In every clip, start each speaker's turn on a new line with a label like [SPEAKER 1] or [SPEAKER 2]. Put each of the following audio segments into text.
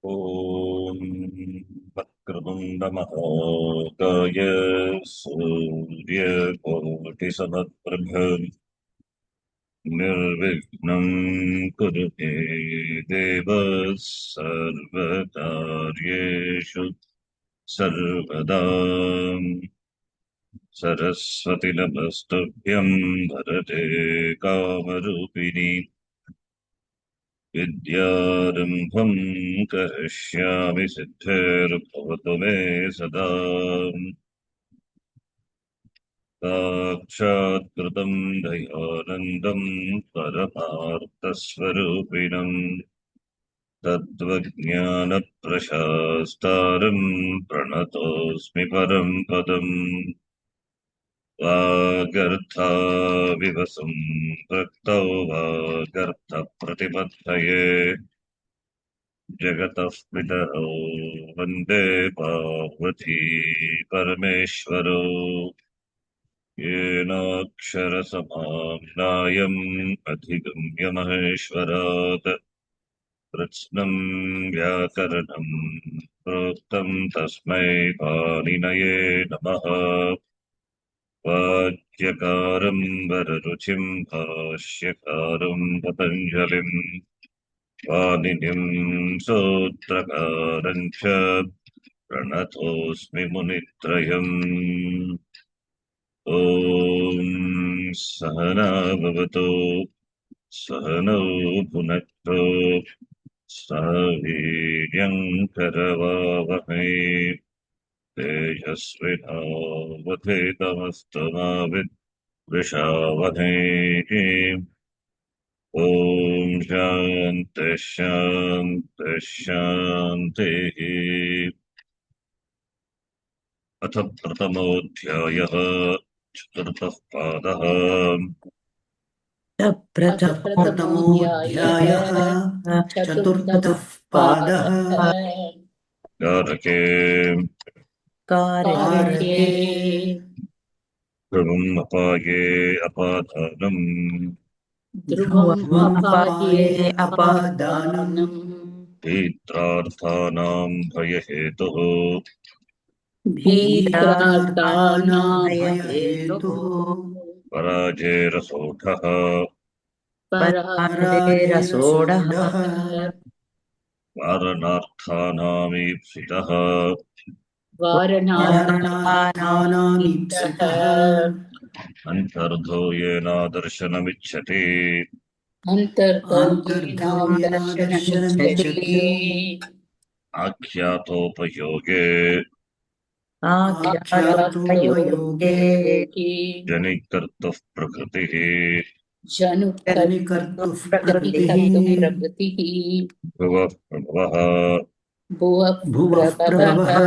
[SPEAKER 1] ॐ वक्रतुण्डमहाकाय सूर्यकोटिसमप्रभ निर्विघ्नं कुरु मे देव सर्वकार्येषु सर्वदा सरस्वति नमस्तुभ्यं वरदे कामरूपिणि विद्यारम्भं करिष्यामि सिद्धिर्भवतु मे सदा साक्षात्कृतं दयानन्दं परमार्थस्वरूपिणम् तत्त्वज्ञानप्रशास्तारं प्रणतोऽस्मि परं पदम् वागर्थाविव सम्पृक्तौ वागर्थप्रतिपत्तये जगतः पितरौ वन्दे पार्वती परमेश्वरौ येनाक्षरसमाम्नायम् अधिगम्य महेश्वरात् कृत्स्नम् व्याकरणम् प्रोक्तम् तस्मै पाणिनये नमः वाक्यकारम् वररुचिम् भाष्यकारम् पतञ्जलिम् पाणिनिम् सूत्रकारम् च प्रणतोऽस्मि मुनित्रयम् ॐ सहना भवतु सहनौ भुनक्तु सह वीर्यङ्करवावहै तेजस्विनावधेतमस्तु मा विद्विषावहै ॐ शान्तिः शान्तिः शान्तिः अथ प्रथमोऽध्यायः चतुर्थः पादः
[SPEAKER 2] प्रथमोऽध्यायः चतुर्थः पादः
[SPEAKER 1] कारके ध्रुवम् अपाये अपादानम्
[SPEAKER 2] ध्रुवमपाये अपादानम्
[SPEAKER 1] भीत्रार्थानाम् भयहेतुः
[SPEAKER 2] भीत्रार्थानां भयहेतुः
[SPEAKER 1] पराजेरसोढः
[SPEAKER 2] पराजेरसोढः
[SPEAKER 1] वारणार्थानामीप्सितः
[SPEAKER 2] वारणार्थानामीप्सितः
[SPEAKER 1] अन्तर्धो येनादर्शनमिच्छति
[SPEAKER 2] अन्तर्धोयेनादर्शनमिच्छति
[SPEAKER 1] आख्यातोपयोगे
[SPEAKER 2] आख्यातोपयोगे
[SPEAKER 1] जनिकर्तुः प्रकृतिः
[SPEAKER 2] जनिकर्तुः प्रकृतिः
[SPEAKER 1] भुवः प्रभवः
[SPEAKER 2] भुवः प्रभवः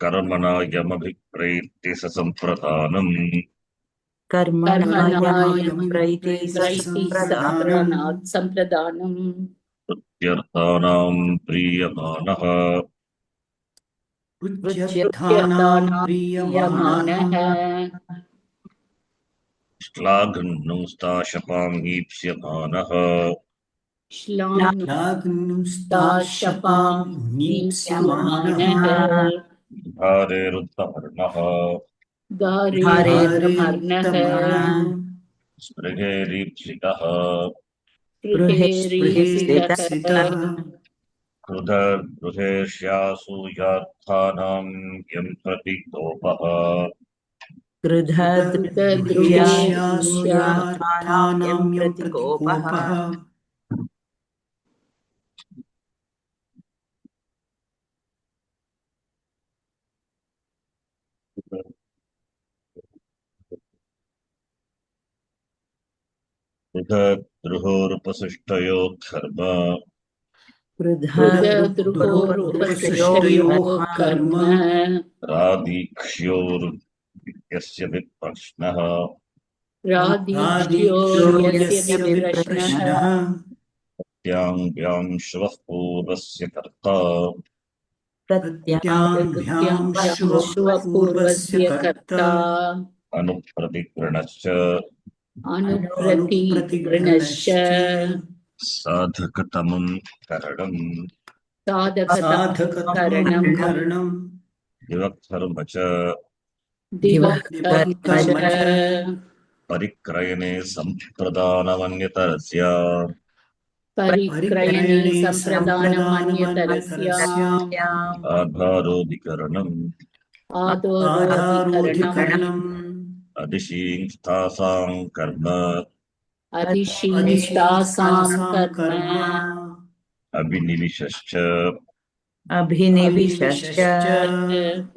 [SPEAKER 1] कर्मणा यमभिप्रैति ससम्प्रदानम्
[SPEAKER 2] संप्रदानम्
[SPEAKER 1] प्रत्यर्थानाम् प्रीयमाणः श्लाघन्नुस्ताशपाम् ईप्स्यमानः धारेरुद्धमर्णः स्पृहेरीप्सितः गृहेष्यासूयार्थानाम् यम् प्रतिकोपः बृहद्रुहोरुपसृष्टयो धर्म
[SPEAKER 2] कर्म
[SPEAKER 1] रादीक्ष्योर्यस्य विप्रश्नः प्रत्याङ्ग्याम् श्वः पूर्वस्य कर्ता अनुप्रतिगृणश्च साधकतमं करणं
[SPEAKER 2] साधकतमं
[SPEAKER 3] साधकतमं
[SPEAKER 2] करणं
[SPEAKER 3] करणं
[SPEAKER 1] दिवक्कर्म च
[SPEAKER 2] दिवकर्म च
[SPEAKER 3] दिवकर्म च
[SPEAKER 1] परिक्रयणे सम्प्रदानमन्यतरस्य
[SPEAKER 2] परिक्रयणे
[SPEAKER 3] परिक्रयणे
[SPEAKER 2] सम्प्रदानमन्यतरस्याम्
[SPEAKER 3] सम्प्रदानमन्यतरस्याम्
[SPEAKER 1] आधारोऽधिकरणम्
[SPEAKER 2] आदरोऽधिकरणम्
[SPEAKER 3] आधारोऽधिकरणम्
[SPEAKER 1] अधिशींस्तासां कर्म
[SPEAKER 2] अधिशीस्तासां
[SPEAKER 3] अधिशीस्तासां
[SPEAKER 2] कर्म
[SPEAKER 3] कर्म
[SPEAKER 1] अभिनिविशश्च
[SPEAKER 3] अभिनिविशश्च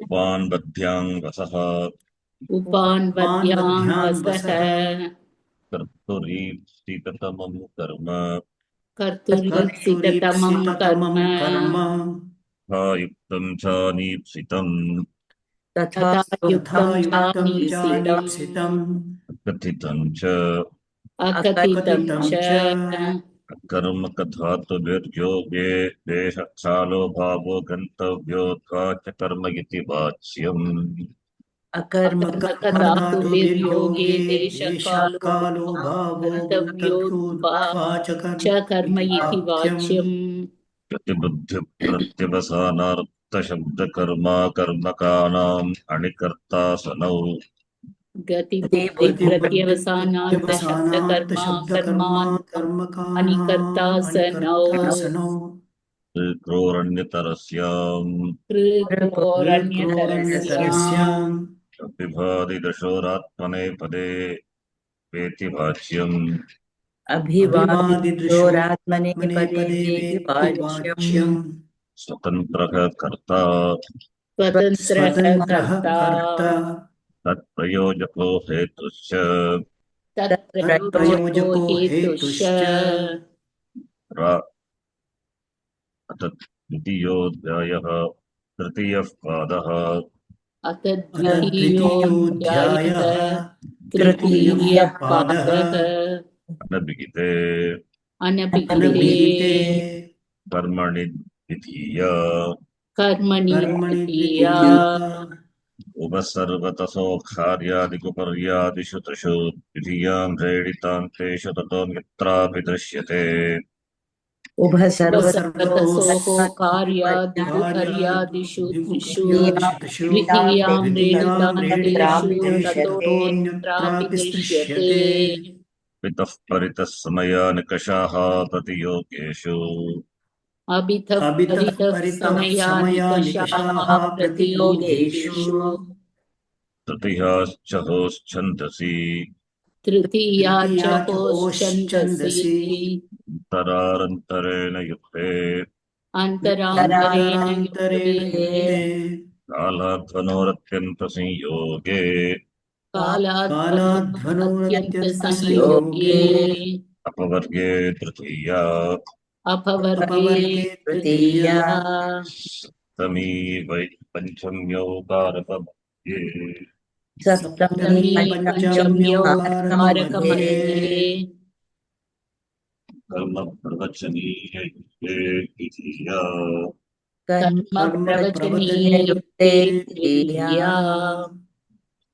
[SPEAKER 1] उपान् बध्यां वसः
[SPEAKER 2] उपान्वद्यां वसः
[SPEAKER 3] वसः
[SPEAKER 1] कर्तुरीप्सिततमं कर्म
[SPEAKER 2] कर्तुरीप्सिततमं कर्म
[SPEAKER 3] कर्तुरीप्सिततमं कर्म
[SPEAKER 1] तथा युक्तं चानीप्सितम्
[SPEAKER 2] तथा
[SPEAKER 3] तथा
[SPEAKER 2] युक्तं
[SPEAKER 3] युक्तं
[SPEAKER 2] चानीप्सितम्
[SPEAKER 3] चानीप्सितम्
[SPEAKER 1] कथितं च
[SPEAKER 2] अकथितं
[SPEAKER 3] कथितं
[SPEAKER 2] च
[SPEAKER 3] च
[SPEAKER 1] कर्म कथातुर्योगे देशकालो भावो गन्तव्योऽथवा च कर्म इति वाच्यम्
[SPEAKER 3] अकर्म
[SPEAKER 2] अकर्मकथातु विर्योगे
[SPEAKER 3] विर्योगे
[SPEAKER 2] देशकालो
[SPEAKER 3] देशकालो भावो
[SPEAKER 2] गन्तव्योऽथवा
[SPEAKER 3] गन्तव्योऽथवा
[SPEAKER 2] च कर्म इति
[SPEAKER 3] वाक्यम्
[SPEAKER 2] वाच्यम्
[SPEAKER 1] प्रतिबुद्धिप्रत्यवसानार्थशब्दकर्मा कर्मकानाम् अणिकर्तासनौ
[SPEAKER 2] गतिबुद्धिप्रत्यवसानार्थ
[SPEAKER 3] शब्दकर्मा
[SPEAKER 2] कर्मान्
[SPEAKER 3] कर्मकानाम्
[SPEAKER 2] अनिकर्तासनौ
[SPEAKER 3] अनिकर्तासनो
[SPEAKER 1] क्रोरण्यतरस्याम्
[SPEAKER 2] कृक्रोरण्यतरस्याम्
[SPEAKER 3] कृक्रोरण्यतरस्याम्
[SPEAKER 1] अभिभादिदशोरात्मने वेति वाच्यम्
[SPEAKER 3] अभिवादिदृशोरात्मने
[SPEAKER 4] अभिवादिदृशोरात्मने
[SPEAKER 3] पदे
[SPEAKER 4] पदे
[SPEAKER 3] वेत्ति वाच्यम्
[SPEAKER 1] स्वतन्त्रः कर्ता
[SPEAKER 2] स्वतन्त्रः
[SPEAKER 3] स्वतन्त्रः
[SPEAKER 2] कर्ता
[SPEAKER 3] कर्ता
[SPEAKER 1] तत्प्रयोजको हेतुश्च
[SPEAKER 2] तत्प्रयोजको
[SPEAKER 3] तत्प्रयोजको
[SPEAKER 2] हेतुश्च
[SPEAKER 3] हेतुश्च
[SPEAKER 1] अतत् द्वितीयोऽध्यायः तृतीयः पादः
[SPEAKER 2] अथ द्वितीयोऽध्यायः
[SPEAKER 3] द्वितीयोऽध्यायः
[SPEAKER 2] तृतीयः
[SPEAKER 3] तृतीयः
[SPEAKER 2] पादः
[SPEAKER 3] पादः
[SPEAKER 1] अनभिहिते
[SPEAKER 2] अनभिहिते
[SPEAKER 3] अनभिहिते
[SPEAKER 1] कर्मणि द्वितीय
[SPEAKER 2] कर्मणि
[SPEAKER 3] कर्मणि
[SPEAKER 2] द्वितीया
[SPEAKER 3] द्वितीया
[SPEAKER 1] उपसर्वतसो कार्यादिकुपर्यादिषु त्रिषु द्वितीयां प्रेडितान्तेषु ततो यत्रापि दृश्यते
[SPEAKER 2] उपसर्गतसोः
[SPEAKER 3] कार्यादिषु
[SPEAKER 2] कार्यादिकुपर्यादिषु त्रिषु
[SPEAKER 3] त्रिषु
[SPEAKER 2] द्वितीयां
[SPEAKER 3] द्वितीयां
[SPEAKER 2] रेडितान्तेषु
[SPEAKER 3] प्रेडितान्तेषु
[SPEAKER 2] ततोऽन्यत्रापि दृश्यते
[SPEAKER 3] ततोऽन्यत्रापि
[SPEAKER 1] पितः परितः समयानिकषाः प्रतियोगेषु
[SPEAKER 2] अभितः
[SPEAKER 3] अभितः
[SPEAKER 2] परितः
[SPEAKER 3] परितः
[SPEAKER 2] समयानिकषाः
[SPEAKER 3] समयानिकषाः प्रतियोगेषु
[SPEAKER 2] प्रतियोगेषु
[SPEAKER 1] तृतीयाश्च होश्छन्दसि
[SPEAKER 2] तृतीया च
[SPEAKER 3] तृतीया च
[SPEAKER 2] होश्छन्दसि
[SPEAKER 3] होश्छन्दसि
[SPEAKER 1] तरारन्तरेण युक्ते
[SPEAKER 2] अन्तरान्तरेण युक्ते
[SPEAKER 3] अन्तरान्तरेण युक्ते
[SPEAKER 1] कालाध्वनोरत्यन्तसंयोगे
[SPEAKER 2] कालाध्वनोऽत्यन्तसंयोगे
[SPEAKER 3] कालाध्वनोरत्यन्तसंयोगे
[SPEAKER 1] अपवर्गे तृतीया
[SPEAKER 2] अपवर्गे
[SPEAKER 3] अपवर्गे
[SPEAKER 2] तृतीया
[SPEAKER 3] तृतीया
[SPEAKER 1] सप्तमी वै पञ्चम्योकारकमध्ये
[SPEAKER 3] सप्तमी
[SPEAKER 2] सप्तमी पंचम्यो
[SPEAKER 3] पञ्चम्योकारकमध्ये
[SPEAKER 2] कारकमध्ये
[SPEAKER 1] कर्मप्रवचनीये द्वितीया
[SPEAKER 2] कर्म
[SPEAKER 3] कर्म
[SPEAKER 2] प्रवचनीयुक्ते
[SPEAKER 3] प्रवचनीयुक्ते
[SPEAKER 2] तृतीया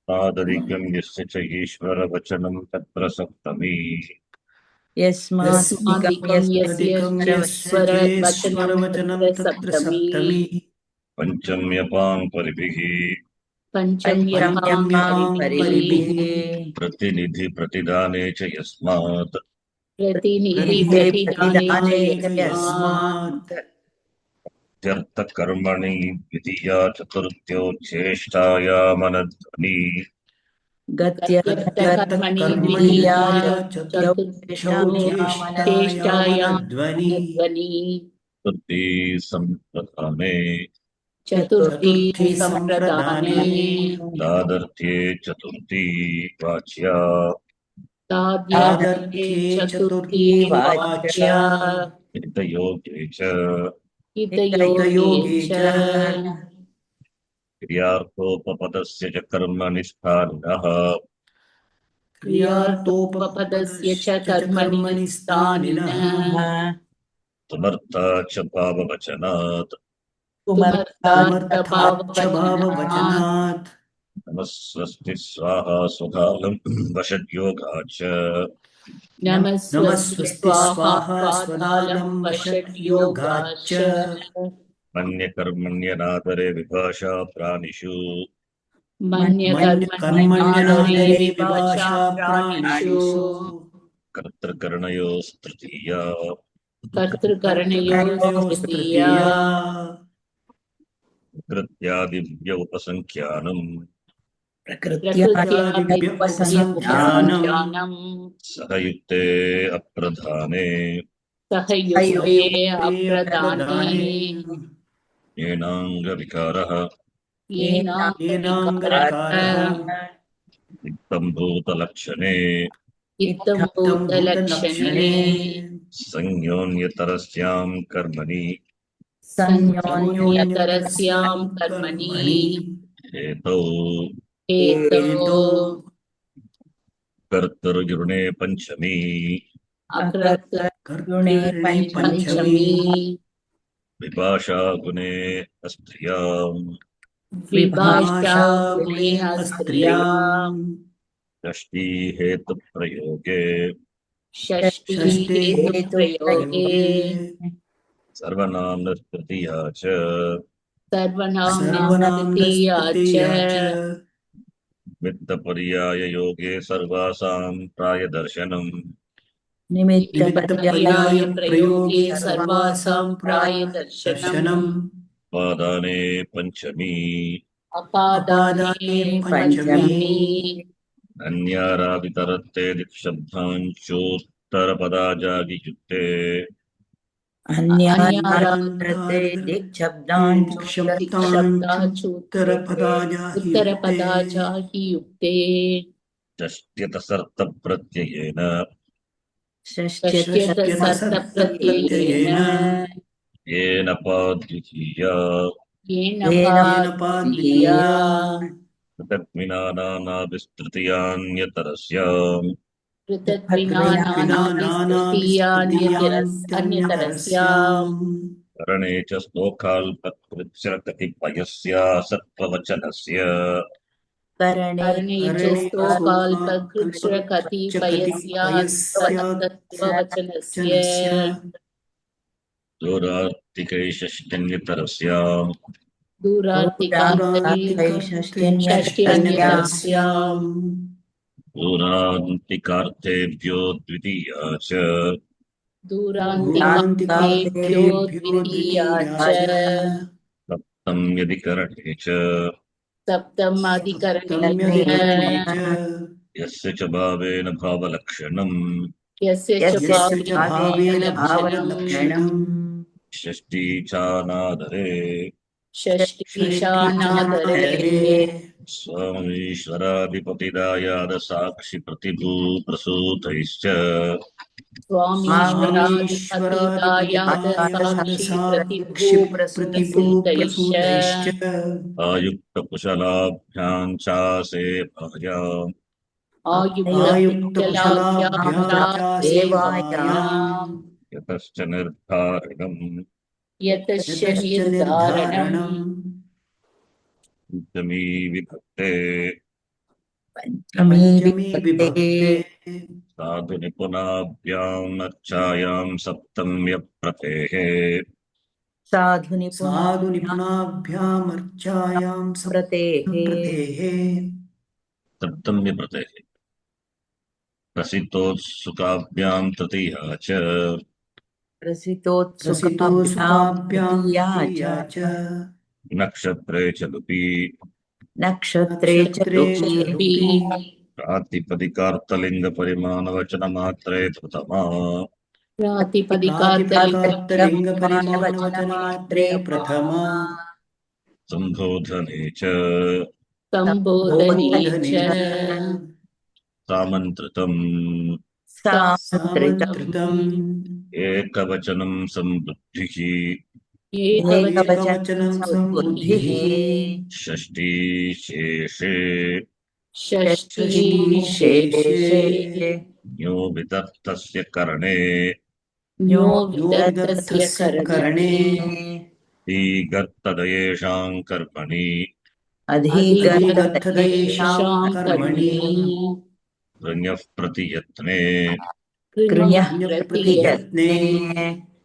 [SPEAKER 1] तादधिकं यस्य च ईश्वरवचनं तत्र सप्तमी
[SPEAKER 2] यस्मादिकं यस्य
[SPEAKER 3] यस्मादिकं यस्य
[SPEAKER 2] ईश्वर वचनं
[SPEAKER 3] चेश्वरवचनं
[SPEAKER 2] तत्र
[SPEAKER 3] तत्र
[SPEAKER 2] सप्तमी
[SPEAKER 3] सप्तमी
[SPEAKER 1] पञ्चम्यपां परिभिः
[SPEAKER 2] पंचम्यपां
[SPEAKER 3] पञ्चम्यां
[SPEAKER 2] परिभिः
[SPEAKER 3] परिभिः
[SPEAKER 1] प्रतिनिधिप्रतिदाने च यस्मात्
[SPEAKER 2] प्रतिनिधि प्रतिदाने च
[SPEAKER 3] प्रतिनिधिप्रतिदाने च
[SPEAKER 2] यस्मात्
[SPEAKER 3] यस्मात्
[SPEAKER 1] त्यर्थकर्मणि द्वितीया चतुर्थ्योच्छेष्टायामनध्वनि
[SPEAKER 2] गत्यर्थकर्मणि
[SPEAKER 3] गत्यर्थकर्मणि
[SPEAKER 2] द्वितीया
[SPEAKER 3] द्वितीया
[SPEAKER 2] चतुर्थ्यो
[SPEAKER 3] चतुर्थ्यौ
[SPEAKER 2] चेष्टायां
[SPEAKER 3] चेष्टायामनध्वनि
[SPEAKER 2] ध्वनि
[SPEAKER 1] तृती सम्प्रथमे
[SPEAKER 2] चतुर्थी
[SPEAKER 3] चतुर्थी
[SPEAKER 2] संप्रदाने
[SPEAKER 3] सम्प्रदाने
[SPEAKER 1] दादर्थ्ये चतुर्थी वाच्या
[SPEAKER 2] ताद्यर्थे
[SPEAKER 3] तादर्थ्ये
[SPEAKER 2] चतुर्थी
[SPEAKER 3] चतुर्थी
[SPEAKER 2] वाच्या
[SPEAKER 3] वाच्या
[SPEAKER 1] हितयोगे च
[SPEAKER 2] हितयोगे
[SPEAKER 3] हितयोगे
[SPEAKER 2] च
[SPEAKER 3] च
[SPEAKER 1] क्रियार्थोपपदस्य च कर्मणि स्थानिनः
[SPEAKER 2] क्रियार्थोपपदस्य च कर्मणि स्थानिनः
[SPEAKER 1] समर्था च भाववचनात्
[SPEAKER 3] तुमर्थाच्च
[SPEAKER 2] तुमर्थार्थभाववचनात्
[SPEAKER 3] भाववचनात्
[SPEAKER 1] नमः स्वस्ति स्वाहा स्वकालं वशद्योगा च
[SPEAKER 2] नमः
[SPEAKER 4] स्वस्ति स्वाहा
[SPEAKER 2] स्वदालं
[SPEAKER 4] स्वदालं
[SPEAKER 2] वषट्योगाच्च
[SPEAKER 1] मन्यकर्मण्यनादरे विभाषा प्राणिषु
[SPEAKER 2] मन्यकर्मण्यनादरे
[SPEAKER 4] कर्मण्यनादरे
[SPEAKER 2] विभाषा
[SPEAKER 4] विभाषा
[SPEAKER 2] प्राणिषु
[SPEAKER 1] कर्तृकरणयोस्तृतीया
[SPEAKER 2] कर्तृकरणयोस्तृतीया
[SPEAKER 4] तृतीया
[SPEAKER 1] कृत्यादिभ्य उपसङ्ख्यानम्
[SPEAKER 2] प्रकृत्यादिव्युपसंख्यानम्
[SPEAKER 1] सह युक्ते अप्रधाने
[SPEAKER 2] सह युक्ते
[SPEAKER 4] प्रदाने
[SPEAKER 2] अप्रदाने
[SPEAKER 1] येनाङ्गविकारः
[SPEAKER 4] येनाङ्गविकारः
[SPEAKER 1] इत्थम्भूतलक्षणे
[SPEAKER 2] इत्थम्भूतलक्षणे
[SPEAKER 1] संयोन्यतरस्यां कर्मणि
[SPEAKER 2] संयोन्यतरस्यां कर्मणि
[SPEAKER 1] हेतौ
[SPEAKER 2] हेतौ
[SPEAKER 1] कर्तृगुणे पञ्चमी
[SPEAKER 4] कर्तृणे
[SPEAKER 2] पञ्चमी
[SPEAKER 1] विभाषा गुणे अस्त्रियाम्
[SPEAKER 2] विभाषा गुणे अस्त्रियां
[SPEAKER 1] षष्ठी हेतुप्रयोगे
[SPEAKER 2] षष्ठी हेतुप्रयोगे
[SPEAKER 1] सर्वनाम्नस्तृतीया च
[SPEAKER 2] सर्वनाम्नस्तृतीया च
[SPEAKER 1] मित्तपर्याययोगे सर्वासां प्रायदर्शनम्
[SPEAKER 2] निमित्तपर्याय प्रयोगे सर्वासां प्रायदर्शनम्
[SPEAKER 1] पादाने पञ्चमी
[SPEAKER 2] अपादाने पञ्चमी
[SPEAKER 1] अन्यारावितरत्ते दिक्शब्दाञ्चोत्तरपदाजागियुक्ते
[SPEAKER 2] उत्तरपदाजा हि युक्ते
[SPEAKER 1] षष्ट्यतसर्तप्रत्ययेन
[SPEAKER 2] षष्ट्यतसर्तप्रत्ययेन
[SPEAKER 1] येन पाद्वितीया
[SPEAKER 2] येन
[SPEAKER 4] येन
[SPEAKER 2] पाद्वितीया
[SPEAKER 1] पृथक्विनानानाविस्तृतीयान्यतरस्याम्
[SPEAKER 2] पृथग्विनानानाविस्तृतीयान्यतरस्याम्
[SPEAKER 1] करणे च स्तोकाल्पकृच्छ्रकतिपयस्या सत्त्ववचनस्य
[SPEAKER 2] करणे च स्तोकाल्पकृच्छ्रकतिपयस्यात्ववचनस्य
[SPEAKER 1] दोरार्तिकैषष्ट्यन्यतरस्याम्
[SPEAKER 2] दूरार्तिकान्यतरस्याम्
[SPEAKER 1] दूरान्तिकार्थेभ्यो द्वितीया च
[SPEAKER 2] दूरान्तिकान्तेभ्यो द्वितीया च
[SPEAKER 1] सप्तम यदि करणे च
[SPEAKER 2] सप्तमाधिकरणे च
[SPEAKER 1] यस्य च भावेन भावलक्षणम्
[SPEAKER 2] यस्य च भावेन लक्षणम्
[SPEAKER 1] षष्ठी चानादरे
[SPEAKER 2] षष्ठीशानादरे
[SPEAKER 1] स्वामीश्वराधिपतिदायादसाक्षि प्रतिभू प्रसूतैश्च
[SPEAKER 2] स्वामीश्वराधिपतिदायादसाक्षि प्रतिभूप्रसूतैश्च
[SPEAKER 1] आयुक्तकुशलाभ्यां चासेवायाम्
[SPEAKER 2] आयुक्तकुशलाभ्यां सेवायाम्
[SPEAKER 1] यतश्च निर्धारणम्
[SPEAKER 2] यतश्च निर्धारणम्
[SPEAKER 1] पञ्चमी विभक्ते साधु निपुणाभ्याम् अर्चायां सप्तम्यप्रतेः
[SPEAKER 4] साधुनिपुणाभ्यामर्चायां प्रतेः
[SPEAKER 1] सप्तम्यप्रतेः प्रसिद्धोत्सुकाभ्यां तृतीया च
[SPEAKER 4] रसितोत्सुकाभ्यां तृतीया च
[SPEAKER 1] नक्षत्रे च लुपि
[SPEAKER 4] नक्षत्रे च लुपि
[SPEAKER 1] प्रातिपदिकार्थलिङ्गपरिमाणवचनमात्रे प्रथमा
[SPEAKER 4] प्रातिपदिकार्थलिङ्गपरिमाणवचनमात्रे प्रथमा
[SPEAKER 1] सम्बोधने च
[SPEAKER 2] सम्बोधने च
[SPEAKER 1] सामन्त्रितम्
[SPEAKER 4] सामन्त्रितम्
[SPEAKER 1] एकवचनं सम्बुद्धिः
[SPEAKER 2] एकवचनं
[SPEAKER 4] सम्बुद्धिः
[SPEAKER 1] षष्ठी शेषे
[SPEAKER 4] षष्ठीशेषे
[SPEAKER 1] ञो विदत्तस्य करणे
[SPEAKER 2] न्यो विदत्तस्य करणे
[SPEAKER 1] दीगर्तदयेषां कर्मणि
[SPEAKER 2] अधिगतदेशां कर्मणि
[SPEAKER 1] ऋण्यः प्रतियत्ने
[SPEAKER 4] कृञः
[SPEAKER 2] प्रतियत्ने
[SPEAKER 4] प्रतियत्ने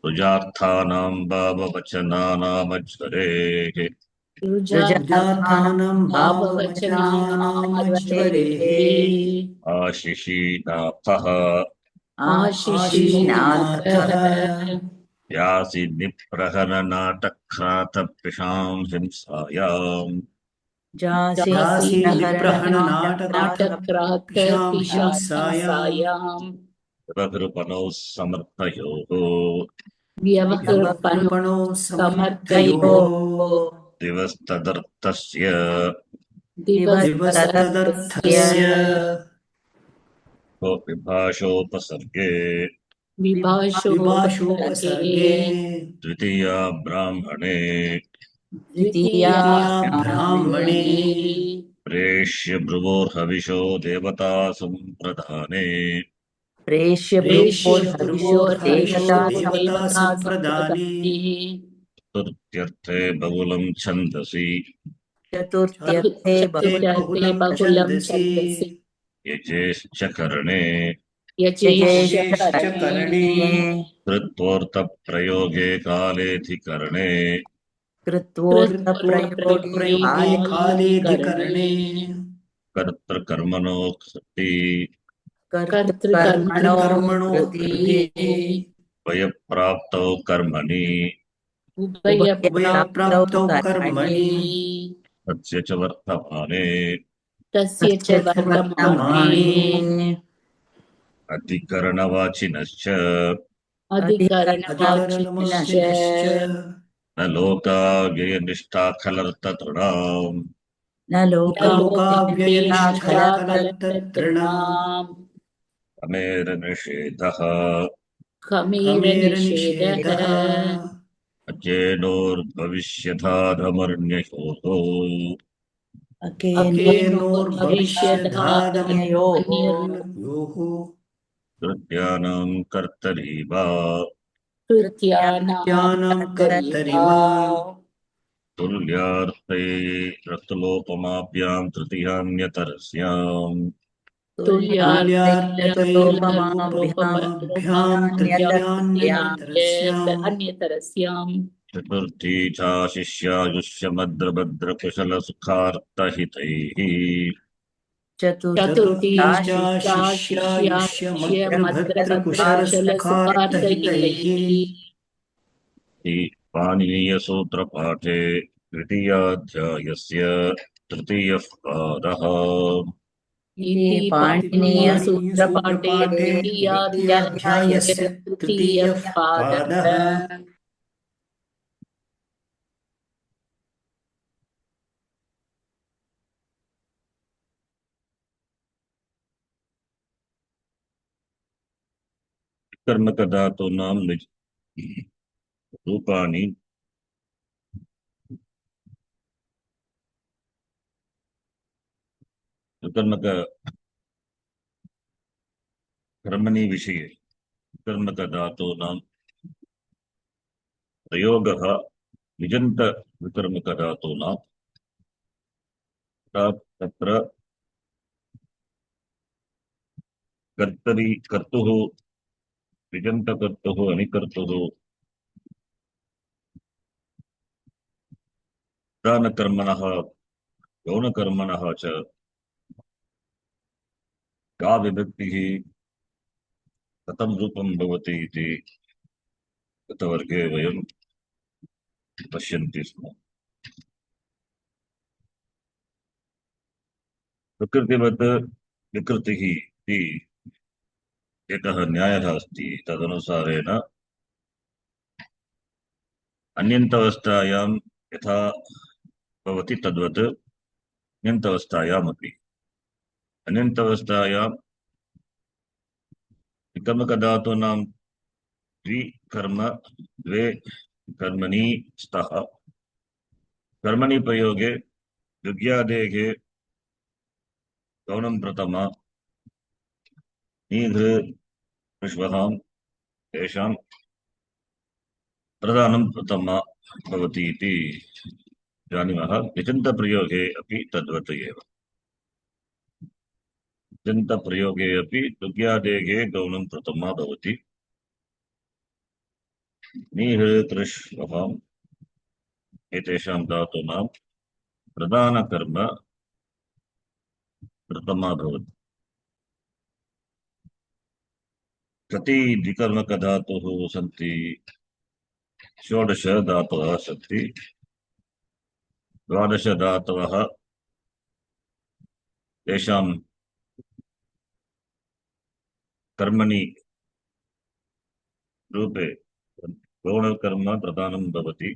[SPEAKER 1] रुजार्थानां भाववचनानामज्वरेः
[SPEAKER 4] रुजार्थानं
[SPEAKER 2] भाववचनानामज्वरेः
[SPEAKER 4] भाववचनानामज्वरेः
[SPEAKER 1] आशिषीनाथः
[SPEAKER 2] आशिषीनाथः
[SPEAKER 1] व्यासि निप्रहरनाटख्रातपृषां हिंसायाम्
[SPEAKER 4] जासि
[SPEAKER 2] जासि
[SPEAKER 4] निप्रहणनाटक्रातपिशां
[SPEAKER 2] नाटक्रात
[SPEAKER 4] हिंसायां
[SPEAKER 2] पिशाचिंसायां
[SPEAKER 1] व्यवहृपणौ समर्थयोः
[SPEAKER 2] व्यवहृपणो
[SPEAKER 4] व्यवहृपणो
[SPEAKER 2] समर्थयोः
[SPEAKER 4] समर्थयोः
[SPEAKER 1] दिवस्तदर्थस्य
[SPEAKER 2] दिवस्तदर्थस्य
[SPEAKER 4] दिवस्तदर्थस्य
[SPEAKER 1] विभाषोपसर्गे
[SPEAKER 2] विभाषोपसर्गे
[SPEAKER 4] विभाषोपसर्गे
[SPEAKER 1] द्वितीया ब्राह्मणे
[SPEAKER 2] द्वितीया
[SPEAKER 4] द्वितीया
[SPEAKER 2] ब्राह्मणे
[SPEAKER 4] ब्राह्मणे
[SPEAKER 1] प्रेष्य भ्रुवोर्हविषो देवता सम्प्रदाने
[SPEAKER 4] प्रेष्य
[SPEAKER 2] प्रेष्यभृवो
[SPEAKER 4] भ्रुवोर्हविषो
[SPEAKER 2] हविषो
[SPEAKER 4] देवता
[SPEAKER 2] देवता
[SPEAKER 4] सम्प्रदाने
[SPEAKER 2] सम्प्रदाने
[SPEAKER 1] चतुर्थ्यर्थे बहुलं छन्दसि
[SPEAKER 4] चतुर्थ्यर्थे
[SPEAKER 2] चतुर्थ्यर्थे
[SPEAKER 4] बहुलं
[SPEAKER 2] बहुलं
[SPEAKER 4] छन्दसि
[SPEAKER 2] छन्दसि
[SPEAKER 1] यजेश्च कर्णे
[SPEAKER 2] यजेश्च
[SPEAKER 4] यजेश्च
[SPEAKER 2] कर्णे
[SPEAKER 4] कर्णे
[SPEAKER 1] कृत्वोऽर्थप्रयोगे कालेऽधिकरणे
[SPEAKER 4] कृत्वोऽर्थप्रयोगे
[SPEAKER 2] कृत्वप्रयोगे
[SPEAKER 4] काले
[SPEAKER 2] कालेऽधिकरणे
[SPEAKER 1] कर्तृकर्मणो कृति
[SPEAKER 4] कर्तृकर्मणो
[SPEAKER 2] कर्तृकर्मणो
[SPEAKER 4] कृते
[SPEAKER 2] कृते
[SPEAKER 1] वयप्राप्तौ कर्मणि
[SPEAKER 4] उभयप्राप्तौ
[SPEAKER 2] उभयप्राप्तौ
[SPEAKER 4] कर्मणि
[SPEAKER 2] कर्मणि
[SPEAKER 1] तस्य च वर्तमाने
[SPEAKER 2] तस्य च
[SPEAKER 4] तस्य च
[SPEAKER 2] वर्तमाने
[SPEAKER 4] वर्तमाने
[SPEAKER 1] अधिकरणवाचिनश्च
[SPEAKER 2] अधिकरणवाचिनश्च
[SPEAKER 4] अधिकरणवाचिनश्च
[SPEAKER 1] न लोकाव्ययनिष्ठाखलर्ततृणाम्
[SPEAKER 4] न
[SPEAKER 2] न
[SPEAKER 4] लोकाव्ययनिष्ठा खलर्ततॄणाम्
[SPEAKER 2] लोकाव्यनिष्ठाखलर्तॄणाम्
[SPEAKER 1] अमेरनिषेधः
[SPEAKER 2] खमेरनिषेधः
[SPEAKER 4] खमेरनिषेधः
[SPEAKER 1] अचेनोर्भविष्यथाधमर्ण्ययोः
[SPEAKER 4] अकेनोर्भविष्यद्धादमन्योः
[SPEAKER 2] अकेनोर्भविष्यदादमन्योः
[SPEAKER 1] कृत्यानां कर्तरी वा
[SPEAKER 2] कृत्यानां
[SPEAKER 4] कृत्यानां
[SPEAKER 2] कर्तरि
[SPEAKER 4] कर्तरि
[SPEAKER 2] वा
[SPEAKER 4] वा
[SPEAKER 1] तुल्यार्थे रतुलोपमाभ्यां तृतीयान्यतरस्याम्
[SPEAKER 2] तुल्यार्थे
[SPEAKER 4] तुल्योपमाभ्यां तृतीयान्यतरस्याम्
[SPEAKER 2] अन्यतरस्याम्
[SPEAKER 1] चतुर्थी चाशिष्यायुष्यमद्रभद्रकुशलसुखार्तहितैः
[SPEAKER 2] चतुर्थी
[SPEAKER 4] चतुर्थी च
[SPEAKER 2] शिष्या
[SPEAKER 4] शिष्यायुष्यमद्रभद्रकुशलसुखार्तहितैः
[SPEAKER 2] शिष्यमद्रभद्रकुशलसुखार्थहितैः
[SPEAKER 1] पाणिनीयसूत्रपाठे तृतीयाध्यायस्य तृतीयः पादः
[SPEAKER 2] इति पाणिनीयसूत्रपाठे
[SPEAKER 4] पाणिनीयसूत्रपाठे
[SPEAKER 2] तृतीयाध्यायस्य
[SPEAKER 4] तृतीयाध्यायस्य
[SPEAKER 2] तृतीयः
[SPEAKER 4] तृतीयः
[SPEAKER 2] पादः
[SPEAKER 4] पादः
[SPEAKER 1] कर्मकधातूनां रूपाणि कर्मणि विषये विकर्मकधातूनां प्रयोगः निजन्तविकर्मकधातूनां तत्र कर्तुः निजन्तकर्तुः अनिकर्तुः प्रधानकर्मणः गौणकर्मणः च का विभक्तिः कथं रूपं भवति इति गतवर्गे वयं पश्यन्ति स्म। प्रकृतिवत् विकृतिः इति एकः न्यायः अस्ति। तदनुसारेण अन्यन्तवस्थायां यथा भवति तद्वत् अन्यन्तवस्थायामपि अन्यन्तवस्थायां विकर्मकधातूनां द्वे कर्मणि स्तः। कर्मणि प्रयोगे युग्यादेः गौणं प्रथमा नीघ् विश्वहां तेषां प्रधानं प्रथमा भवति इति जानीमः। निजन्तप्रयोगे अपि तद्वत् एव। जन्तप्रयोगे अपि तुग्यादेगे गौणं प्रथमा भवति। नीः कृष्वहाम् एतेषां धातूनां प्रधानकर्म प्रथमा भवति। कति द्विकर्मकधातुः सन्ति? 16 धातवः सन्ति। 12 धातवः तेषां कर्मणि रूपे गौणकर्म प्रधानं भवति।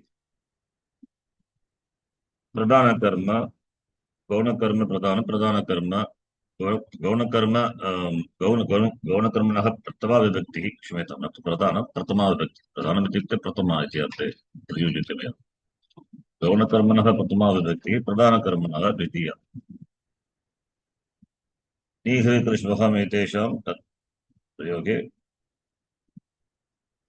[SPEAKER 1] प्रधानकर्म गौणकर्म प्रधानकर्म गौणकर्म गौणकर्मणः प्रथमा विभक्तिः, क्षम्यतां, न तु प्रथमा विभक्तिः। प्रधानम् इत्युक्ते प्रथमा इति अर्थे प्रयुज्यते। गौणकर्मणः प्रथमा विभक्तिः, प्रधानकर्मणः द्वितीया। नीः कृष्वहम् एतेषां तत् प्रयोगे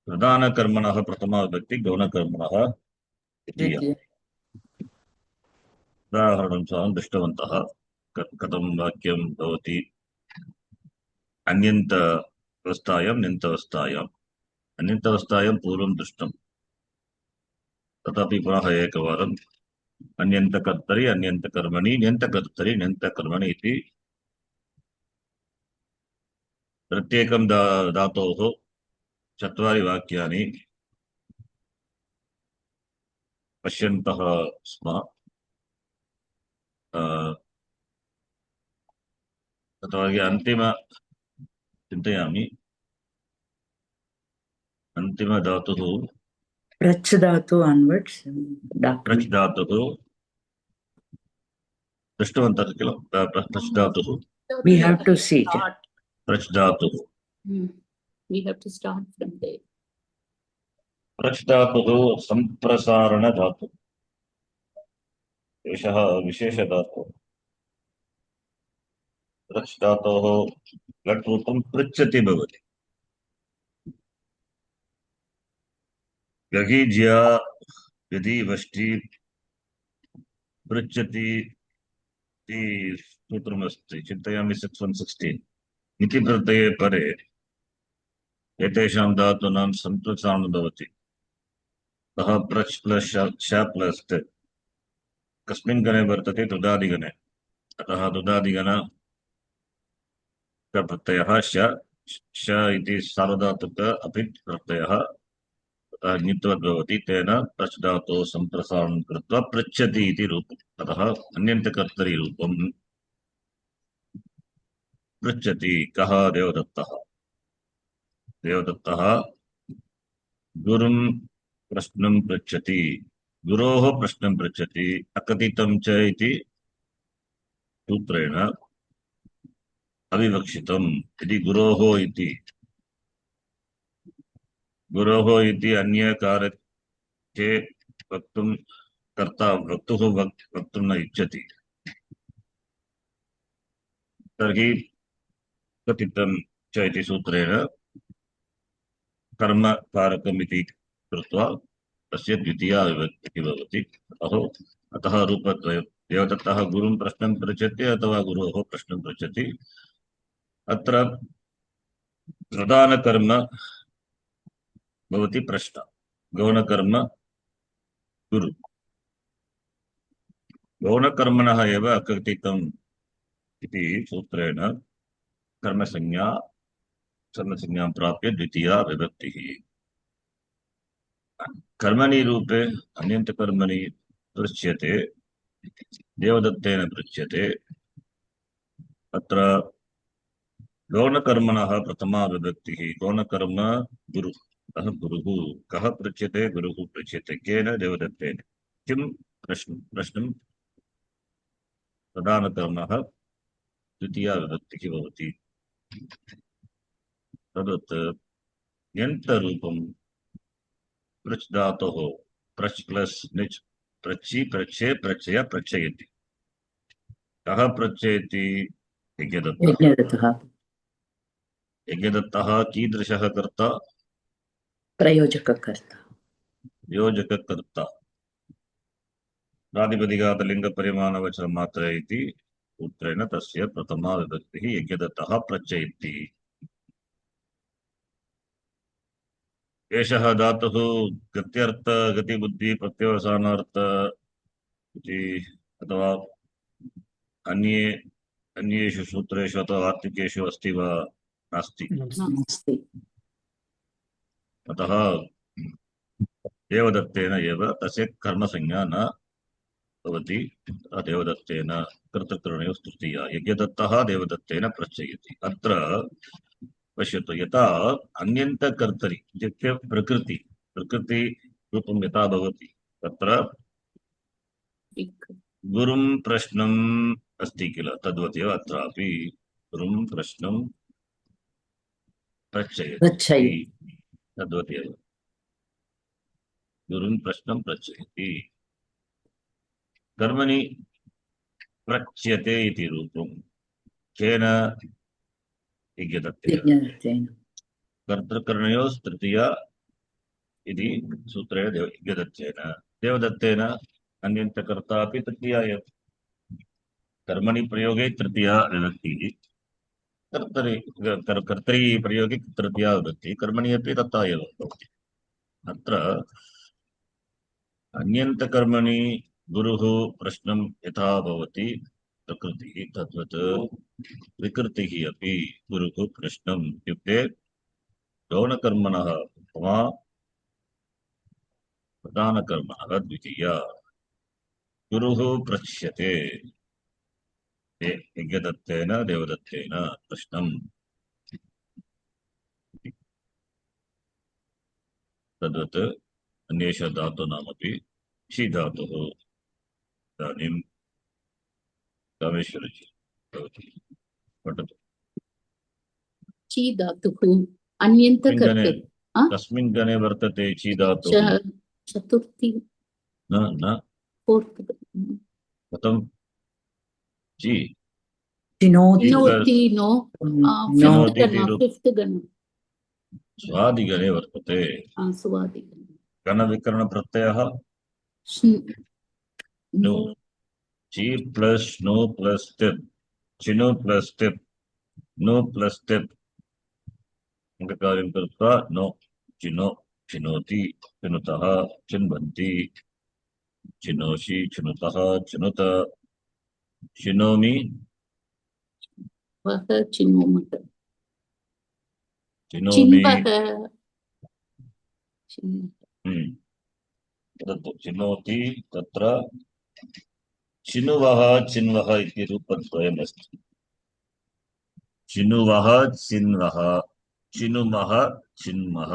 [SPEAKER 1] प्रधानकर्मणः प्रथमा विभक्तिः, गौणकर्मणः द्वितीया।
[SPEAKER 4] द्वितीय
[SPEAKER 1] उदाहरणं सह दृष्टवन्तः। कथं वाक्यं भवति? अन्यन्तवस्थायां ण्यन्तवस्थायाम्। अन्यन्तवस्थायां पूर्वं दृष्टं, तथापि पुनः एकवारम्। अन्यन्तकर्तरि अन्यन्तकर्मणि ण्यन्तकर्तरि ण्यन्तकर्मणि इति प्रत्येकं धातोः 4 वाक्यानि पश्यन्तः स्म। तथा अन्तिम चिन्तयामि। अन्तिमधातुः
[SPEAKER 4] प्रच् धातु onwards
[SPEAKER 1] प्रच्
[SPEAKER 4] document.
[SPEAKER 1] धातुः दृष्टवन्तः किल? प्रच् धातुः
[SPEAKER 4] We have to see.
[SPEAKER 1] प्रच् धातुः
[SPEAKER 3] We have to start from there.
[SPEAKER 1] प्रच् धातुः सम्प्रसारणधातुः। एषः विशेषधातुः। प्रच् धातोः लट् रूपं पृच्छति भवति। गहीज्या यदि वष्टि पृच्छति इति सूत्रमस्ति। चिन्तयामि 6:116 इति प्रत्यये परे एतेषां धातूनां सम्प्रसारणं भवति। अतः प्रच् प्लस् श प्लस् त् कस्मिन् गणे वर्तते? तुदादिगणे। अतः तुदादिगण प्रत्ययः श इति सार्वधातुक अपित् प्रत्ययः ञित्वद् भवति। तेन प्रच् धातोः सम्प्रसारणं कृत्वा पृच्छति इति रूपम्। अतः अन्यन्तकर्तरि रूपं पृच्छति। कः? देवदत्तः। देवदत्तः गुरुं प्रश्नं पृच्छति। गुरोः प्रश्नं पृच्छति। अकथितं च इति सूत्रेण अविवक्षितम् इति गुरोः इति अन्यकारके वक्तुं कर्ता वक्तुं न इच्छति। तर्हि कथितं च इति सूत्रेण कर्मकारकम् इति कृत्वा तस्य द्वितीया विभक्तिः भवति। अतः रूपद्वयं। देवदत्तः गुरुं प्रश्नं पृच्छति अथवा गुरोः प्रश्नं पृच्छति। अत्र प्रधानकर्म भवति प्रश्न, गौणकर्म गुरु। गौणकर्मणः एव अकथितम् इति सूत्रेण कर्मसंज्ञां प्राप्य द्वितीया विभक्तिः। कर्मणि रूपे अन्यन्तकर्मणि पृच्छ्यते, देवदत्तेन पृच्छ्यते। अत्र गौणकर्मणः प्रथमा विभक्तिः। गौणकर्म गुरु। गुरुः कः पृच्छ्यते? गुरुः पृच्छ्यते। केन? देवदत्तेन। किं प्रश्नं? प्रधानकर्मः द्वितीया विभक्तिः भवति। तदत् ण्यन्तरूपं प्रच् धातोः प्रच् प्लस् निच् प्रच्छि प्रच्छे प्रच्छय प्रच्छयति। कः पृच्छयति? यज्ञदत्तः। यज्ञदत्तः कीदृशः कर्ता?
[SPEAKER 4] प्रयोजककर्ता।
[SPEAKER 1] योजककर्ता। प्रातिपदिकात् लिङ्गपरिमाणवचनमात्र इति सूत्रेण तस्य प्रथमा विभक्तिः यज्ञदत्तः प्रत्ययति। एषः धातुः गत्यर्थ गतिबुद्धि प्रत्यवसानार्थ इति अथवा अन्ये अन्येषु सूत्रेषु अथवा वार्तिकेषु अस्ति वा नास्ति।
[SPEAKER 4] नास्ति।
[SPEAKER 1] अतः देवदत्तेन एव तस्य कर्मसंज्ञा न भवति। देवदत्तेन कर्तृकरणयोः तृतीया यज्ञदत्तः देवदत्तेन प्रचयति। अत्र पश्यतु, यथा अन्यन्तकर्तरि इत्युक्ते प्रकृति रूपं यथा भवति तत्र गुरुं प्रश्नम् अस्ति किल, तद्वदेव अत्रापि गुरुं प्रश्नं प्रचयति, तद्वदेव गुरुं प्रश्नं प्रचयति। कर्मणि प्रच्यते इति रूपं केन? यज्ञदत्तेन। कर्तृकरणयोः तृतीया इति सूत्रेण यज्ञदत्तेन। देवदत्तेन अन्यन्तकर्ता अपि तृतीया एव। कर्मणि प्रयोगे तृतीया विभक्तिः, कर्तरि प्रयोगे तृतीया विभक्तिः, कर्मणि अपि तथा एव भवति। अत्र अन्यन्तकर्मणि गुरुः प्रश्नं यथा भवति प्रकृतिः, तद्वत् विकृतिः अपि गुरुः प्रश्नम् इत्युक्ते गौणकर्मणः वा प्रधानकर्मणः द्वितीया गुरुः पृच्छ्यते यज्ञदत्तेन देवदत्तेन प्रश्नम्। तद्वत् अन्येषां धातूनामपि छि धातुः। इदानीं कामेश्वरजी भवति पठतु।
[SPEAKER 3] छि धातुः अन्यन्तकर्तरि।
[SPEAKER 1] कस्मिन् गणे वर्तते छि धातुः?
[SPEAKER 3] चतुर्थी
[SPEAKER 1] न
[SPEAKER 3] फोर्थ
[SPEAKER 1] कथं छि?
[SPEAKER 4] चिनोति।
[SPEAKER 3] चिनोति नो
[SPEAKER 1] चिनोति इति
[SPEAKER 3] फिफ्थ गण
[SPEAKER 1] स्वादिगणे वर्तते।
[SPEAKER 3] सुवादिगण
[SPEAKER 1] गणविकरणप्रत्ययः नु। छि प्लस् नु प्लस् तिप्, चिनु प्लस् तिप्, नु प्लस् तिप् कार्यं कृत्वा नो चिनो, चिनोति, चिनुतः, चिन्वन्ति, चिनोषि, चिनुतः, चिनुत, चिनोमि,
[SPEAKER 3] वह चिनोमः,
[SPEAKER 1] चिनोमि।
[SPEAKER 3] चिन्वः
[SPEAKER 1] तत् चिनोति, तत्र चिनुवः चिन्वः इति रूपद्वयमस्ति। चिनुवः चिन्वः, चिनुमः चिन्मः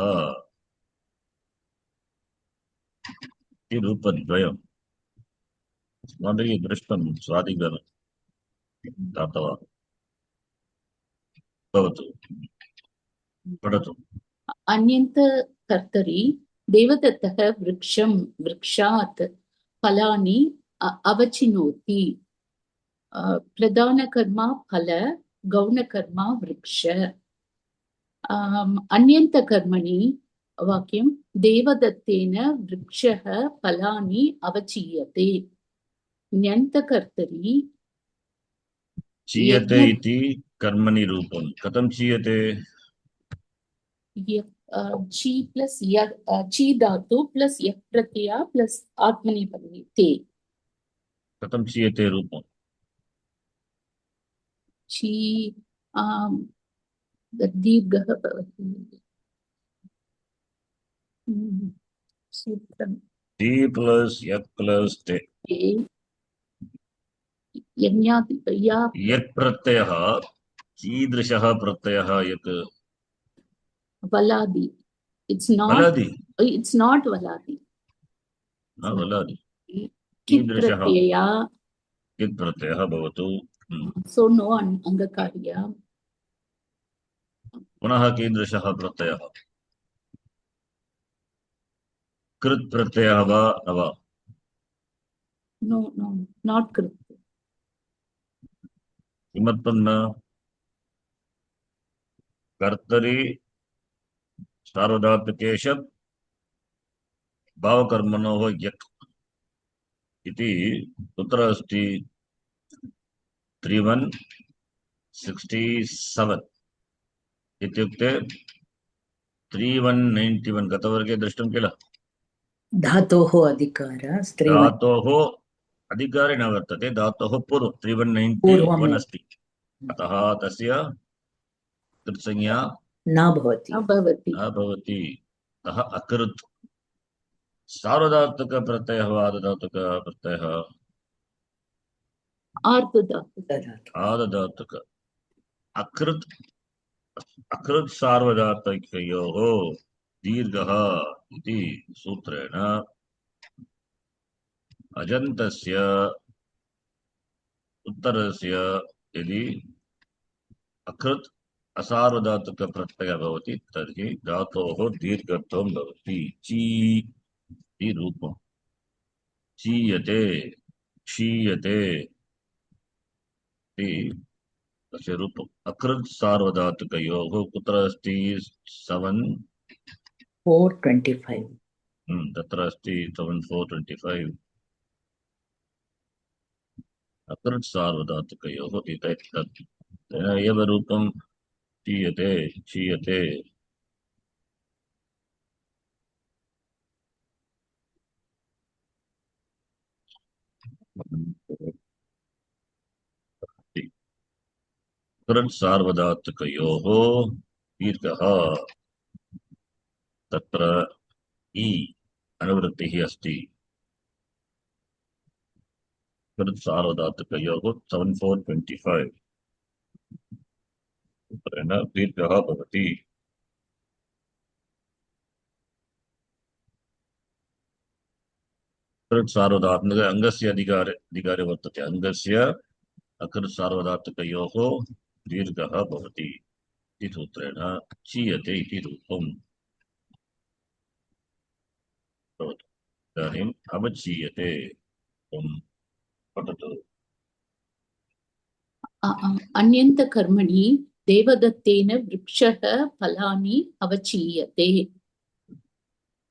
[SPEAKER 1] इति रूपद्वयम् अस्माभिः दृष्टं। स्वादिगण दातवान्। भवतु, पठतु।
[SPEAKER 3] अन्यन्तकर्तरि देवदत्तः वृक्षात् फलानि अवचिनोति। प्रधानकर्मा फल, गौणकर्मा वृक्ष। अन्यन्तकर्मणि वाक्यं देवदत्तेन वृक्षः फलानि अवचीयते। न्यन्तकर्तरि
[SPEAKER 1] चीयते इति कर्मणि रूपं कथं चीयते?
[SPEAKER 3] ची प्लस ची धातु प्लस यः प्रत्यय प्लस आत्मनेपदी ते।
[SPEAKER 1] कथं चीयते रूपं?
[SPEAKER 3] ची दीर्घः भवति। सूत्रं
[SPEAKER 1] टी प्लस यत् प्लस ते। यत् प्रत्ययः कीदृशः प्रत्ययः? यत्
[SPEAKER 3] वलादि।
[SPEAKER 1] वलादि?
[SPEAKER 3] It's not वलादि।
[SPEAKER 1] न वलादि।
[SPEAKER 3] कित् प्रत्यय?
[SPEAKER 1] कित् प्रत्ययः भवतु।
[SPEAKER 3] So no अंगकार्य।
[SPEAKER 1] पुनः कीदृशः प्रत्ययः? कृत् प्रत्ययः वा न वा?
[SPEAKER 3] No, not कृत्।
[SPEAKER 1] किमर्थं न? कर्तरि सार्वधातुकेश भावकर्मणोः यत् इति कुत्र अस्ति? 3167 इत्युक्ते 3191 गतवर्गे दृष्टं किल
[SPEAKER 4] धातोः अधिकार स्त्रीवन्
[SPEAKER 1] धातोः अधिकारे न वर्तते धातोः पूर्वं 3191
[SPEAKER 4] पूर्वमेव
[SPEAKER 1] अस्ति अतः तस्य कृत्संज्ञा
[SPEAKER 4] न भवति
[SPEAKER 3] भवति
[SPEAKER 1] न भवति अतः अकृत् सार्वधातुकप्रत्ययः वा आर्धधातुकप्रत्ययः
[SPEAKER 3] आर्धधातुक
[SPEAKER 4] ददातु।
[SPEAKER 1] आर्धधातुक अकृत् अकृत् सार्वधातुकयोः दीर्घः इति सूत्रेण अजन्तस्य उत्तरस्य यदि अकृत् असार्वधातुकप्रत्ययः भवति तर्हि धातोः दीर्घत्वं भवति ची इति रूपम् चीयते क्षीयते इति तस्य रूपम् अकृत् सार्वधातुकयोः कुत्र अस्ति
[SPEAKER 4] 425
[SPEAKER 1] तत्र अस्ति 7425 अकृत् सार्वधातुकयोः तेन एव रूपं चीयते क्षीयते अकृत् सार्वधातुकयोः दीर्घः तत्र ई अनुवृत्तिः अस्ति अकृत् सार्वधातुकयोः 7425 सूत्रेण दीर्घः भवति अकृत् सार्वधातुक अङ्गस्य अधिकारे वर्तते अङ्गस्य अकृत् सार्वधातुकयोः दीर्घः भवति इति सूत्रेण चीयते इति रूपम् भवति इदानीम् अवचीयते पठतु
[SPEAKER 3] अन्यन्तकर्मणि देवदत्तेन वृक्षः फलानि अवचीयते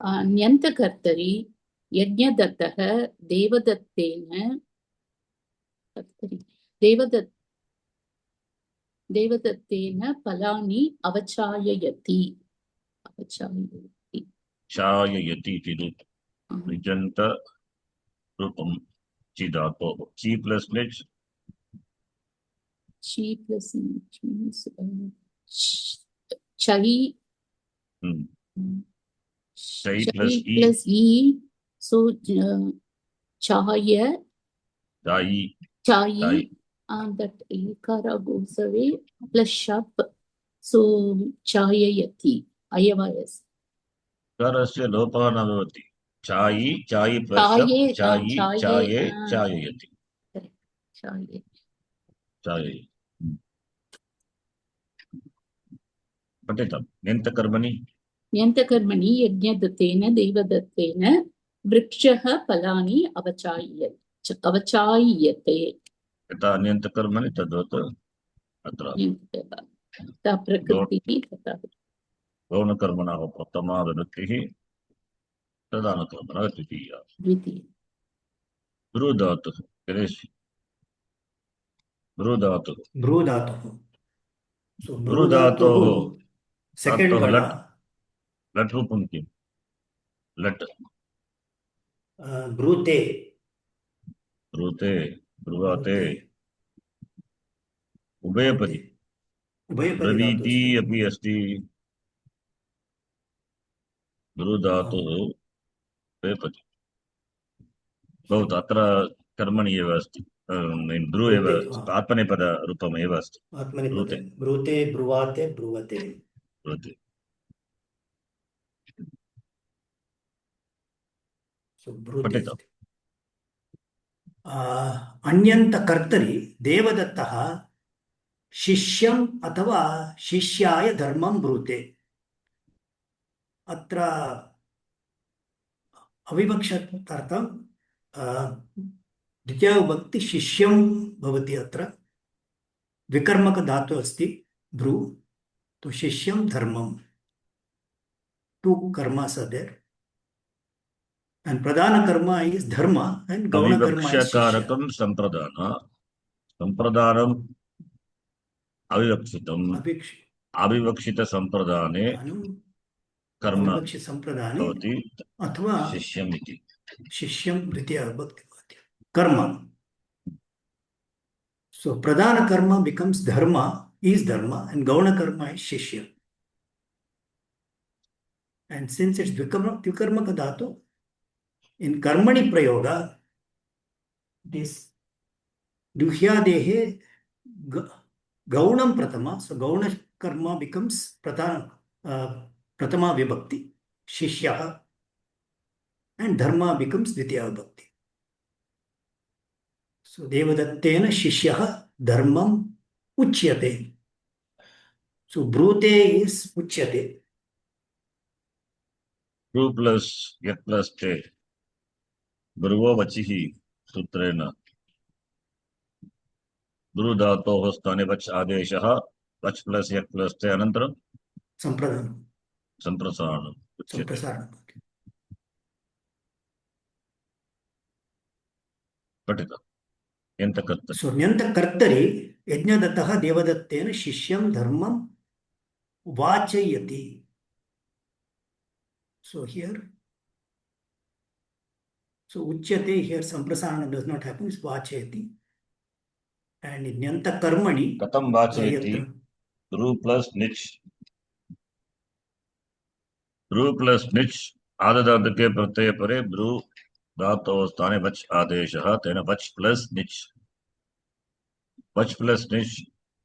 [SPEAKER 3] अन्यन्तकर्तरि यज्ञदत्तः देवदत्तेन देवदत्तेन फलानि अवचाययति
[SPEAKER 1] चाययति इति रूपम् निजन्त रूपं ची धातोः ची प्लस् निच्
[SPEAKER 3] ची प्लस् means chai
[SPEAKER 1] चै plus E
[SPEAKER 3] plus e so chaya
[SPEAKER 1] दायि
[SPEAKER 3] chai that ikara goes away plus shap so chayayati ayavayas
[SPEAKER 1] करस्य लोपः न भवति चायि चायि प्लस् चायि चाये चाययति
[SPEAKER 3] chaye
[SPEAKER 1] चाये पठितं न्यन्तकर्मणि
[SPEAKER 3] न्यन्तकर्मणि यज्ञदत्तेन देवदत्तेन वृक्षः फलानि अवचाय्यते
[SPEAKER 1] यथा न्यन्तकर्मणि तद्वत् अत्र
[SPEAKER 3] प्रकृतिः तथा
[SPEAKER 1] गौणकर्मणः प्रथमा विभक्तिः प्रधानकर्मणः द्वितीया
[SPEAKER 3] द्वितीय
[SPEAKER 1] बृहदातुः बृहदातुः
[SPEAKER 5] बृहदातुः so
[SPEAKER 1] बृहदातोः
[SPEAKER 5] second
[SPEAKER 1] धातोः
[SPEAKER 5] gana
[SPEAKER 1] लट् रूपं किं लट्
[SPEAKER 5] brute
[SPEAKER 1] ब्रूते ब्रुवाते उभयपदी ब्रवीति अपि अस्ति बृहदातुः उभयपदी भवतु अत्र कर्मणि एव अस्ति ब्रू एव आत्मनेपदरूपमेव अस्ति ब्रूते
[SPEAKER 5] ब्रूते ब्रुवाते ब्रुवते
[SPEAKER 1] ब्रूते
[SPEAKER 5] so brute
[SPEAKER 1] पठितम्
[SPEAKER 5] अन्यन्तकर्तरि देवदत्तः शिष्यम् अथवा शिष्याय धर्मं ब्रूते अत्र अविवक्षितार्थं द्वितीया विभक्ति शिष्यं भवति अत्र विकर्मक धातु अस्ति ब्रू तो शिष्यं धर्मं two karmas are there and pradhana karma is dharma and gauna karma is shishya.
[SPEAKER 1] अविवक्षकारकं सम्प्रदान सम्प्रदानम् अविवक्षितम्
[SPEAKER 5] अभिक्ष
[SPEAKER 1] अविवक्षितसम्प्रदाने कर्म
[SPEAKER 5] अविवक्षितसम्प्रदाने
[SPEAKER 1] भवति
[SPEAKER 5] अथवा
[SPEAKER 1] शिष्यम् इति।
[SPEAKER 5] शिष्यं द्वितीया विभक्ति भवति कर्म. So pradhana karma becomes dharma, is dharma, and gauna karma is shishya. And since it's vikarmaka dhatu, in karmani prayoga, this duhyadehe gaunam pratama, so gauna karma becomes pratama vibhakti, shishya, and dharma becomes dvitiya vibhakti. So devadattena shishya dharmam uchyate. So brute is uchyate.
[SPEAKER 1] ब्रू plus यत् plus ते ब्रुवो वचिः सूत्रेण Bru धातोः स्थाने वच् आदेशः वच् plus यत् plus ते अनन्तरं
[SPEAKER 5] Sampradanam.
[SPEAKER 1] सम्प्रसारणम् उच्यते।
[SPEAKER 5] Samprasaranam.
[SPEAKER 1] पठितम् यन्तकर्तरि
[SPEAKER 5] So Nyantakartari Yajnadattaha Devadattena Shishyam Dharmam Vachayati. So here, so Uchyate here Samprasarana does not happen, it's Vachayati. And in Nyantakarmani,
[SPEAKER 1] कथं वाचयति
[SPEAKER 5] Yatra.
[SPEAKER 1] ब्रू प्लस निच् आददातके प्रत्यये परे ब्रू धातोः स्थाने वच् आदेशः तेन वच् प्लस निच्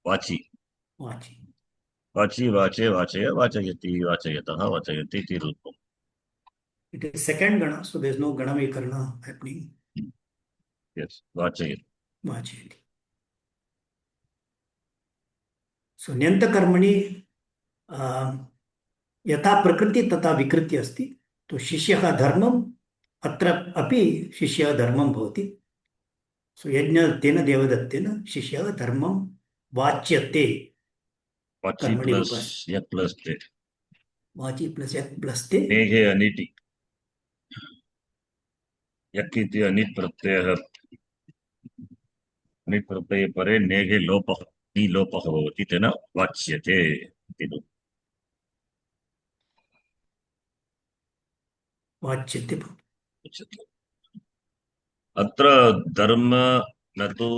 [SPEAKER 1] वाचि
[SPEAKER 5] Vachi.
[SPEAKER 1] वाची वाचे वाचय वाचयति वाचयतः वाचयति इति रूपम्।
[SPEAKER 5] It is second Gana, so there is no Gana Vikarna happening.
[SPEAKER 1] Yes, वाचयति।
[SPEAKER 5] Vachayati. So Nyantakarmani यथा प्रकृति तथा विकृति अस्ति तो शिष्यः धर्मम् अत्र अपि शिष्यः धर्मं भवति. सो यज्ञेन देवदत्तेन शिष्यः धर्मं वाच्यते.
[SPEAKER 1] वाची प्लस यत् प्लस ते
[SPEAKER 5] वाची प्लस यत् प्लस ते
[SPEAKER 1] नेहे अनिटि यक् इति अनिट् प्रत्ययः अनिट् प्रत्यये परे नेहे लोपः नी लोपः भवति तेन वाच्यते इति
[SPEAKER 5] वाच्यते.
[SPEAKER 1] उच्यते। अत्र धर्म न तु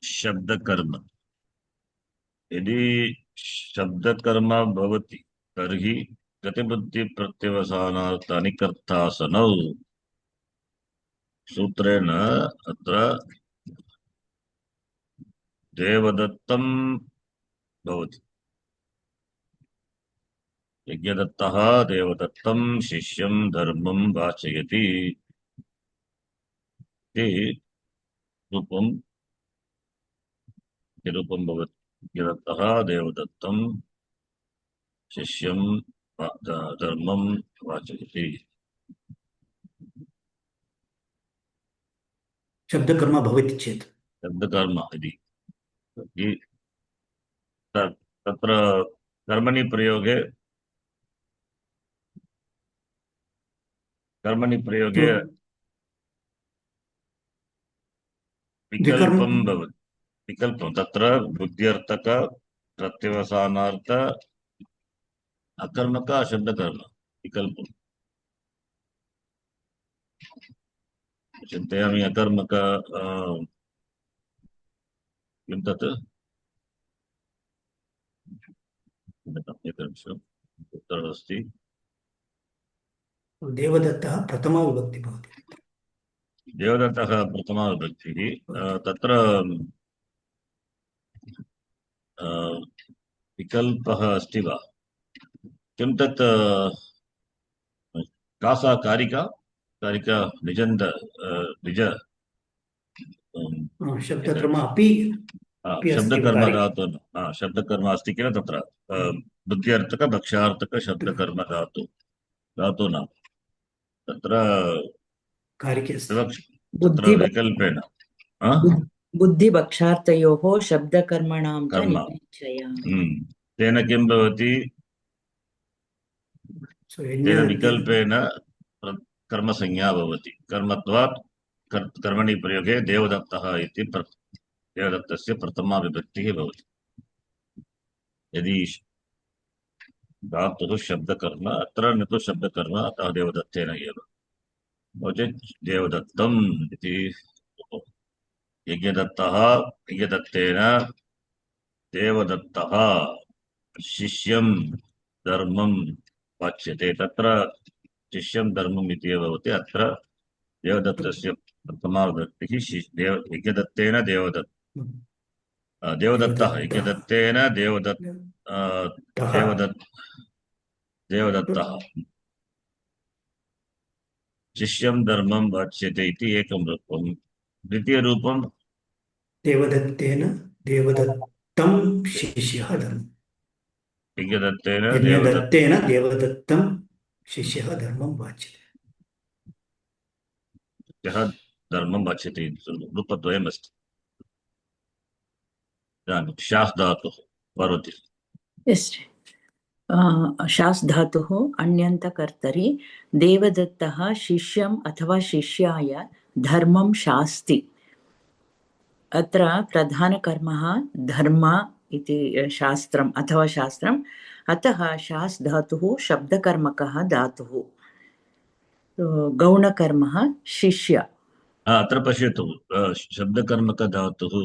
[SPEAKER 1] शब्दकर्म। यदि शब्दकर्म भवति तर्हि गतिबुद्धिप्रत्यवसानार्थानि कर्तासनौ सूत्रेण अत्र देवदत्तं भवति। यज्ञदत्तः देवदत्तं शिष्यं धर्मं वाचयति इति रूपं भवति। यज्ञदत्तः देवदत्तं शिष्यं धर्मं वाचयति।
[SPEAKER 5] शब्दकर्म भवति चेत्
[SPEAKER 1] शब्दकर्म इति तत्र कर्मणि प्रयोगे विकल्पं भवति। विकल्पं तत्र बुद्ध्यर्थक प्रत्यवसानार्थ अकर्मक अशब्दकर्म विकल्पम्। चिन्तयामि अकर्मक किं तत् एकनिमिषम् उत्तर अस्ति।
[SPEAKER 5] देवदत्तः प्रथमा विभक्ति भवति।
[SPEAKER 1] देवदत्तः प्रथमा विभक्तिः तत्र विकल्पः अस्ति वा किं तत् का सा कारिका निजन्द निज
[SPEAKER 5] शब्दकर्म अपि
[SPEAKER 1] शब्दकर्म धातु शब्दकर्म अस्ति किल तत्र बुद्ध्यर्थक भक्ष्यार्थक शब्दकर्म धातूनां तत्र विकल्पेन
[SPEAKER 4] बुद्धिभक्षार्थयोः शब्दकर्मणां च निश्चयः।
[SPEAKER 1] तेन किं भवति तेन विकल्पेन कर्मसंज्ञा भवति। कर्मत्वात् कर्मणि प्रयोगे देवदत्तः इति देवदत्तस्य प्रथमा विभक्तिः भवति। यदि धातुः शब्दकर्म, अत्र न तु शब्दकर्म, अतः देवदत्तेन एव। नो चेत् देवदत्तम् इति यज्ञदत्तेन देवदत्तः शिष्यं धर्मं वाच्यते। तत्र शिष्यं धर्मम् इति एव भवति। अत्र देवदत्तस्य प्रथमा विभक्तिः यज्ञदत्तेन देवदत्तः यज्ञदत्तेन देवदत्तः शिष्यं धर्मं वाच्यते इति एकं रूपं। द्वितीयरूपं
[SPEAKER 5] देवदत्तेन देवदत्तं शिष्यः धर्मम्।
[SPEAKER 1] यज्ञदत्तेन
[SPEAKER 5] यज्ञदत्तेन देवदत्तं शिष्यः धर्मं वाच्यते।
[SPEAKER 1] यः धर्मं वाच्यते इति रूपद्वयमस्ति। इदानीं शास् धातुः पार्वती।
[SPEAKER 4] यस् शास् धातुः अन्यन्तकर्तरि देवदत्तः शिष्यम् अथवा शिष्याय धर्मं शास्ति। अत्र प्रधानकर्मः धर्म इति शास्त्रम् अथवा शास्त्रम्, अतः शास् धातुः शब्दकर्मकः धातुः। गौणकर्मः शिष्य।
[SPEAKER 1] अत्र पश्यतु, शब्दकर्मकधातुः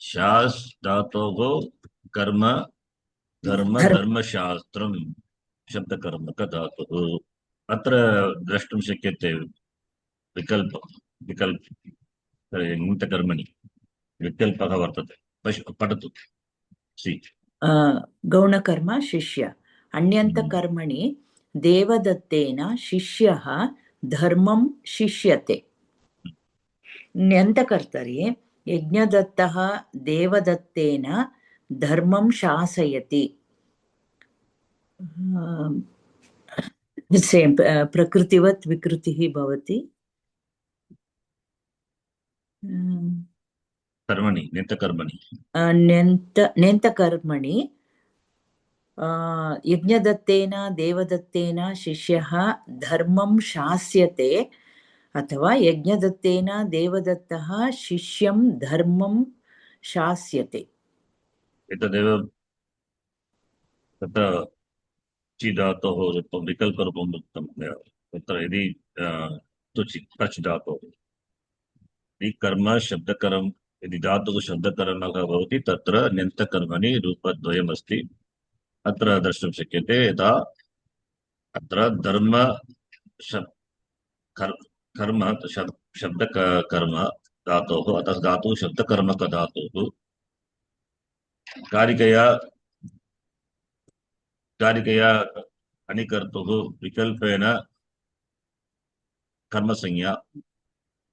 [SPEAKER 1] शास् धातोः कर्म धर्मशास्त्रं शब्दकर्मकधातुः। अत्र द्रष्टुं शक्यते निमित्तकर्मणि विकल्पः वर्तते। पठतु।
[SPEAKER 4] गौणकर्म शिष्य। अन्यन्तकर्मणि देवदत्तेन शिष्यः धर्मं शिष्यते। ण्यन्तकर्तरि यज्ञदत्तः देवदत्तेन धर्मं शासयति। सेम् प्रकृतिवत् विकृतिः भवति।
[SPEAKER 1] कर्मणि ण्यन्तकर्मणि
[SPEAKER 4] ण्यन्तकर्मणि यज्ञदत्तेन देवदत्तेन शिष्यः धर्मं शास्यते अथवा यज्ञदत्तेन देवदत्तः शिष्यं धर्मं शास्यते।
[SPEAKER 1] एतदेव तत्र चिदातोः रूपं विकल्परूपं उक्तं मया। तत्र यदि तुचि धातोः यदि कर्म शब्दकरं यदि धातुः शब्दकर्मः भवति तत्र ण्यन्तकर्मणि रूपद्वयमस्ति। अत्र द्रष्टुं शक्यते यथा अत्र धर्म कर्म शब्दकर्म धातोः, अतः धातुः शब्दकर्मकधातुः कारिकया अनिकर्तुः विकल्पेन कर्मसंज्ञा।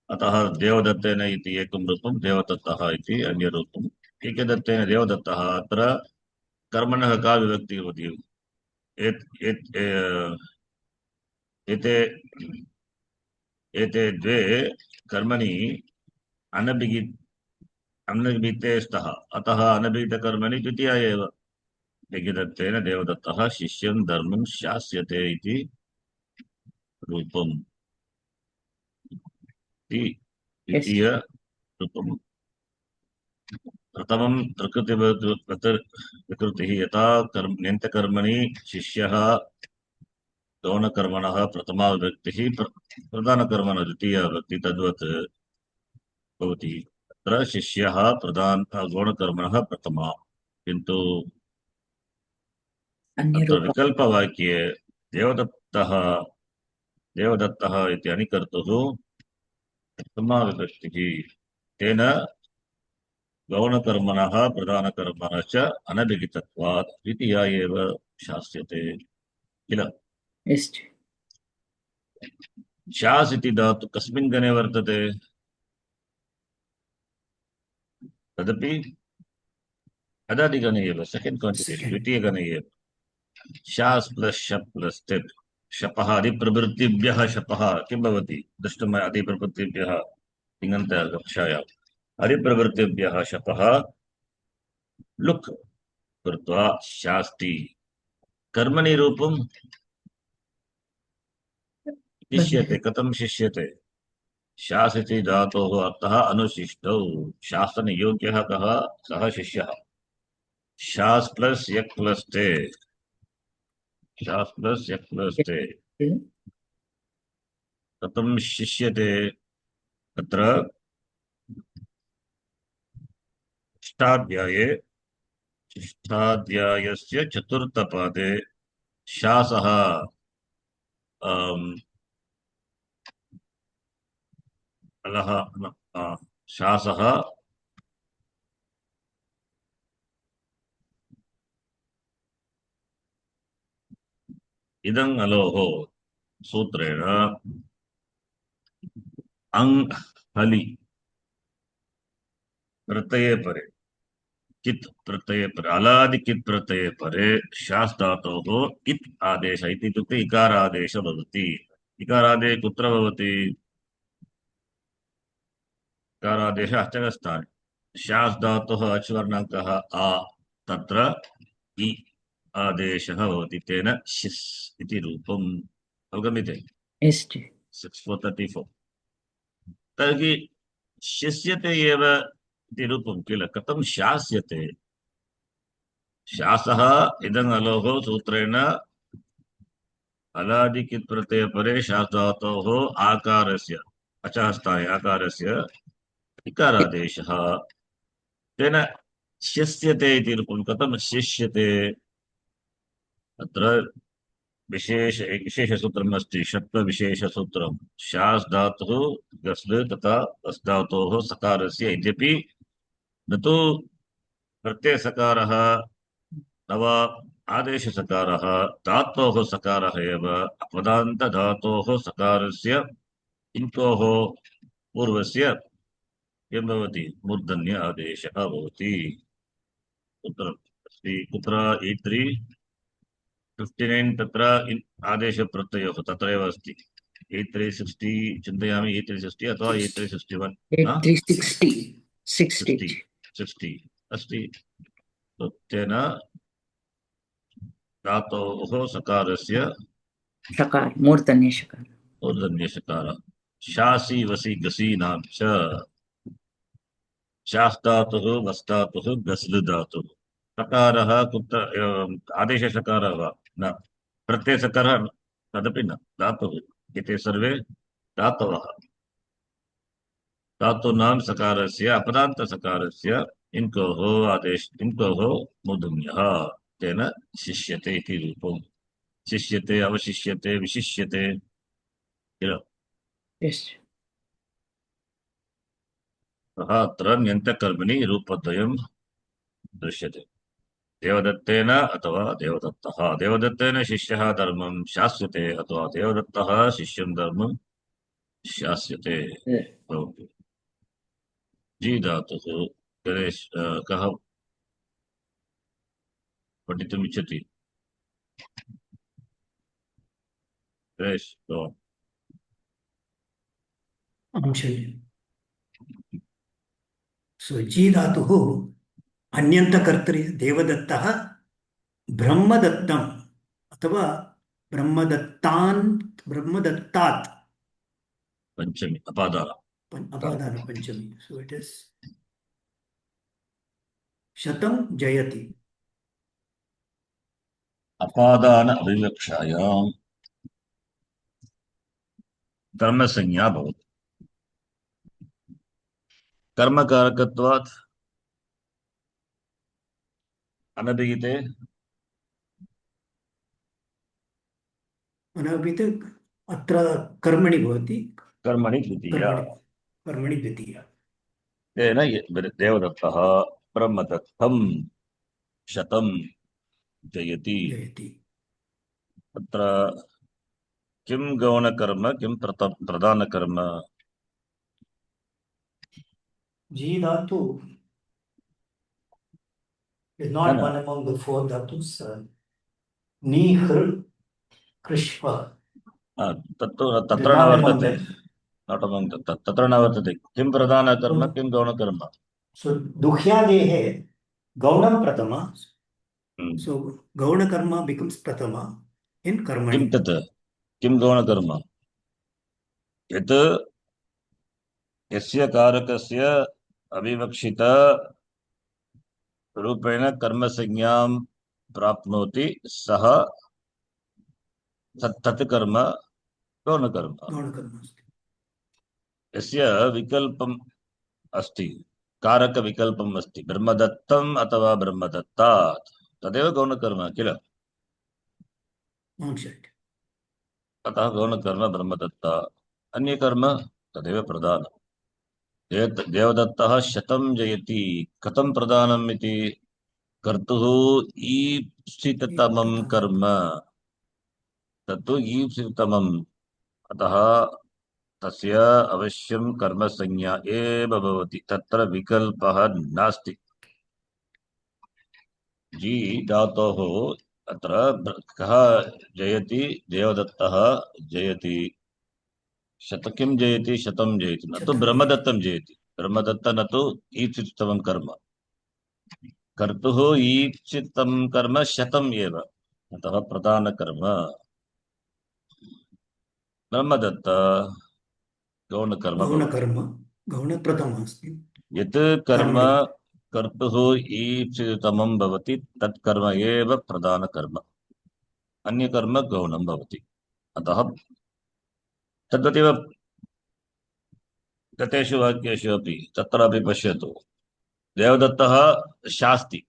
[SPEAKER 1] अतः देवदत्तेन इति एकं रूपं, देवदत्तः इति अन्यरूपम्। यज्ञदत्तेन देवदत्तः, अत्र कर्मणः का विभक्तिः भवति? एते द्वे कर्मणि अनभिहिते स्तः, अतः अनभिहितकर्मणि द्वितीया एव। यज्ञदत्तेन देवदत्तः शिष्यं धर्मं शास्यते इति रूपम्। द्वितीय रूपम्। प्रथमं विकृतिः यथा ण्यन्तकर्मणि शिष्यः गौणकर्मणः प्रथमा विभक्तिः, प्रधानकर्मणः द्वितीया विभक्तिः, तद्वत् भवति। अत्र शिष्यः गौणकर्मणः प्रथमा, किन्तु अत्र विकल्पवाक्ये देवदत्तः इति अनिकर्तुः प्रथमा विभक्तिः, तेन गौणकर्मणः प्रधानकर्मणः च अनभिहितत्वात् द्वितीया एव शास्यते किल। शास् इति धातु कस्मिन् गणे वर्तते? तदपि अदादिगणे एव, सेकेंड क्वांटिटेटिव, द्वितीयगणे एव। शास् प्लस् शप् प्लस् तिप्, शपः अधिप्रवृत्तिभ्यः शपः किं भवति? दृष्टुम् अधिप्रवृत्तिभ्यः तिङन्तकक्षायाम् अधिप्रवृत्तिभ्यः शपः लुक् कृत्वा शास्ति। कर्मणि रूपं शिष्यते। कथं शिष्यते? शास् इति धातोः अर्थः अनुशिष्टौ। शासनयोग्यः कः? सः शिष्यः। शास् प्लस् यक् प्लस् ते। शास् प्लस् यक् प्लस् ते कथं शिष्यते? तत्र षष्ठाध्यायस्य चतुर्थपादे शासः अलः शासः इदं अलोः सूत्रेण अंग हलि प्रत्यये परे कित् प्रत्यये परे अलादि कित् प्रत्यये परे शास् धातोः कित् आदेश इति इत्युक्ते इकारादेश भवति। इकारादेश कुत्र भवति? इकारादेश अष्टकस्थाने। शास् धातोः अच्वर्णाङ्कः आ, तत्र इ आदेशः भवति, तेन शिस् इति रूपम् अवगम्यते।
[SPEAKER 4] Yes, dear.
[SPEAKER 1] 6:34 तर्हि शिष्यते एव इति रूपं किल, कथं शास्यते? शासः इदम् अलोः सूत्रेण अलादि कित् प्रत्यये परे शास् धातोः आकारस्य अचः स्थाने आकारस्य इकारादेशः, तेन शिष्यते इति रूपं। कथं शिष्यते? अत्र विशेषसूत्रम् अस्ति, षत्वविशेषसूत्रम्। शास् धातुः गस्ल तथा अस् धातोः सकारस्य, यद्यपि न तु प्रत्ययसकारः न वा आदेशसकारः, धातोः सकारः एव, अपदान्तधातोः सकारस्य इङ्कोः पूर्वस्य किं भवति? मूर्धन्य आदेशः भवति। कुत्र अस्ति? कुत्र? E359 तत्र आदेशप्रत्ययोः तत्रैव अस्ति। E360 चिन्तयामि, E360 अथवा E361
[SPEAKER 4] 360. 60.
[SPEAKER 1] 60 अस्ति। तेन धातोः सकारस्य
[SPEAKER 4] Shakar. Murtanya shakar.
[SPEAKER 1] मूर्धन्यषकारः। शासि वसि गसीनां च शास्तातुः वस्तातुः गस्ल धातुः। सकारः कुत्र? आदेशसकारः वा? न। प्रत्ययसकारः? तदपि न। धातुः। एते सर्वे धातवः। धातूनां सकारस्य अपदान्तसकारस्य इङ्कोः मूर्धन्यः, तेन शिष्यते इति रूपम्। शिष्यते, अवशिष्यते, विशिष्यते किल?
[SPEAKER 4] Yes.
[SPEAKER 1] अत्र ण्यन्तकर्मणि रूपद्वयं दृश्यते। देवदत्तेन अथवा देवदत्तः। देवदत्तेन शिष्यः धर्मं शास्यते अथवा देवदत्तः शिष्यं धर्मं शास्यते। जी धातुः गणेश कः पठितुम् इच्छति? गणेश
[SPEAKER 5] सो जी धातुः अन्यन्तकर्तरि देवदत्तः ब्रह्मदत्तम् अथवा ब्रह्मदत्तात्
[SPEAKER 1] पंचमी अपादान
[SPEAKER 5] पंचमी। सो इट इज शतं जयति।
[SPEAKER 1] अपादान अभिवक्षायां कर्मसंज्ञा भवति। कर्मकारकत्वात् अनभिहिते
[SPEAKER 5] अत्र कर्मणि भवति।
[SPEAKER 1] कर्मणि द्वितीया।
[SPEAKER 5] कर्मणि द्वितीया।
[SPEAKER 1] तेन देवदत्तः ब्रह्मदत्तं शतं जयति। तत्र किं गौणकर्म, किं प्रधानकर्म?
[SPEAKER 5] जी धातु is not one among the four dhatus. Ni, hr, krishva.
[SPEAKER 1] तत्र न वर्तते। Not among तत्र न वर्तते। किं प्रधानकर्म, किं गौणकर्म?
[SPEAKER 5] So दुह्यादेः गौणं Prathama. So गौणकर्म becomes prathama in कर्मणि.
[SPEAKER 1] किं तत्? किं गौणकर्म? यत् यस्य कारकस्य अविवक्षित रूपेण कर्मसंज्ञां प्राप्नोति सः तत् कर्म गौणकर्म।
[SPEAKER 5] गौणकर्म अस्ति।
[SPEAKER 1] यस्य विकल्पम् अस्ति, कारकविकल्पम् अस्ति, ब्रह्मदत्तम् अथवा ब्रह्मदत्तात्, तदेव गौणकर्म किल।
[SPEAKER 5] आंशट्।
[SPEAKER 1] अतः गौणकर्म ब्रह्मदत्ता, अन्यकर्म तदेव प्रधानम्। देवदत्तः 100 जयति, कथं प्रधानम् इति, कर्तुः ईप्सिततमं कर्म, तत्तु ईप्सिततमम्, अतः तस्य अवश्यं कर्मसंज्ञा एव भवति, तत्र विकल्पः नास्ति। जी धातोः अत्र कः जयति, देवदत्तः जयति, किं जयति, 100 जयति, न तु ब्रह्मदत्तं जयति, ब्रह्मदत्त न तु ईप्सिततमं कर्म, कर्तुः ईप्सितं कर्म 100 एव, अतः प्रधानकर्म ब्रह्मदत्त, गौणकर्म भवति।
[SPEAKER 5] गौणकर्म गौणप्रथमः अस्ति।
[SPEAKER 1] यत् कर्म कर्तुः ईप्सिततमं भवति तत् कर्म एव प्रधानकर्म, अन्यकर्म गौणं भवति। अतः तद्वदेव गतेषु वाक्येषु अपि तत्रापि पश्यतु, देवदत्तः शास्ति,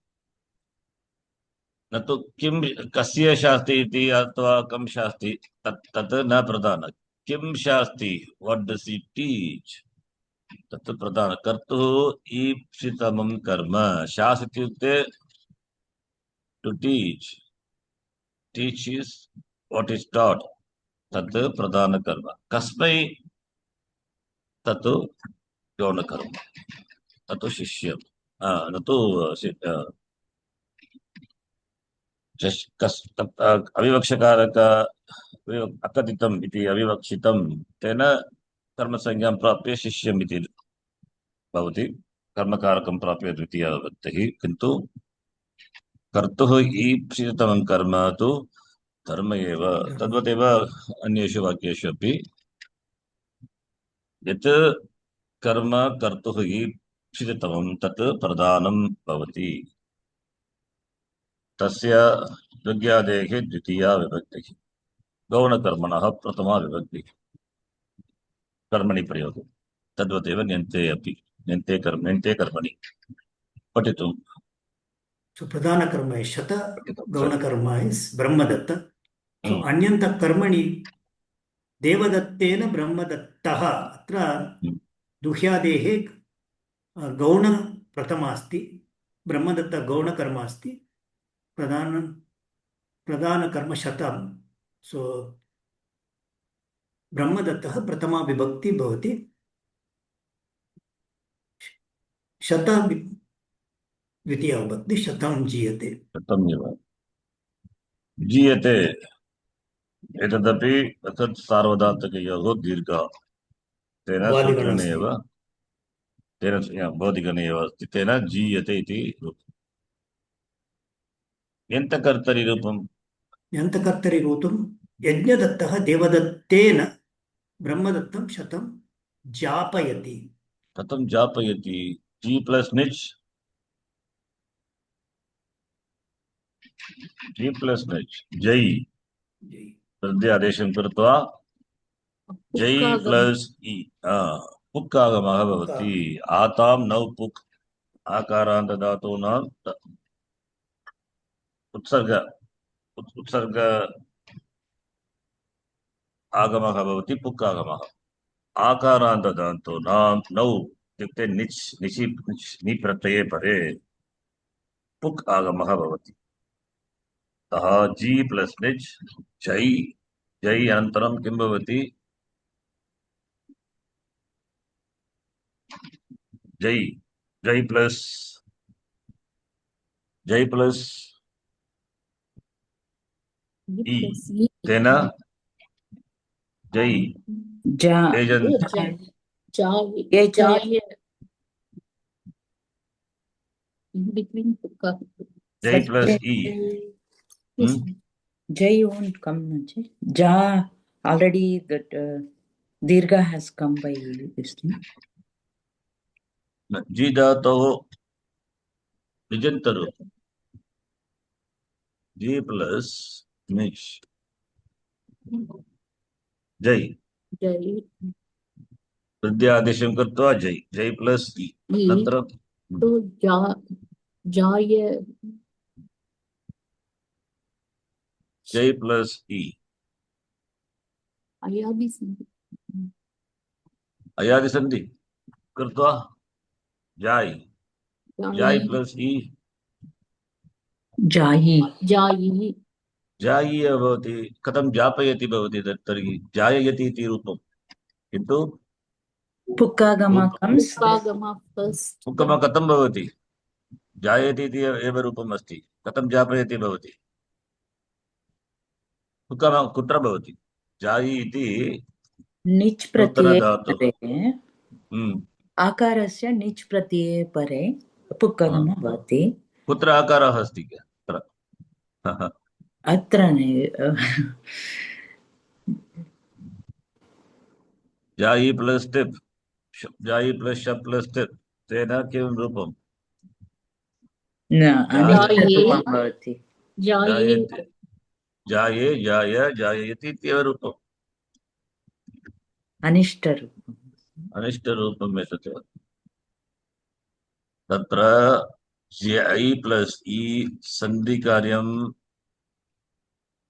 [SPEAKER 1] न तु किं कस्य शास्ति इति अथवा कं शास्ति, तत् न प्रधान, किं शास्ति, व्हाट डस् ही टीच, तत् प्रधान। कर्तुः ईप्सितमं कर्म, शास् इत्युक्ते to teach, teach is what is taught, तत् प्रधानकर्म, कस्मै, तत् गौणकर्म, तत् शिष्यं, न तु अविवक्षकारक अकथितम् इति अविवक्षितं, तेन कर्मसंज्ञां प्राप्य शिष्यम् इति भवति, कर्मकारकं प्राप्य द्वितीया विभक्तिः। किन्तु कर्तुः ईप्सिततमं कर्म तु धर्म एव, तद्वदेव अन्येषु वाक्येषु अपि यत् कर्म कर्तुः ईप्सिततमं तत् प्रधानं भवति, तस्य द्वितीयादेः द्वितीया विभक्तिः, गौणकर्मणः प्रथमा विभक्तिः, कर्मणि प्रयोगे, तद्वदेव ण्यन्ते अपि, ण्यन्ते कर्मणि पठितुं।
[SPEAKER 5] So प्रधानकर्म is शत, गौणकर्म is ब्रह्मदत्त. So अन्यन्तकर्मणि देवदत्तेन ब्रह्मदत्तः, अत्र दुह्यादेः गौण प्रथमा अस्ति, ब्रह्मदत्त गौणकर्म अस्ति, प्रधानकर्म 100. सो ब्रह्मदत्तः प्रथमा विभक्ति भवति, 100 द्वितीया विभक्ति, 100 जीयते,
[SPEAKER 1] 100 एव जीयते, एतदपि तत् सार्वधातुकयोः दीर्घः, तेन सूत्रेणैव, तेन बोधिगणे एव अस्ति, तेन जीयते इति रूपम्। यन्तकर्तरिरूपं,
[SPEAKER 5] यन्तकर्तरिरूपं यज्ञदत्तः देवदत्तेन ब्रह्मदत्तं 100 जापयति।
[SPEAKER 1] कथं जापयति, जी प्लस निच्, जी प्लस निच्, जै प्रत्यादेशं कृत्वा जै प्लस इ, पुक् आगमः भवति, आतां नौ पुक्, आकारान्त धातूनां उत्सर्ग आगमः भवति, पुक् आगमः, आकारान्त धातूनां नौ इत्युक्ते निच्, नि प्रत्यये परे पुक् आगमः भवति, अतः जी प्लस निच् जै, जै अनन्तरं किं भवति, जै, जै प्लस इ, तेन जै जै प्लस इ,
[SPEAKER 4] Jai won't come, Nachi. Ja, already that Dirgha has come by this thing.
[SPEAKER 1] जी धातोः निजन्तरूपं जी प्लस निच् जै
[SPEAKER 3] जै
[SPEAKER 1] वृद्ध्यादेशं कृत्वा जै जै प्लस इ
[SPEAKER 3] ई
[SPEAKER 1] तत्र
[SPEAKER 3] तो जा जाय
[SPEAKER 1] जै प्लस इ
[SPEAKER 3] अयादि सन्ति
[SPEAKER 1] अयादिसन्धि कृत्वा जाय् जाय्
[SPEAKER 3] जायि
[SPEAKER 1] प्लस इ
[SPEAKER 4] जायि
[SPEAKER 3] जायि
[SPEAKER 1] जायि भवति कथं जापयति भवति तर्हि जाययति इति रूपं किन्तु
[SPEAKER 4] पुक्कागम comes
[SPEAKER 3] उपागम फर्स्ट
[SPEAKER 1] उत्तमः कथं भवति जायति इति एव रूपम् अस्ति कथं जापयति भवति उत्तमः कुत्र भवति जायि इति
[SPEAKER 4] निच् प्रत्यये
[SPEAKER 1] नूतनधातुः
[SPEAKER 4] परे आकारस्य निच् प्रत्यये परे पुक्कागम भवति
[SPEAKER 1] कुत्र आकारः अस्ति अत्र
[SPEAKER 4] अत्र
[SPEAKER 1] जायि प्लस टिप् जायि प्लस शप् प्लस टिप् तेन किं रूपम्
[SPEAKER 4] न अनिष्टरूपं
[SPEAKER 3] जाये
[SPEAKER 4] भवति
[SPEAKER 3] जाये
[SPEAKER 1] जायते जाये जाय जाययति इत्येव रूपम्
[SPEAKER 4] अनिष्टरूपम्
[SPEAKER 1] अनिष्टरूपम् एतत् तत्र जै प्लस इ सन्धिकार्यं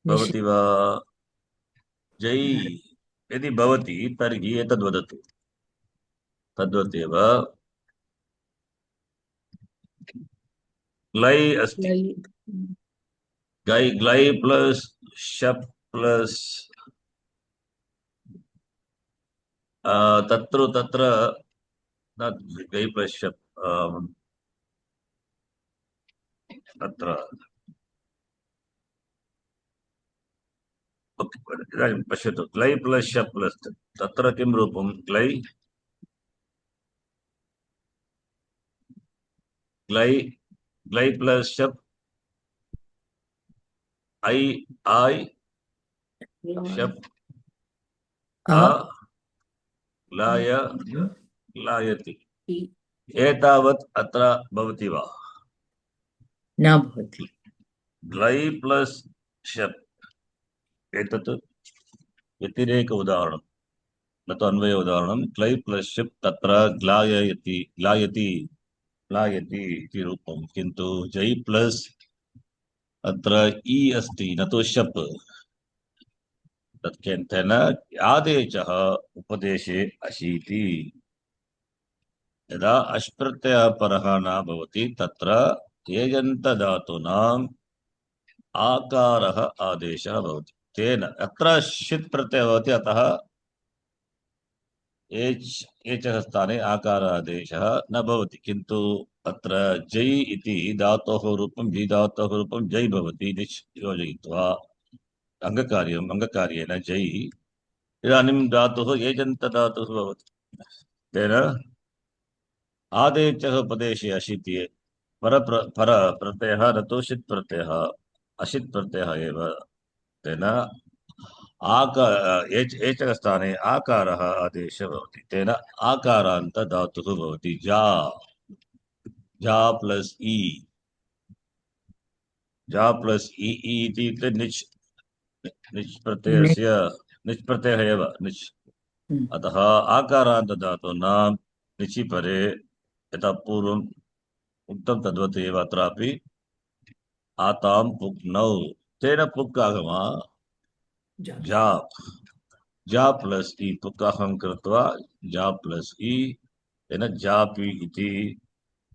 [SPEAKER 1] भवति वा जै यदि भवति तर्हि एतद् वदतु तद्वदेव ग्लै अस्ति
[SPEAKER 3] लै
[SPEAKER 1] ग्लै प्लस शप् प्लस तत्र तत्र ग्लै प्लस शप् तत्र इदानीं पश्यतु ग्लै प्लस शप् प्लस तत्र किं रूपं ग्लै ग्लै ग्लै प्लस शप् ऐ शप्
[SPEAKER 4] अ
[SPEAKER 1] ग्लाय ग्लायति एतावत् अत्र भवति वा
[SPEAKER 4] न भवति
[SPEAKER 1] ग्लै प्लस शप् एतत् व्यतिरेक उदाहरणं न तु अन्वय उदाहरणं ग्लै प्लस शप् तत्र ग्लायति ग्लायति ग्लायति इति रूपं किन्तु जै प्लस अत्र इ अस्ति न तु शप् तत्केन आदेशः उपदेशे अशीति यदा अश्प्रत्ययः परः न भवति तत्र एजन्तधातूनाम् आकारः आदेशः भवति तेन अत्र षित् प्रत्ययः भवति अतः एचः स्थाने आकार आदेशः न भवति किन्तु अत्र जै इति धातोः रूपं जि धातोः रूपं जै भवति निच् योजयित्वा अङ्गकार्येण जै इदानीं धातुः एजन्तधातुः भवति तेन आदेशः उपदेशे अशिति पर प्रत्ययः न तु षित् प्रत्ययः अशित् प्रत्ययः एव तेन एचः स्थाने आकारः आदेशः भवति तेन आकारान्त धातुः भवति जा जा प्लस इ जा प्लस इ इति निच् निच् प्रत्ययस्य निच् प्रत्ययः एव निच् अतः आकारान्त धातूनां निचि परे यथा पूर्वम् उक्तं तद्वत् एव अत्रापि आतां पुक्नौ तेन पुक् आगम जा जा प्लस इ पुक्काहं कृत्वा जा प्लस इ तेन जापि इति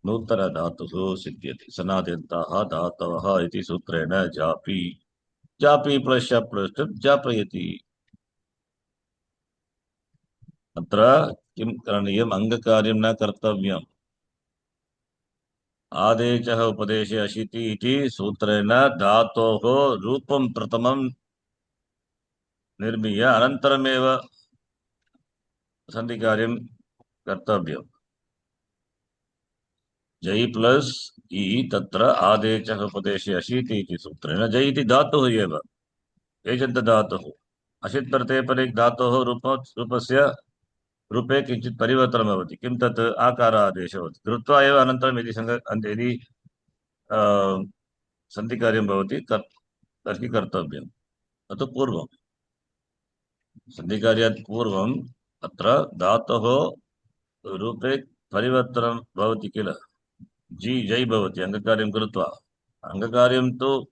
[SPEAKER 1] नूतनधातुः सिद्ध्यति सनाद्यन्ताः धातवः इति सूत्रेण जापि जापि प्लस शप् प्लस टिप् जापयति अत्र किं करणीयम् अङ्गकार्यं न कर्तव्यम् आदेशः उपदेशे अशिति इति सूत्रेण धातोः रूपं प्रथमं निर्मीय अनन्तरमेव सन्धिकार्यं कर्तव्यम् जै प्लस इ तत्र आदेशः उपदेशे अशीति इति सूत्रेण जै इति धातुः एव एजन्तधातुः अशित् प्रत्यये परे धातोः रूपस्य रूपे किञ्चित् परिवर्तनं भवति। किं तत् आकारादेशः भवति। कृत्वा एव अनन्तरं यदि सन्धिकार्यं भवति तर्हि कर्तव्यं। तत् पूर्वं सन्धिकार्यात् पूर्वम् अत्र धातोः रूपे परिवर्तनं भवति किल। जै भवति अङ्गकार्यं कृत्वा। अङ्गकार्यं तु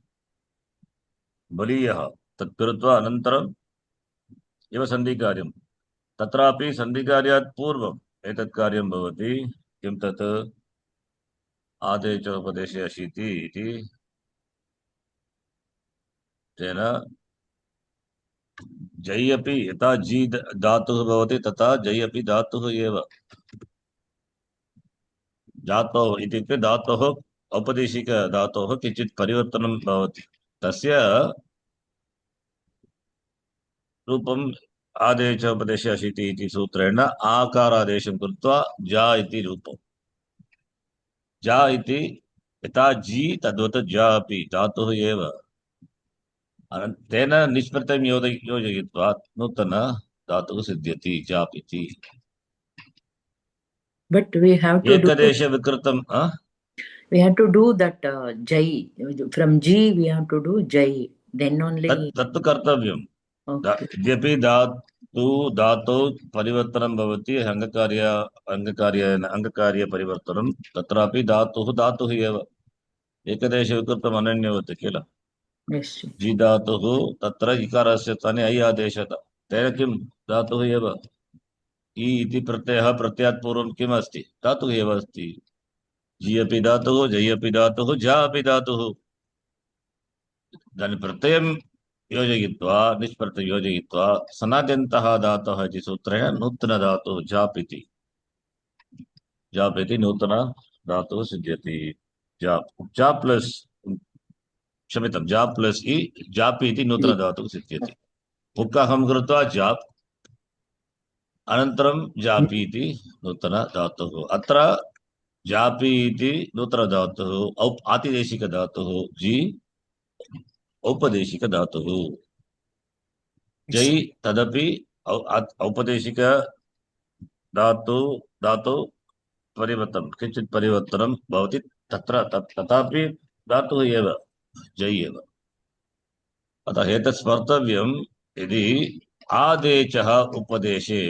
[SPEAKER 1] बलीयः, तत् कृत्वा अनन्तरम् एव सन्धिकार्यं। तत्रापि सन्धिकार्यात् पूर्वम् एतत् कार्यं भवति। किं तत् आदेशोपदेशे अशीति इति तेन जै अपि यथा जी धातुः भवति तथा जै अपि धातुः एव। धातोः इत्युक्ते धातोः औपदेशिकधातोः किञ्चित् परिवर्तनं भवति। तस्य रूपम् आदेशोपदेशे अशीति इति सूत्रेण आकारादेशं कृत्वा जा इति रूपम्। जा इति यथा जी तद्वत् जा अपि धातुः एव। तेन निष्प्रत्ययं योजयित्वा नूतन धातुः सिद्ध्यति जाप् इति।
[SPEAKER 4] But we have to do
[SPEAKER 1] एकदेश विकृतं
[SPEAKER 4] that jai from G. We have to do jai. Then only.
[SPEAKER 1] तत्तु कर्तव्यं।
[SPEAKER 4] Okay.
[SPEAKER 1] यद्यपि धातौ परिवर्तनं भवति अङ्गकार्य परिवर्तनं तत्रापि धातुः एव। एकदेश विकृतम् अनन्यवत् किल।
[SPEAKER 4] Yes.
[SPEAKER 1] जी धातुः तत्र इकारस्य स्थाने ऐ आदेशः। तेन किं धातुः एव। इ इति प्रत्ययः प्रत्ययात् पूर्वं किम् अस्ति धातुः एव अस्ति। जी अपि धातुः जै अपि धातुः जा अपि धातुः। इदानीं प्रत्ययं योजयित्वा निष्प्रत्ययं योजयित्वा सनाद्यन्तः धातुः इति सूत्रेण नूतनधातुः जाप् इति नूतन धातुः सिद्ध्यति। जा प्लस् क्षम्यतां जा प्लस् इ जापि इति नूतनधातुः सिद्ध्यति। उक्काहं कृत्वा जाप् अनन्तरं जापि इति नूतनधातुः। अत्र जापि इति नूतनधातुः आतिदेशिकधातुः जी औपदेशिकधातुः। जै तदपि औपदेशिक धातु परिवर्तनं किञ्चित् परिवर्तनं भवति। तथापि धातुः एव जै एव। अतः एतत् स्मर्तव्यं। यदि आदेशः उपदेशे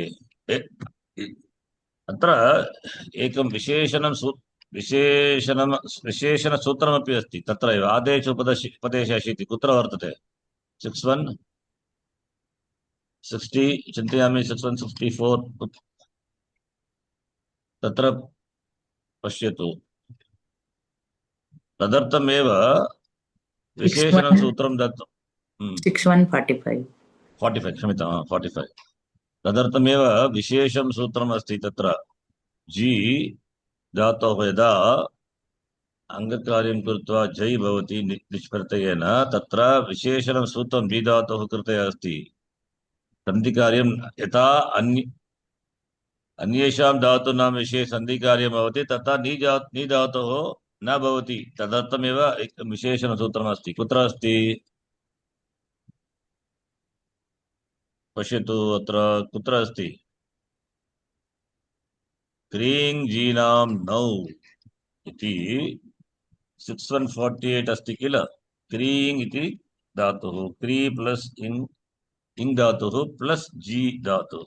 [SPEAKER 1] अत्र एकं विशेषणसूत्रमपि अस्ति तत्रैव उपदेशे अशीति कुत्र वर्तते 6160 चिन्तयामि 6164 तत्र पश्यतु। तदर्थमेव विशेषणं सूत्रं दत्तं
[SPEAKER 4] 6145
[SPEAKER 1] 45 क्षम्यतां 45 तदर्थमेव विशेषं सूत्रम् अस्ति तत्र। जी धातोः यदा अङ्गकार्यं कृत्वा जै भवति निष्प्रत्ययेन तत्र विशेषणं सूत्रं जी धातोः कृते अस्ति। सन्धिकार्यं यथा अन्येषां धातूनां विषये सन्धिकार्यं भवति तथा नी धातोः न भवति। तदर्थमेव एकं विशेषणसूत्रम् अस्ति। कुत्र अस्ति पश्यतु। अत्र कुत्र अस्ति क्रीं जीनां नौ इति 6148 अस्ति किल। क्रीं इति धातुः क्री प्लस् इङ् धातुः प्लस् जी धातुः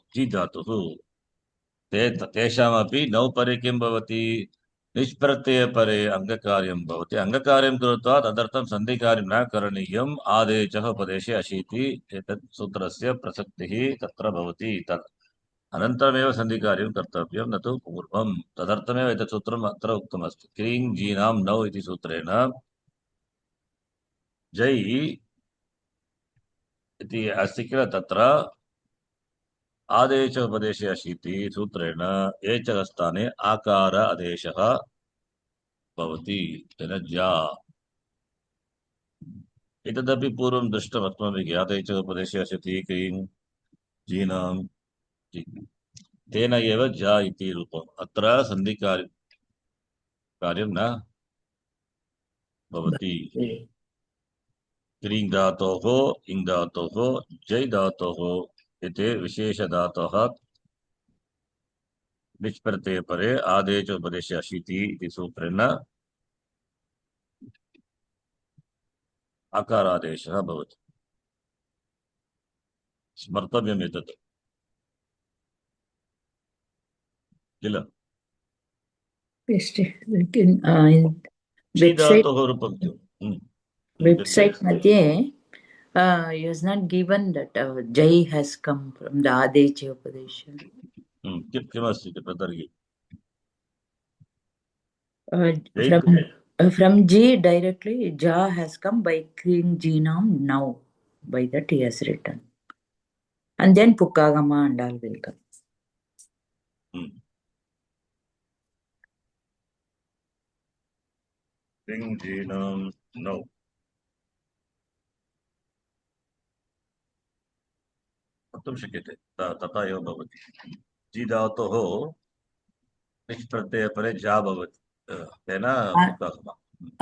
[SPEAKER 1] तेषामपि नौ परे किं भवति निष्प्रत्ययपरे अङ्गकार्यं भवति। अङ्गकार्यं कृत्वा तदर्थं सन्धिकार्यं न करणीयम्। आदेशः उपदेशे अशीति एतत् सूत्रस्य प्रसक्तिः तत्र भवति। अनन्तरमेव सन्धिकार्यं कर्तव्यं न तु पूर्वं। तदर्थमेव एतत् सूत्रम् अत्र उक्तमस्ति। क्रीं जीनां नौ इति सूत्रेण जै इति अस्ति किल तत्र आदेश उपदेशे अशीति सूत्रेण एचः स्थाने आकार आदेशः भवति। तेन जा एतदपि पूर्वं दृष्टम् अस्माभिः। आदेश उपदेशे अशीति क्रीं जीनां तेन एव जा इति रूपम्। अत्र सन्धिकार्यं न भवति। क्रीं धातोः इङ् धातोः जै धातोः एते विशेषधातोः निच् प्रत्यये परे आदेशोपदेशे अशीति इति सूत्रेण आकारादेशः भवति। स्मर्तव्यम् एतत् किल।
[SPEAKER 4] Website
[SPEAKER 1] धातोः रूपं किम्?
[SPEAKER 4] website मध्ये he has not given that Jai has come from the Adecha Upadesha.
[SPEAKER 1] किमस्ति तर्हि
[SPEAKER 4] From G directly, Ja has come by Krim Jinam now. By that he has written. And then Pukagama and all will come.
[SPEAKER 1] नौ वक्तुं शक्यते तथा एव भवति। जी धातोः निच् प्रत्यये परे जा भवति तेन पुक्कागमः।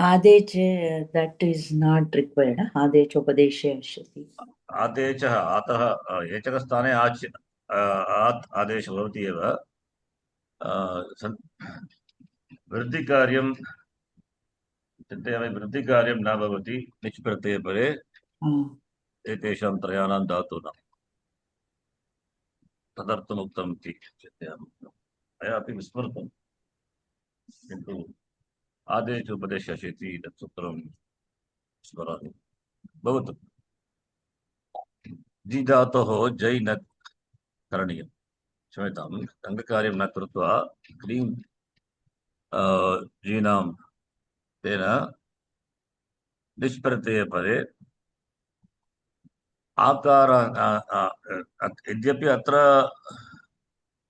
[SPEAKER 4] Adecha, that is not required. Adecha Upadesha Ashati.
[SPEAKER 1] आदेशः आतः एचकस्थाने आच् आत् आदेशः भवति एव। वृद्धिकार्यं चिन्तयामि, वृद्धिकार्यं न भवति निच् प्रत्यये परे एतेषां त्रयाणां धातूनां, तदर्थम् उक्तम् इति चिन्तयामि। मया अपि विस्मृतं, किन्तु आदेशोपदेशे अशीति तत् सूत्रं स्मरामि। भवतु। जी धातोः जै न करणीयं, क्षम्यताम्, अङ्गकार्यं न कृत्वा क्लीं जीनां तेन निच् प्रत्यये परे आकार यद्यपि अत्र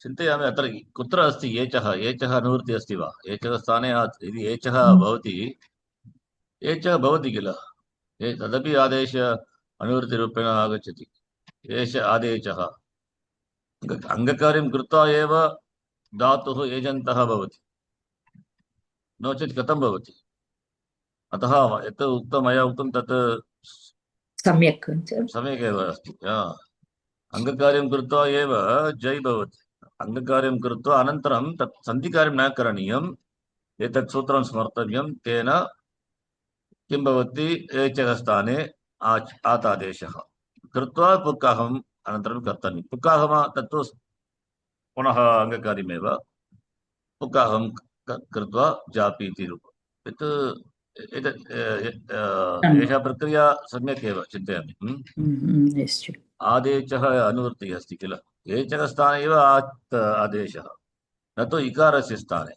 [SPEAKER 1] चिन्तयामि, अत्र कुत्र अस्ति एचः अनुवृत्ति अस्ति वा? एचः स्थाने यदि एचः भवति, एचः भवति किल, तदपि आदेश अनुवृत्तिरूपेण आगच्छति। एष आदेशः अङ्गकार्यं कृत्वा एव धातुः एजन्तः भवति, नो चेत् कथं भवति? अतः यत् उक्तं मया उक्तं तत्
[SPEAKER 4] सम्यक्
[SPEAKER 1] एव अस्ति। अङ्गकार्यं कृत्वा एव जै भवति, अङ्गकार्यं कृत्वा अनन्तरं तत् सन्धिकार्यं न करणीयम्, एतत् सूत्रं स्मर्तव्यं। तेन किं भवति, एचः स्थाने आतादेशः कृत्वा पुक्काहम् अनन्तरं कर्तव्यं। पुक्काहम तत्तु पुनः अङ्गकार्यमेव, पुक्काहं कृत्वा जापि इति रूपम्। एषा प्रक्रिया सम्यक् एव चिन्तयामि। आदेशः अनुवृत्तिः अस्ति किल, एचः स्थाने एव आदेशः, न तु इकारस्य स्थाने।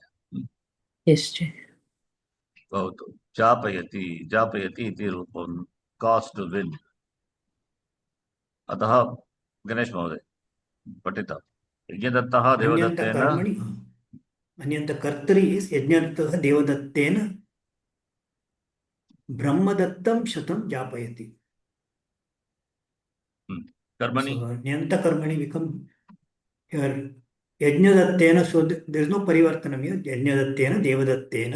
[SPEAKER 1] भवतु। जापयति इति रूपं कास् टु विन्। अतः गणेश महोदय पठिता। यज्ञदत्तः देवदत्तेन
[SPEAKER 5] अन्यन्तकर्तरि यज्ञदत्तः देवदत्तेन ब्रह्मदत्तं शतं जापयति।
[SPEAKER 1] कर्मणि
[SPEAKER 5] न्यन्तकर्मणि become here यज्ञदत्तेन, so there is no परिवर्तनं here. यज्ञदत्तेन देवदत्तेन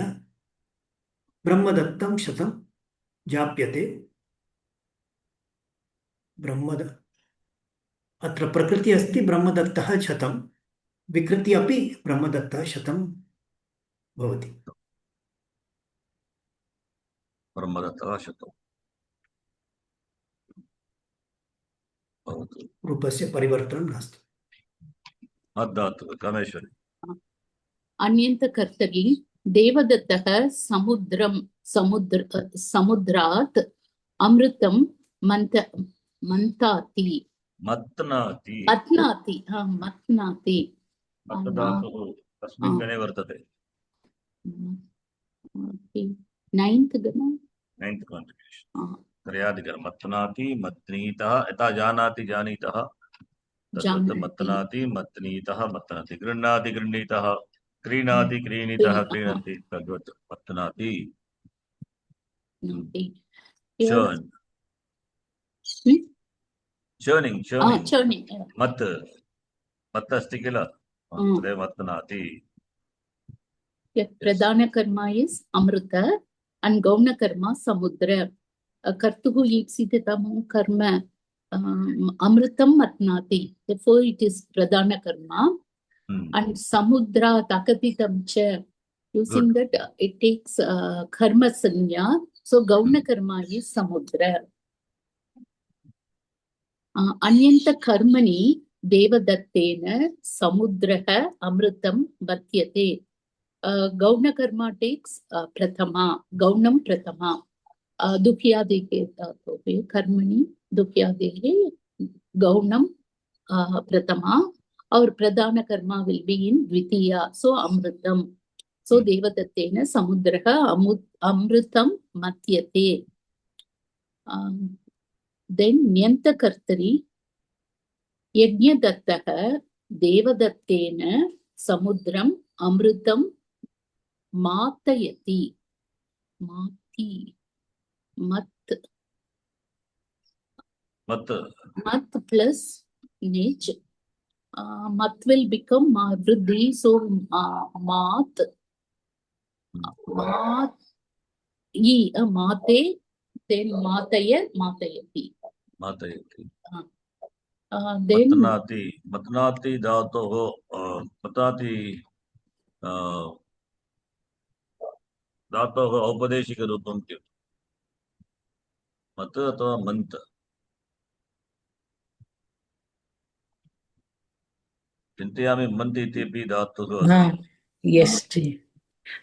[SPEAKER 5] ब्रह्मदत्तं शतं जाप्यते। अत्र प्रकृति अस्ति ब्रह्मदत्तः शतं, विकृति अपि ब्रह्मदत्तः शतं भवति।
[SPEAKER 1] ब्रह्मदत्तः शतं भवतु,
[SPEAKER 5] रूपस्य परिवर्तनं नास्ति।
[SPEAKER 1] अद्धातु कामेश्वरी।
[SPEAKER 3] अन्यन्तकर्तरि देवदत्तः समुद्रात् अमृतं मन्थाति।
[SPEAKER 1] धातुः तस्मिन् गणे वर्तते।
[SPEAKER 3] 9th गणं,
[SPEAKER 1] 9th कान्ट्रिब्यूशन्, क्रयादिगणं। मत्नाति मत्नीतः, यथा जानाति जानीतः, तद्वत् मत्नाति मत्नीतः मत्नाति, गृह्णाति गृह्णीतः, क्रीणाति क्रीणीतः क्रीणन्ति, तद्वत् मत्नाति। चर्निंग मत् अस्ति किल, तदेव मत्नाति।
[SPEAKER 3] प्रधानकर्मा is amrita and गौणकर्मा samudra. कर्तुः ईप्सिततमं कर्म amritam matnati, therefore it is pradhana karma. And samudra takatitam cha. Using that, it takes karma sanya. So gauna karma is samudra. Anyanta karmani devadattena samudraha amrutam vatyate. Gauna karma takes prathama. Gaunam prathama. दुख्यादि के धातु पे कर्मणि दुख्यादि है गौणम प्रथमा और प्रधान Karma will be in Dwitiya. So अमृतम. So देवदत्तेन समुद्रः अमृतं मथ्यते. Then न्यन्तकर्तरि यज्ञदत्तः देवदत्तेन समुद्रम् अमृतं मातयति. माति. Mat plus nij. Mat will become vruddhi. So mat. Mat. Mate. Then mataya. Matayati. Then
[SPEAKER 1] मतनाति धातोः मतनाति धातोः औपदेशिकरूपं किम्? मत अथवा मंत? चिन्तयामि मन्त इत्यपि धातुः अस्ति.
[SPEAKER 4] Yes.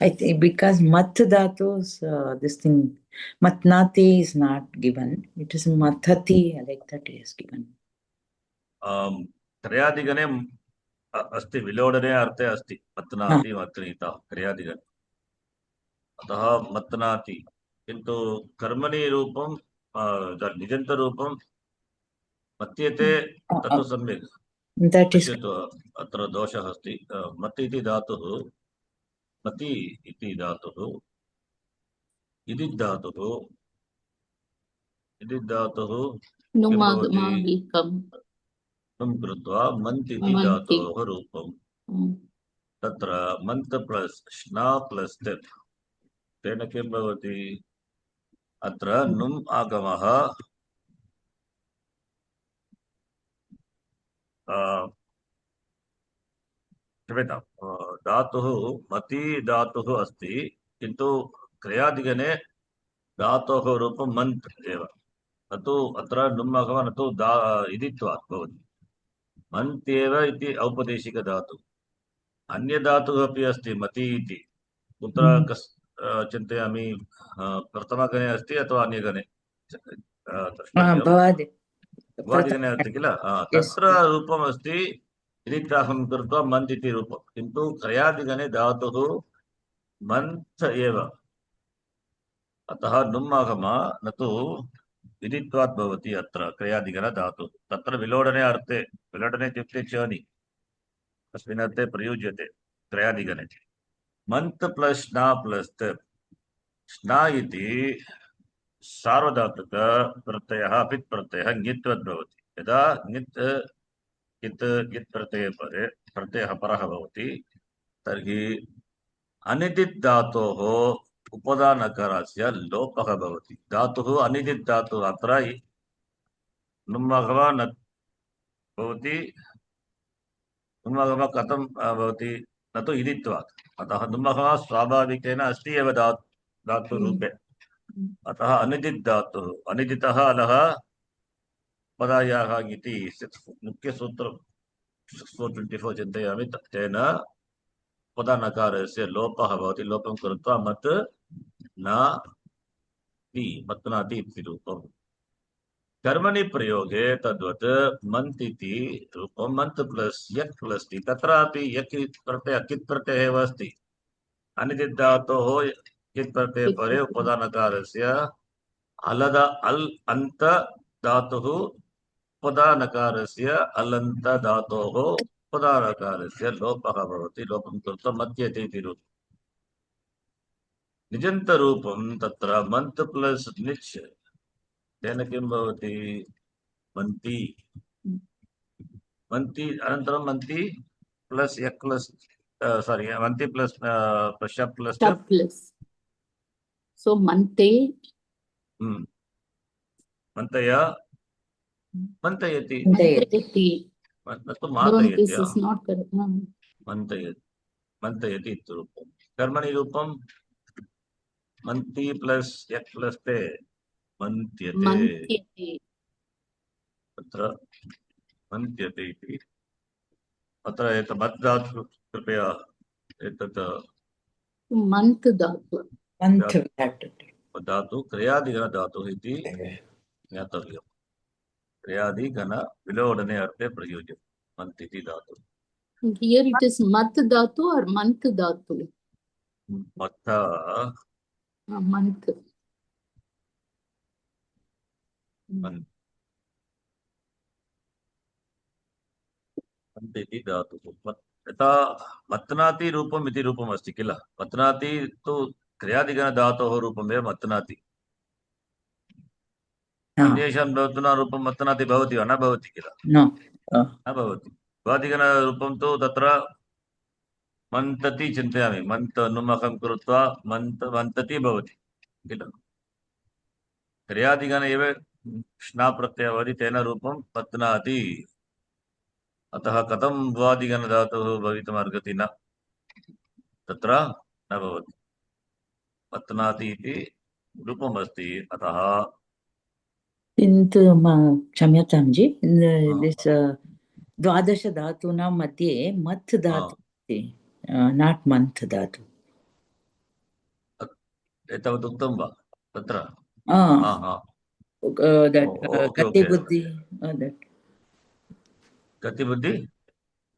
[SPEAKER 4] I think because mat dhatus, this thing, matnati is not given. It is mathati, like that is given.
[SPEAKER 1] क्रयादिगणे अस्ति, विलोडने अर्थे अस्ति मत्नाति मत्नीता क्रयादिगणे. अतः मत्नाति. किन्तु कर्मणि रूपं निजन्तरूपं मत्यते तत्तु सम्यक्.
[SPEAKER 4] That is
[SPEAKER 1] अत्र दोषः अस्ति. मत् इति धातुः, मति इति धातुः, इति धातुः
[SPEAKER 3] नुमागमागीकम्
[SPEAKER 1] कृत्वा मन्त् इति धातोः रूपम्. तत्र मन्त् प्लस् श्ना प्लस् तत्. तेन किं भवति? अत्र नुम् आगमः क्षम्यतां, धातुः मति धातुः अस्ति, किन्तु क्रियादिगणे धातोः रूपं मन्त् एव. न तु अत्र नुम् आगमः, न तु इदित्वात् भवति. मन्त् एव इति औपदेशिकधातुः. अन्यधातुः अपि अस्ति मति इति. कुत्र चिन्तयामि? प्रथमगणे अस्ति अथवा अन्यगणे? भवादिगणे अस्ति किल? तत्र रूपम् अस्ति इदित्राहं कृत्वा मन्त् इति रूपं. किन्तु क्रयादिगणे धातुः मन्त् एव. अतः नुम् आगमः न तु विदित्वात् भवति. अत्र क्रयादिगण धातुः तत्र विलोडने अर्थे, विलोडने इत्युक्ते चनि, तस्मिन् अर्थे प्रयुज्यते क्रयादिगणे. मन्त् प्लस् श्ना प्लस् तत्. श्ना इति सार्वधातुक प्रत्ययः पित् प्रत्ययः ङित्वद् भवति. यदा ङित् ङित् प्रत्यये परे प्रत्ययः परः भवति तर्हि अनिदित् धातोः उपदानकारस्य लोपः भवति. धातुः अनिदित् धातुः. अत्र नुम्मगमः न भवति. नुम्मगमः कथं भवति? न तु इदित्वात्. अतः नुम्मगमः स्वाभाविकेन अस्ति एव धातुरूपे. अतः अनिदित् धातुः. अनिदितः अलः पदायाः इति मुख्यसूत्रं 624 चिन्तयामि. तेन पदानकारस्य लोपः भवति. लोपं कृत्वा मत् नाति इति रूपम्. कर्मणि प्रयोगे तद्वत् मन्त् इति रूपं मन्त् प्लस् यक् प्लस् ति. तत्रापि यक् प्रत्ययः कित् प्रत्ययः एव अस्ति. अनिदित् धातोः कित् प्रत्यये परे उपदानकारस्य अलद अल् अन्त धातुः उपदानकारस्य अलन्त धातोः उपदानकारस्य लोपः भवति. लोपं कृत्वा मत्यते इति रूपम्. निजन्तरूपं तत्र मन्त् प्लस् निच्. तेन किं भवति? मन्ति. मन्ति अनन्तरं मन्ति प्लस् यक् प्लस् सारी मन्ति प्लस् शप् plus
[SPEAKER 3] plus. So mante.
[SPEAKER 1] मन्तया मन्तयति.
[SPEAKER 3] Mantayati.
[SPEAKER 1] न तु
[SPEAKER 3] No,
[SPEAKER 1] मातयति.
[SPEAKER 3] this is not correct.
[SPEAKER 1] मन्तयति इति रूपं कर्मणि रूपं मन्ति प्लस् यत् प्लस् ते मन्त्यते
[SPEAKER 3] मन्त्यते
[SPEAKER 1] तत्र मन्त्यते इति अत्र एतत् मत् धातु कृपया एतत्
[SPEAKER 3] मन्त् धातु
[SPEAKER 4] Month we have to take.
[SPEAKER 1] धातु क्रियादिगण धातुः इति ज्ञातव्यम् क्रियादिगण विलोडने अर्थे प्रयुज्यते मन्त् इति धातुः
[SPEAKER 3] here it is mat dhatu or month dhatu
[SPEAKER 1] मत्त
[SPEAKER 3] month
[SPEAKER 1] मन्त् मन्त् इति धातुः यथा मत्नाति रूपम् इति रूपम् अस्ति किल मत्नाति तु क्रियादिगण धातोः रूपमेव मत्नाति अन्येषां धातूनां रूपं मत्नाति भवति वा न भवति किल
[SPEAKER 4] No.
[SPEAKER 1] न भवति क्रियादिगणरूपं तु तत्र मन्तति चिन्तयामि मन्त नुमकं कृत्वा मन्तति भवति किल क्रियादिगण एव श्ना प्रत्ययः भवति तेन रूपं पत्नाति अतः कथं भ्वादिगण धातुः भवितुम् अर्हति न तत्र न भवति पत्नाति इति रूपम् अस्ति अतः
[SPEAKER 4] किन्तु क्षम्यतां जी this द्वादश धातूनां मध्ये मत् धातु अस्ति नाट् मन्त् धातु
[SPEAKER 1] एतावत् उक्तं वा तत्र
[SPEAKER 4] कति बुद्धि
[SPEAKER 1] कति बुद्धि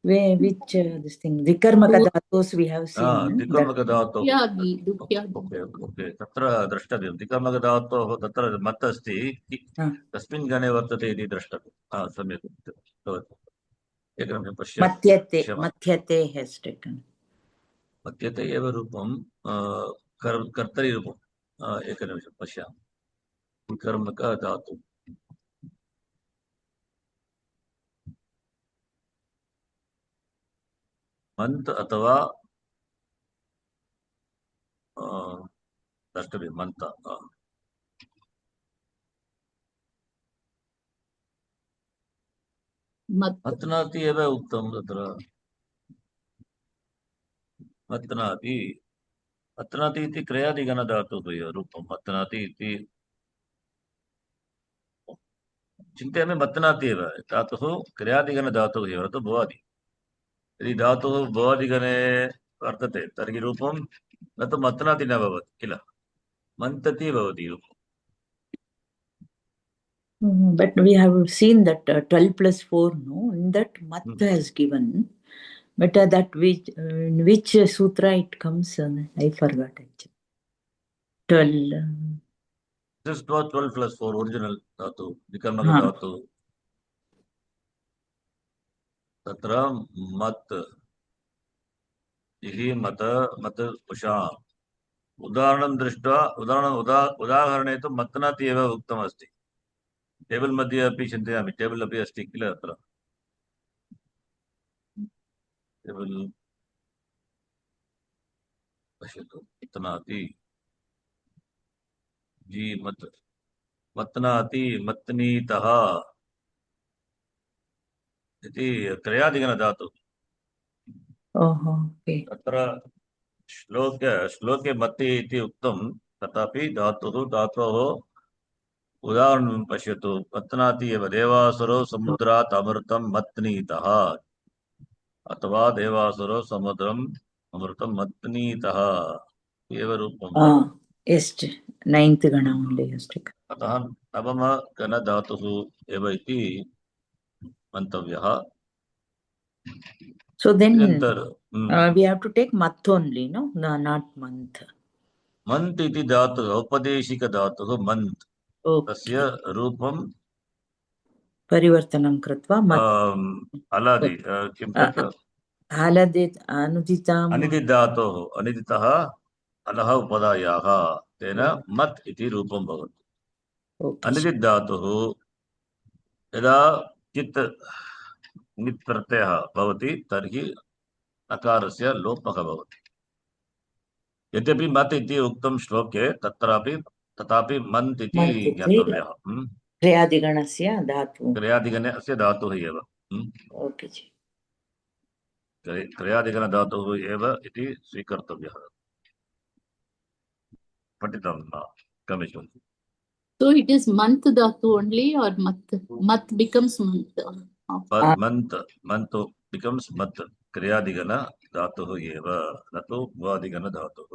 [SPEAKER 4] which this thing vikarmaka dhatus we have seen
[SPEAKER 1] द्विकर्मक धातोः
[SPEAKER 3] दुह्यादि
[SPEAKER 1] ओके तत्र द्रष्टव्यं द्विकर्मक धातोः तत्र मत् अस्ति कस्मिन् गणे वर्तते इति द्रष्टव्यं सम्यक् भवति एकनिमिषं पश्यामि
[SPEAKER 4] मध्यते has taken
[SPEAKER 1] मध्यते एव रूपं कर्तरि रूपम् एकनिमिषं पश्यामि विकर्मक धातु मन्त् अथवा द्रष्टव्यं मन्त मत्नाति एव उक्तं तत्र मत्नाति इति क्रियादिगण धातुः रूपं मत्नाति इति चिन्तयामि मत्नाति एव धातुः क्रियादिगण धातुः एव तु भवादि यदि धातुः भवादिगणे वर्तते तर्हि रूपं न तु मत्नाति न भवति किल मन्तति भवति रूपम्
[SPEAKER 4] but we have seen that 12 plus 4 no in that mat has given but that which sutra it comes I forgot actually 12
[SPEAKER 1] this is 12 plus 4 original dhatu vikarmaka dhatu तत्र मत् इहि मत मत उषा उदाहरणं दृष्ट्वा उदाहरणे तु मत्नाति एव उक्तमस्ति टेबल मध्ये अपि चिन्तयामि टेबल अपि अस्ति किल अत्र टेबल पश्यतु मत्नाति जी मत्नाति मत्नीतः इति क्रियादिगण धातु तत्र श्लोके मत्ति इति उक्तं तथापि धातोः उदाहरणं पश्यतु मत्नाति एव देवासुरो समुद्रात् अमृतं मत्नीतः अथवा देवासुरो समुद्रम् अमृतं मत्नीतः एव रूपम्
[SPEAKER 4] ninth gana only
[SPEAKER 1] अतः नवम गण धातुः एव इति मन्तव्यः
[SPEAKER 4] so then we have to take mat only no not month
[SPEAKER 1] month इति धातुः औपदेशिक धातुः मन्त् तस्य रूपं
[SPEAKER 4] परिवर्तनं कृत्वा
[SPEAKER 1] अलादि किं तत् अनिदित् धातोः अनिदितः अलः उपधायाः तेन मत् इति रूपं भवति अनिदित् धातुः यदा चित् नित् प्रत्ययः भवति तर्हि नकारस्य लोपः भवति यद्यपि मत् इति उक्तं श्लोके तथापि मन्त् इति ज्ञातव्यः
[SPEAKER 4] क्रियादिगणस्य धातुः
[SPEAKER 1] क्रियादिगणे अस्य धातुः एव
[SPEAKER 4] ओके जी
[SPEAKER 1] क्रियादिगणधातुः एव इति स्वीकर्तव्यः। पठितं commission.
[SPEAKER 3] So it is month dhatu only or math? Math becomes month.
[SPEAKER 1] month becomes math. क्रियादिगण धातुः एव न तु भ्वादिगण धातुः।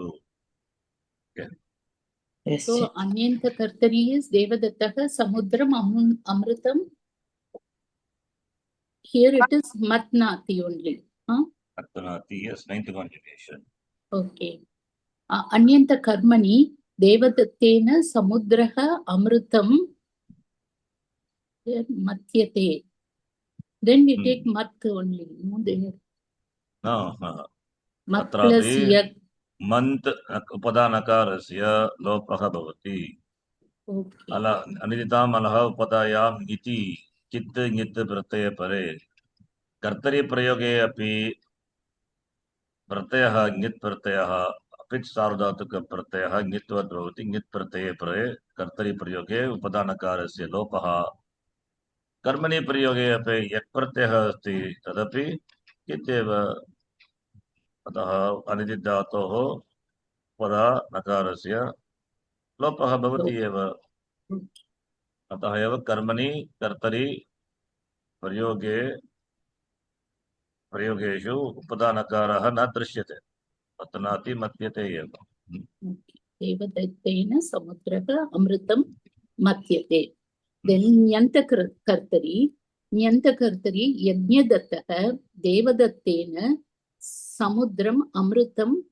[SPEAKER 4] Yes.
[SPEAKER 3] So anyanta kartari is devadattah samudram amritam. Here it is matnati only.
[SPEAKER 1] Matnati, yes, 9th conjugation.
[SPEAKER 3] Okay. Anyanta karmani devadattena samudraha amritam matyate. Then we take mat only. No, there.
[SPEAKER 1] No.
[SPEAKER 3] Mat plus yak.
[SPEAKER 1] Month उपदानकारस्य लोपः भवति।
[SPEAKER 3] Okay.
[SPEAKER 1] अनिदिताम् अलः उपदायाम् इति चित् ङित् प्रत्यय परे कर्तरि प्रयोगे अपि प्रत्ययः ङित् प्रत्ययः अपित् सार्वधातुक प्रत्ययः ङित्वत् भवति। ङित् प्रत्यये परे कर्तरि प्रयोगे उपदानकारस्य लोपः। कर्मणि प्रयोगे अपि यत् प्रत्ययः अस्ति तदपि इत्येव। अतः अनिदित् धातोः उपदानकारस्य लोपः भवति एव। अतः एव कर्मणि कर्तरि प्रयोगेषु उपदानकारः न दृश्यते। पतनाति मत्यते एव।
[SPEAKER 3] Devadattena samudraha amritam matyate. Then nyanta kartari yajnadattah devadattena samudram amritam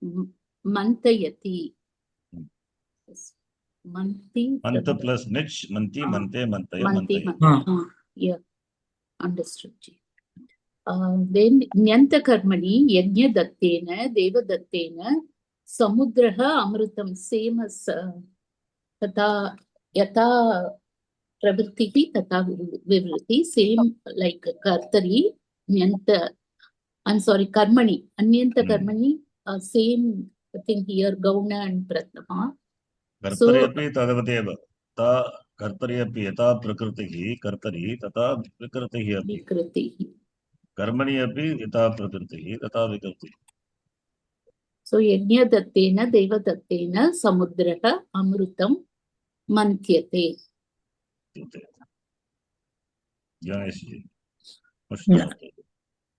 [SPEAKER 3] mantayati. Manti
[SPEAKER 1] plus nich, manti, mante, mantaya,
[SPEAKER 3] manti.
[SPEAKER 1] mantaya.
[SPEAKER 3] Yeah, understood. Then nyanta karmani yajnadattena devadattena samudraha amritam, same as tata yata pravrittihi tata vivritti, same like kartari nyanta. I'm sorry, karmani anyanta karmani, same thing here, gauna and prathama.
[SPEAKER 1] कर्तरि अपि तदवदेव। कर्तरि अपि यथा प्रकृतिः कर्तरि तथा विकृतिः अपि। कर्मणि अपि यथा प्रकृतिः तथा विकृतिः।
[SPEAKER 3] So yajnadattena devadattena samudraha amrutam mantyate.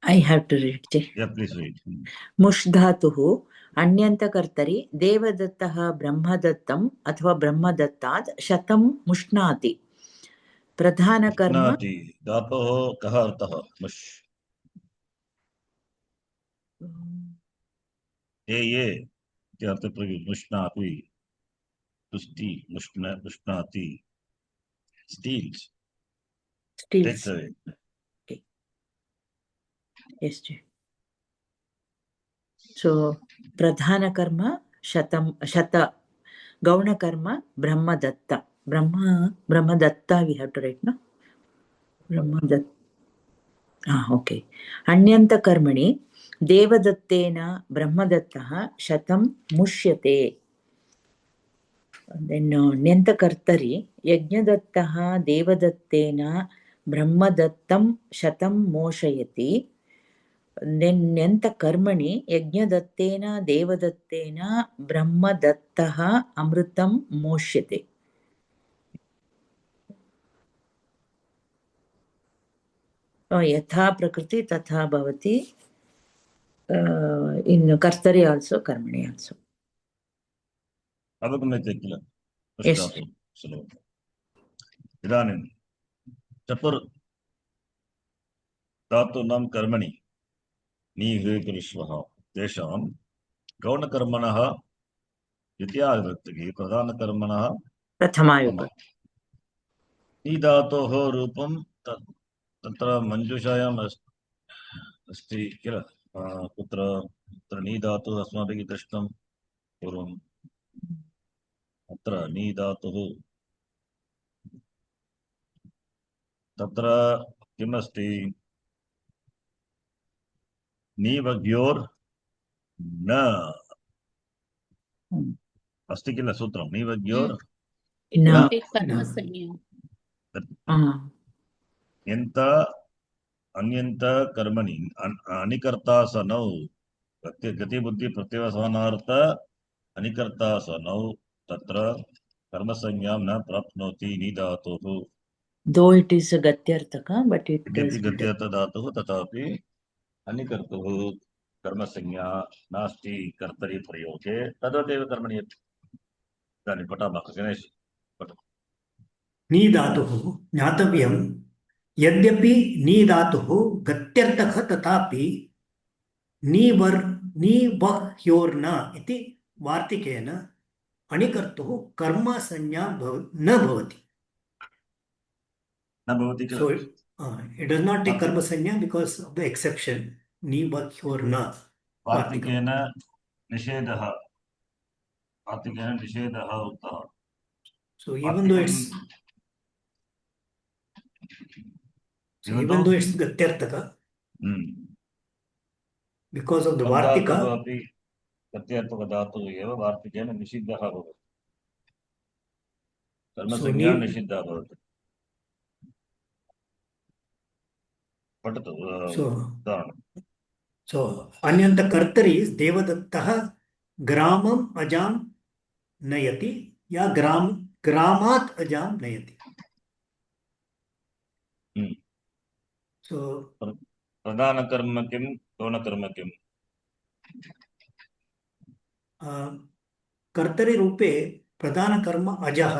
[SPEAKER 4] I have to read.
[SPEAKER 1] Yeah, please read.
[SPEAKER 4] मुष्धातुः अन्यन्तकर्तरि देवदत्तः ब्रह्मदत्तम् अथवा ब्रह्मदत्तात् शतं मुष्णाति। प्रधानकर्म
[SPEAKER 1] धातोः कः अर्थः? मुष् ये इति अर्थप्रयोगः। मुष्णाति, तुष्टि, मुष्णाति, steals, takes away.
[SPEAKER 4] Okay. Yes, so pradhanakarma shata gaunakarma brahmadatta. Brahmadatta we have to write, no? Brahmadatta. Okay. Anyanta karmani devadattena brahmadattah shatam mushyate. Then nyanta kartari yajnadattah devadattena brahmadattam shatam moshayati. Then nyanta karmani yajnadattena devadattena brahmadattah amritam moshyate. Yatha prakriti tatha bhavati in kartari also, karmani also.
[SPEAKER 1] अवगम्यते किल?
[SPEAKER 4] Yes.
[SPEAKER 1] इदानीं चतुर् धातूनां कर्मणि नीहृकृष्वः तेषां गौणकर्मणः द्वितीया विभक्तिः, प्रधानकर्मणः
[SPEAKER 4] प्रथमा विभक्ति।
[SPEAKER 1] नी धातोः रूपं तत्र मञ्जूषायाम् अस्ति किल? कुत्र नी धातुः अस्माभिः दृष्टं पूर्वम्। अत्र नी धातुः तत्र किमस्ति? नीवग्योर् न अस्ति किल सूत्रं? नीवग्योर्
[SPEAKER 3] कर्मसंज्ञा
[SPEAKER 1] यन्त अन्यन्त कर्मणि अनिकर्ता सनौ गतिबुद्धि प्रत्यवसानार्थ अनिकर्ता सनौ तत्र कर्मसंज्ञां न प्राप्नोति निधातुः
[SPEAKER 4] Though it is a gatyartaka, but it
[SPEAKER 1] यद्यपि
[SPEAKER 4] does.
[SPEAKER 1] गत्यर्थधातुः तथापि अनिकर्तुः कर्मसंज्ञा नास्ति कर्तरि प्रयोगे तद्वदेव कर्मणि इदानीं पठामः गणेश पठ
[SPEAKER 5] नी धातुः ज्ञातव्यं यद्यपि नी धातुः गत्यर्थः तथापि नीवह्योर्न इति वार्तिकेन अणिकर्तुः कर्मसंज्ञा न भवति.
[SPEAKER 1] न भवति किल
[SPEAKER 5] So it does not take कर्मसंज्ञा because of the exception नीवह्योर्न.
[SPEAKER 1] वार्तिकेन निषेधः उक्तः.
[SPEAKER 5] So even though it's gatyartaka, because of the vartika,
[SPEAKER 1] अपि गत्यर्थकधातुः एव वार्तिकेन निषिद्धः भवति. कर्मसंज्ञा निषिद्धः भवति. पठतु
[SPEAKER 5] so anyanta kartari is devadattah gramam ajam nayati ya gramat ajam nayati. So
[SPEAKER 1] प्रधान कर्म किम गौण कर्म किम
[SPEAKER 5] कर्तरि रूपे प्रधान कर्म अजा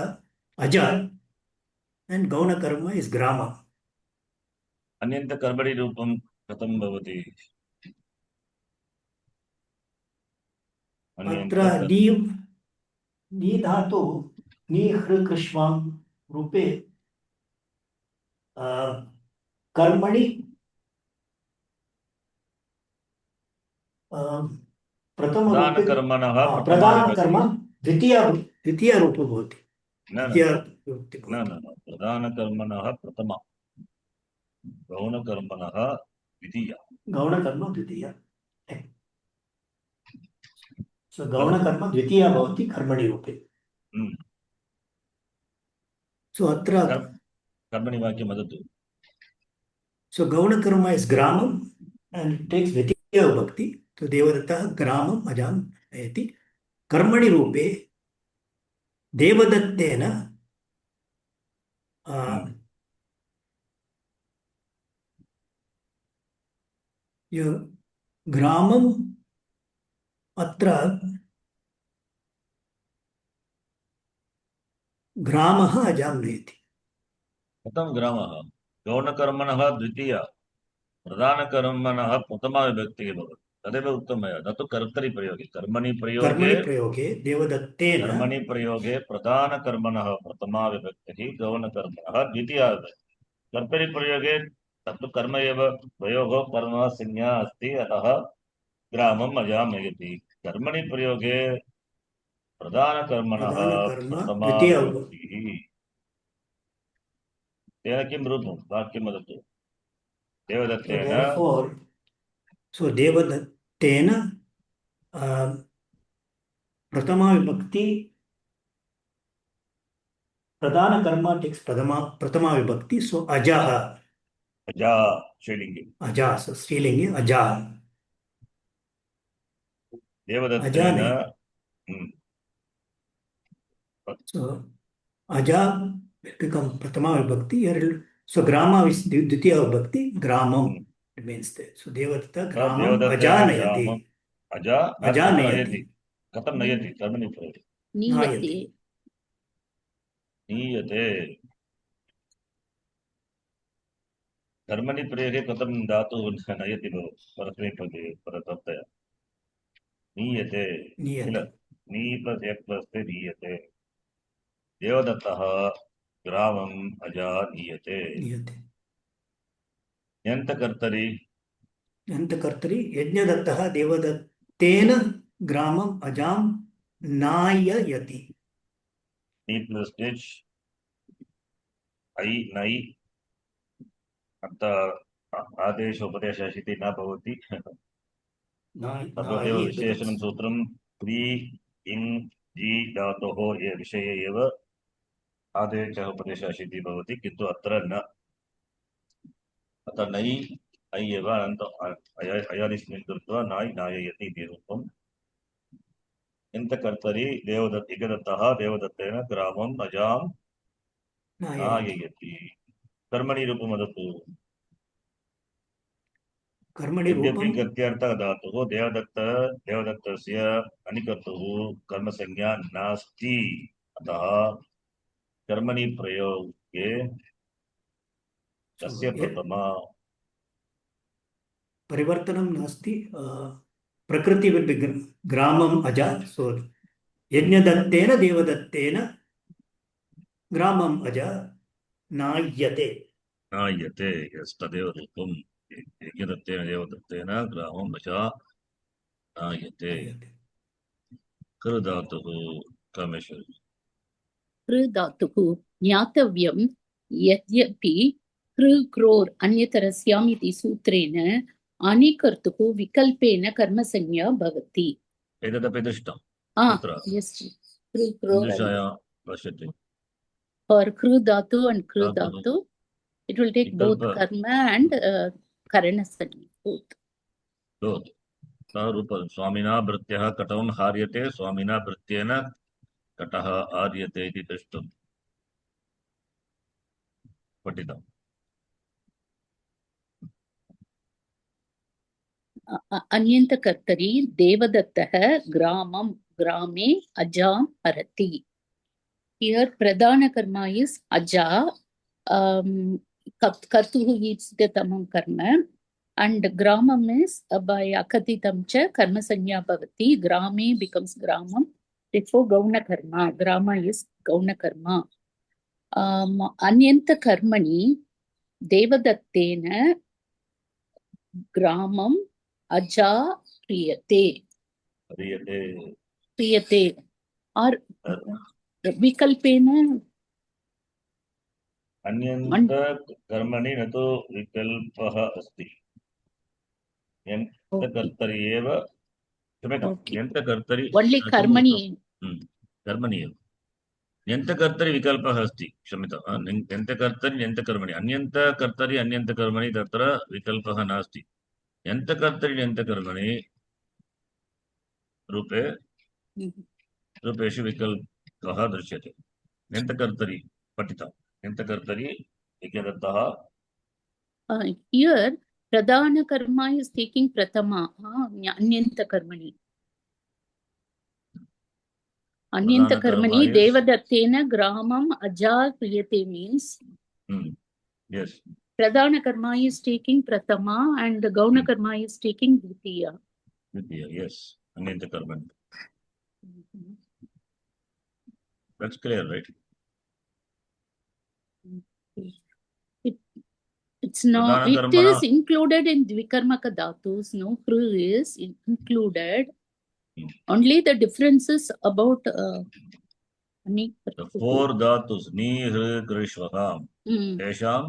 [SPEAKER 5] and gauna karma is grama.
[SPEAKER 1] अन्यन्त कर्मणि रूपं कथं भवति?
[SPEAKER 5] अत्र नी धातु नी हृकृष्वां रूपे कर्मणि प्रथम प्रधान कर्म द्वितीय रूप भवति.
[SPEAKER 1] प्रधान कर्मणः प्रथमा गौण कर्मणः द्वितीया.
[SPEAKER 5] गौण कर्म द्वितीय. So गौण कर्म द्वितीय भवति कर्मणि रूपे. So अत्र
[SPEAKER 1] कर्मणि वाक्यं वदतु.
[SPEAKER 5] So गौण कर्म is gramam and it takes द्वितीय विभक्ति. तो देवदत्तः ग्रामम् अजां नयति. कर्मणि रूपे देवदत्तेन ग्रामम् अत्र ग्रामः अजां नयति.
[SPEAKER 1] कथं ग्रामः? गौणकर्मणः द्वितीय प्रधानकर्मणः प्रथमा विभक्तिः भवति. तदेव उक्तं मया. न तु कर्तरि प्रयोगे. कर्मणि प्रयोगे
[SPEAKER 5] देवदत्तेन
[SPEAKER 1] कर्मणि प्रयोगे प्रधानकर्मणः प्रथमा विभक्तिः गौणकर्मणः द्वितीया विभक्तिः. कर्तरि प्रयोगे तत्तु कर्म एव द्वयोः कर्मसंज्ञा अस्ति अतः ग्रामम् अजां नयति. कर्मणि प्रयोगे प्रधानकर्मणः प्रथमा विभक्तिः. तेन किं रूपं वाक्यं वदतु. देवदत्तेन
[SPEAKER 5] So देवदत्तेन प्रथमा विभक्ति प्रधान कर्म टेक्स प्रथमा विभक्ति. So अजा
[SPEAKER 1] श्रीलिंगे
[SPEAKER 5] अजा so स्त्रीलिंगे अजा
[SPEAKER 1] देवदत्तेन.
[SPEAKER 5] So अजा become प्रथमा विभक्ति. So grama is द्वितीय विभक्ति. ग्रामम it means that. So Devdatta ग्रामम अजा नयति.
[SPEAKER 1] अजा नयति. कथं नयति? कर्मणि प्रयोगे नीयते. कर्मणि प्रयोगे कथं धातुः नयति भवति? परस्मैपदे परतत्तया नीयते. नी प्लस एक प्लस से नीयते. देवदत्तः ग्रामम् अजा नीयते. यन्तकर्तरि
[SPEAKER 5] यज्ञदत्तः देवदत्तेन ग्रामम् अजां नाययति.
[SPEAKER 1] नी प्लस एच ऐ नै अत आदेश उपदेश इति न भवति. तदेव विशेषणं सूत्रं क्री इन् जी धातोः विषये एव आदेशः उपदेशः इति भवति. किन्तु अत्र न. अतः नै अय्यव अनन्त अयादिस्मिन् कृत्वा नाययति इति रूपम् यन्तकर्तरि इगदत्तः देवदत्तेन ग्रामम् अजां नाययति कर्मणि रूपं वदतु
[SPEAKER 5] कर्मणि
[SPEAKER 1] यद्यपि
[SPEAKER 5] रूपं
[SPEAKER 1] गत्यर्थः धातुः देवदत्तस्य अनिकर्तुः कर्मसंज्ञा नास्ति अतः कर्मणि प्रयोगे तस्य प्रथमा
[SPEAKER 5] परिवर्तनं नास्ति प्रकृति विल बी ग्रामम् अजा सो यज्ञदत्तेन देवदत्तेन ग्रामम् अजा नायते
[SPEAKER 1] यस् तदेव रूपम् यज्ञदत्तेन देवदत्तेन ग्रामम् अजा नायते कृ धातुः कामेश्वरी
[SPEAKER 3] कृ धातुः ज्ञातव्यं यद्यपि कृ क्रोर् अन्यतरस्याम् इति सूत्रेण अनिकर्तुः विकल्पेन कर्मसंज्ञा भवति।
[SPEAKER 1] एतदपि दृष्टं कुत्र
[SPEAKER 3] Yes, कृ क्रोर्
[SPEAKER 1] कीदृशायां पश्यति
[SPEAKER 3] for कृ धातु and कृ
[SPEAKER 1] धातुः
[SPEAKER 3] धातु it will take both
[SPEAKER 1] विकल्प
[SPEAKER 3] karma and karana sanjna both.
[SPEAKER 1] रूप स्वामिना भृत्यः कटं हार्यते स्वामिना भृत्येन कटः आर्यते इति दृष्टं पठितम्
[SPEAKER 3] अन्यन्तकर्तरि देवदत्तः ग्रामं ग्रामे अजां हरति. Here pradhana karma is aja. Kartuh is the tamam karma and gramam is by akatitam cha karma sanya bhavati. Grame becomes gramam. Therefore gauna karma. Grama is gauna karma. Anyanta karmani devadattena gramam aja priyate or विकल्पेन
[SPEAKER 1] अन्यन्त कर्मणि न तु विकल्पः अस्ति यन्तकर्तरि एव क्षम्यतां यन्तकर्तरि
[SPEAKER 3] only कर्मणि
[SPEAKER 1] कर्मणि एव यन्तकर्तरि विकल्पः अस्ति क्षम्यतां यन्तकर्तरि यन्तकर्मणि अन्यन्तकर्तरि अन्यन्तकर्मणि तत्र विकल्पः नास्ति यन्तकर्तरि यन्तकर्मणि रूपेषु विकल्पः दृश्यते यन्तकर्तरि पठितम् यन्तकर्तरि यज्ञदत्तः
[SPEAKER 3] here pradhana karma is taking prathama anyanta karmani devadattena gramam aja priyate means
[SPEAKER 1] yes
[SPEAKER 3] pradhana karma is taking prathama and gauna karma is taking dvitiya
[SPEAKER 1] yes anyanta karmani that's clear right
[SPEAKER 3] it's not it is included in dvikarmaka dhatus no kru is included only the differences about
[SPEAKER 1] the four dhatus ni hri krishvaham tesham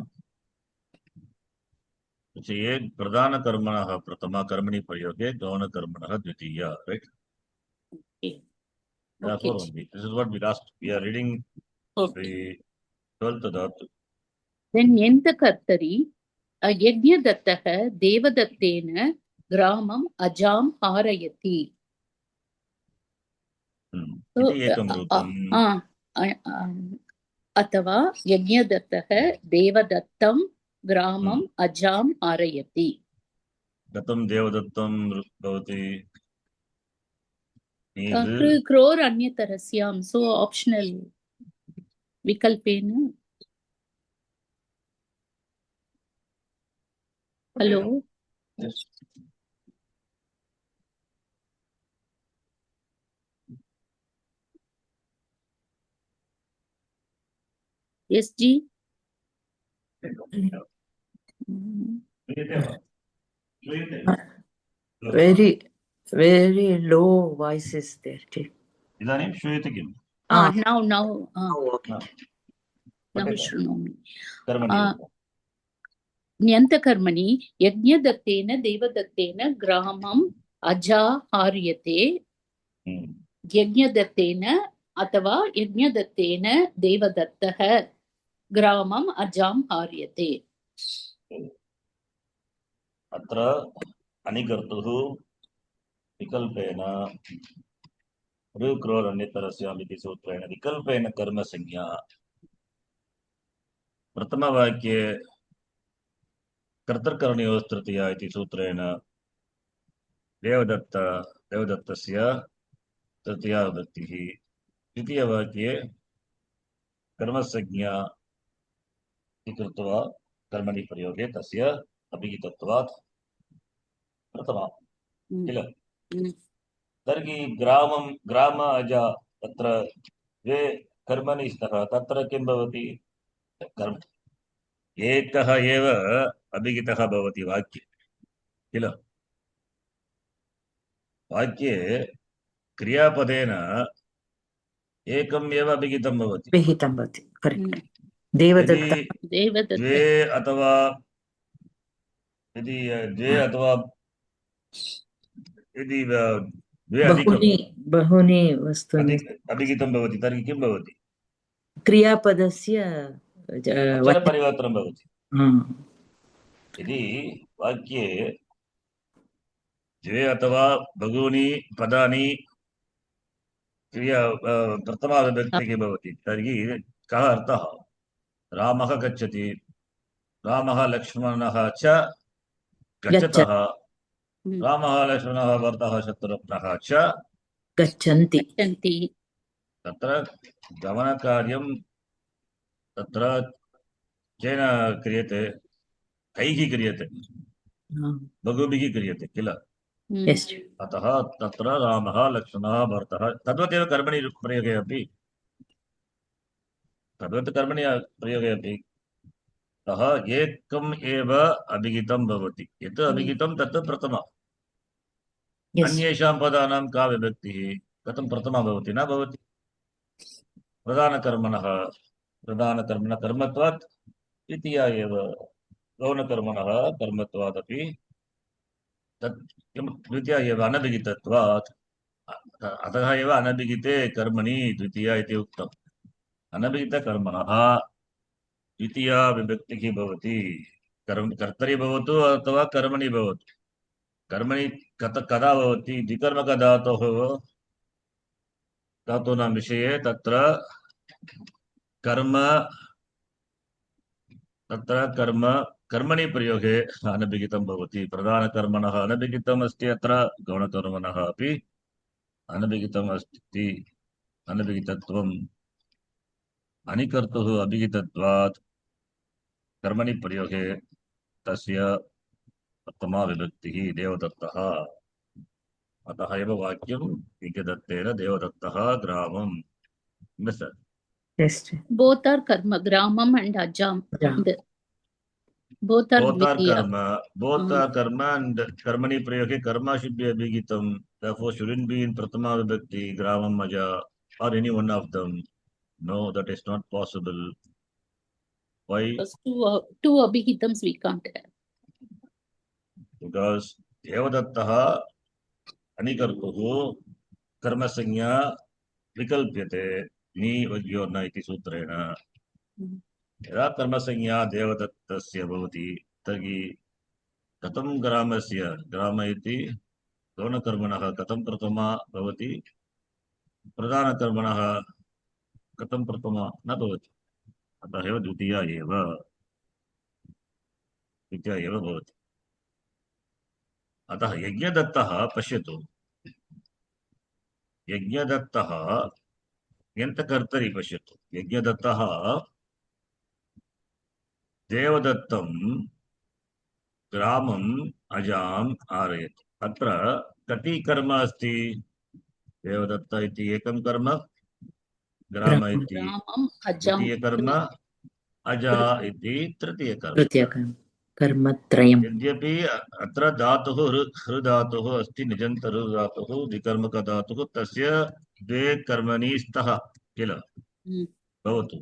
[SPEAKER 1] ये प्रधान कर्मणः प्रथमा कर्मणि प्रयोगे गौण कर्मणः द्वितीया right therefore only this is what we asked we are reading the 12th dhatu
[SPEAKER 3] then यन्तकर्तरि यज्ञदत्तः देवदत्तेन ग्रामम् अजां हारयति अथवा यज्ञदत्तः देवदत्तं ग्रामम् अजां हारयति
[SPEAKER 1] दत्तं देवदत्तं भवति
[SPEAKER 3] क्रोर अन्यतरस्यां so optional विकल्पेन hello
[SPEAKER 1] yes
[SPEAKER 3] yes ji
[SPEAKER 4] very low voice is there
[SPEAKER 1] इदानीं श्रूयते किम्
[SPEAKER 3] now
[SPEAKER 4] okay
[SPEAKER 3] now शृणोमि
[SPEAKER 1] कर्मणि
[SPEAKER 3] न्यन्तकर्मणि यज्ञदत्तेन देवदत्तेन ग्रामम् अजा हार्यते यज्ञदत्तेन अथवा यज्ञदत्तेन देवदत्तः ग्रामम् अजां हार्यते
[SPEAKER 1] अत्र अनिकर्तुः विकल्पेन ऋक्रोरन्यतरस्याम् इति सूत्रेण विकल्पेन कर्मसंज्ञा प्रथमवाक्ये कर्तृकरणयोस्तृतीया इति सूत्रेण देवदत्तस्य तृतीया विभक्तिः द्वितीयवाक्ये कर्मसंज्ञा इति कृत्वा कर्मणि प्रयोगे तस्य अभिहितत्वात् प्रथमा किल तर्हि ग्राम अज तत्र द्वे कर्मणि स्तः तत्र किं भवति कर्म एकः एव अभिहितः भवति वाक्ये किल वाक्ये क्रियापदेन एकम् एव अभिहितं भवति
[SPEAKER 4] विहितं भवति करेक्ट देवदत्त
[SPEAKER 1] यदि
[SPEAKER 3] देवदत्त
[SPEAKER 1] द्वे अथवा यदि द्वे
[SPEAKER 4] बहूनि वस्तूनि
[SPEAKER 1] अभिहितं भवति तर्हि किं भवति
[SPEAKER 4] क्रियापदस्य
[SPEAKER 1] अक्षरपरिवर्तनं भवति
[SPEAKER 4] हाँ।
[SPEAKER 1] यदि वाक्ये द्वे अथवा बहूनि पदानि क्रिया प्रथमा विभक्तिः भवति तर्हि कः अर्थः रामः गच्छति रामः लक्ष्मणः च गच्छतः रामः लक्ष्मणः भरतः शत्रुघ्नः च
[SPEAKER 4] गच्छन्ति
[SPEAKER 1] तत्र गमनकार्यं तत्र केन क्रियते कैः क्रियते बहुभिः क्रियते किल अतः तत्र रामः लक्ष्मणः भरतः तद्वदेव कर्मणि प्रयोगे अपि अतः एकम् एव अभिहितं भवति यत् अभिहितं तत् प्रथमा अन्येषां पदानां का विभक्तिः कथं प्रथमा भवति न भवति प्रधानकर्मणः कर्मत्वात् द्वितीया एव गौणकर्मणः कर्मत्वादपि तत् द्वितीया एव अनभिहितत्वात् अतः एव अनभिहिते कर्मणि द्वितीया इति उक्तम् अनभिहितकर्मणः द्वितीया विभक्तिः भवति कर्तरि भवतु अथवा कर्मणि भवतु कर्मणि कदा भवति द्विकर्मकधातूनां विषये तत्र कर्मणि प्रयोगे अनभिहितं भवति प्रधानकर्मणः अनभिहितम् अस्ति अत्र गौणकर्मणः अपि अनभिहितम् अस्ति अनभिहितत्वम् अनिकर्तुः अभिहितत्वात् कर्मणि प्रयोगे तस्य प्रथमा विभक्तिः देवदत्तः अतः एव वाक्यं यज्ञदत्तेन देवदत्तः ग्रामम्
[SPEAKER 3] both are karma gramam and ajam both are
[SPEAKER 1] karma and karmani prayoge karma should be abhigitam therefore shouldn't be in prathama vibhakti gramam aja or any one of them no that is not possible why
[SPEAKER 3] two abhihitams we can't have
[SPEAKER 1] because devadattah anikartuhu karma sanya vikalpyate ni vagyorna iti sutreణ यदा कर्मसंज्ञा देवदत्तस्य भवति तर्हि कथं ग्राम इति गौणकर्मणः कथं प्रथमा भवति प्रधानकर्मणः कथं प्रथमा न भवति अतः एव द्वितीया एव भवति अतः यज्ञदत्तः पश्यतु यज्ञदत्तः यन्तकर्तरि पश्यतु यज्ञदत्तः देवदत्तं ग्रामम् अजाम् आरयति अत्र कति कर्म अस्ति देवदत्त इति एकं कर्म ग्राम इति द्वितीयकर्म अजा इति तृतीयकर्म यद्यपि अत्र धातुः हृधातुः अस्ति निजन्त हृधातुः द्विकर्मकधातुः तस्य द्वे कर्मणि स्तः किल भवतु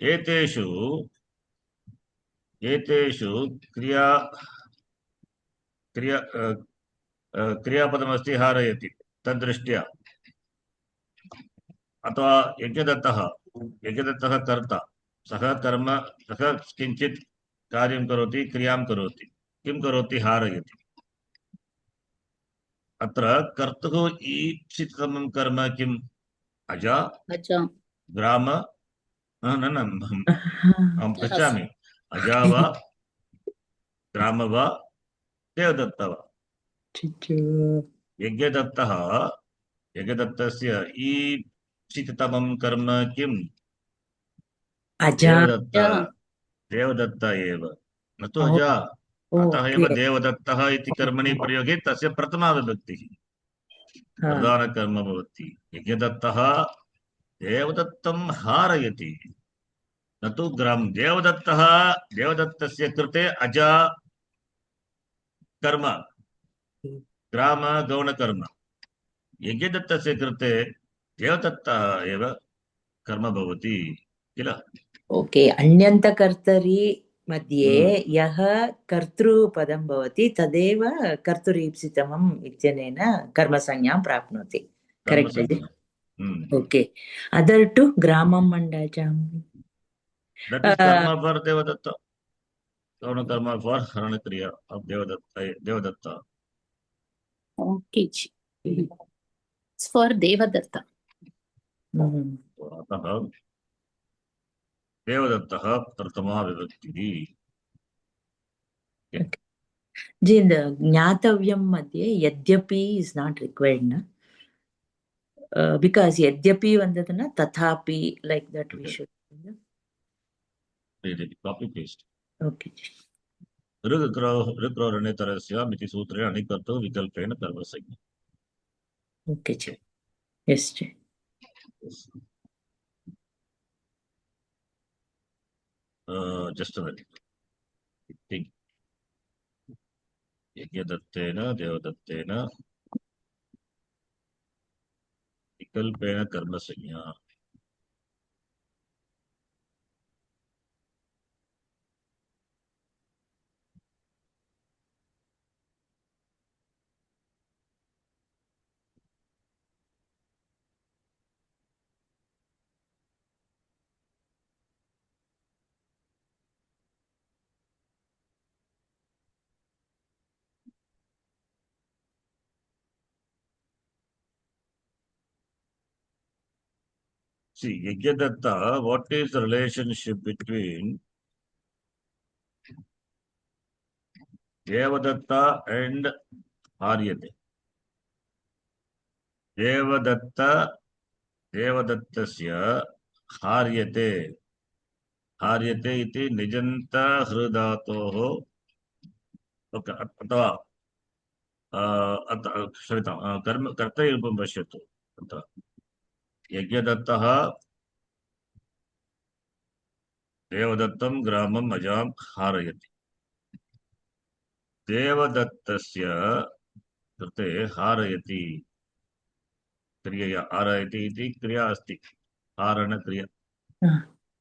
[SPEAKER 1] एतेषु क्रियापदमस्ति हारयति तद्दृष्ट्या अथवा यज्ञदत्तः कर्ता सः किञ्चित् कार्यं करोति क्रियां करोति किं करोति हारयति अत्र कर्तुः ईप्सिततमं कर्म किम् अजा
[SPEAKER 3] अजा
[SPEAKER 1] ग्राम न न अहं पृच्छामि अजा वा ग्राम वा देवदत्त वा यज्ञदत्तः यज्ञदत्तस्य ईप्सिततमं कर्म किम्
[SPEAKER 4] Aja.
[SPEAKER 1] देवदत्त
[SPEAKER 3] अजा
[SPEAKER 1] देवदत्त एव न तु
[SPEAKER 4] Oh,
[SPEAKER 1] अजा अतः एव
[SPEAKER 4] okay.
[SPEAKER 1] देवदत्तः इति कर्मणि प्रयोगे तस्य प्रथमा विभक्तिः प्रधानकर्म भवति यज्ञदत्तः देवदत्तं हारयति न तु ग्राम देवदत्तः देवदत्तस्य कृते अजा कर्म ग्राम गौणकर्म यज्ञदत्तस्य कृते देवदत्तः एव कर्म भवति किल
[SPEAKER 4] ओके अन्यन्तकर्तरि मध्ये
[SPEAKER 1] हम्म,
[SPEAKER 4] यः कर्तृपदं भवति तदेव कर्तुरीप्सितमम् इत्यनेन कर्मसंज्ञां प्राप्नोति करेक्ट्
[SPEAKER 1] कर्मसंज्ञा
[SPEAKER 4] ओके अदर् टु ग्रामं मण्डजं
[SPEAKER 1] दट इज कर्म फॉर देवदत्त गौणकर्म फॉर हरणक्रिया ऑफ देवदत्त
[SPEAKER 3] ओके जी फॉर देवदत्त
[SPEAKER 1] अतः देवदत्तः प्रथमा विभक्तिः
[SPEAKER 4] जी ज्ञातव्यं मध्ये यद्यपि इस् नाट् रिक्वैर्ड् न बिकास् यद्यपि वदति न तथापि like that we should
[SPEAKER 1] copy paste
[SPEAKER 4] okay
[SPEAKER 1] ऋक्रोरणेतरस्याम् इति सूत्रेण अनिकर्तुः विकल्पेन कर्मसंज्ञा
[SPEAKER 4] ओके जी यस् जी
[SPEAKER 1] जस्ट यज्ञदत्तेन देवदत्तेन विकल्पेन कर्मसंज्ञा See, Yajnadatta, what is the relationship between Devadatta and Haryate? देवदत्तस्य हार्यते इति निजन्त हृदातोः अथवा क्षम्यतां कर्तरीरूपं पश्यतु अत्र यज्ञदत्तः देवदत्तं ग्रामम् अजां हारयति देवदत्तस्य कृते हारयति क्रियया हारयति इति क्रिया अस्ति हारणक्रिया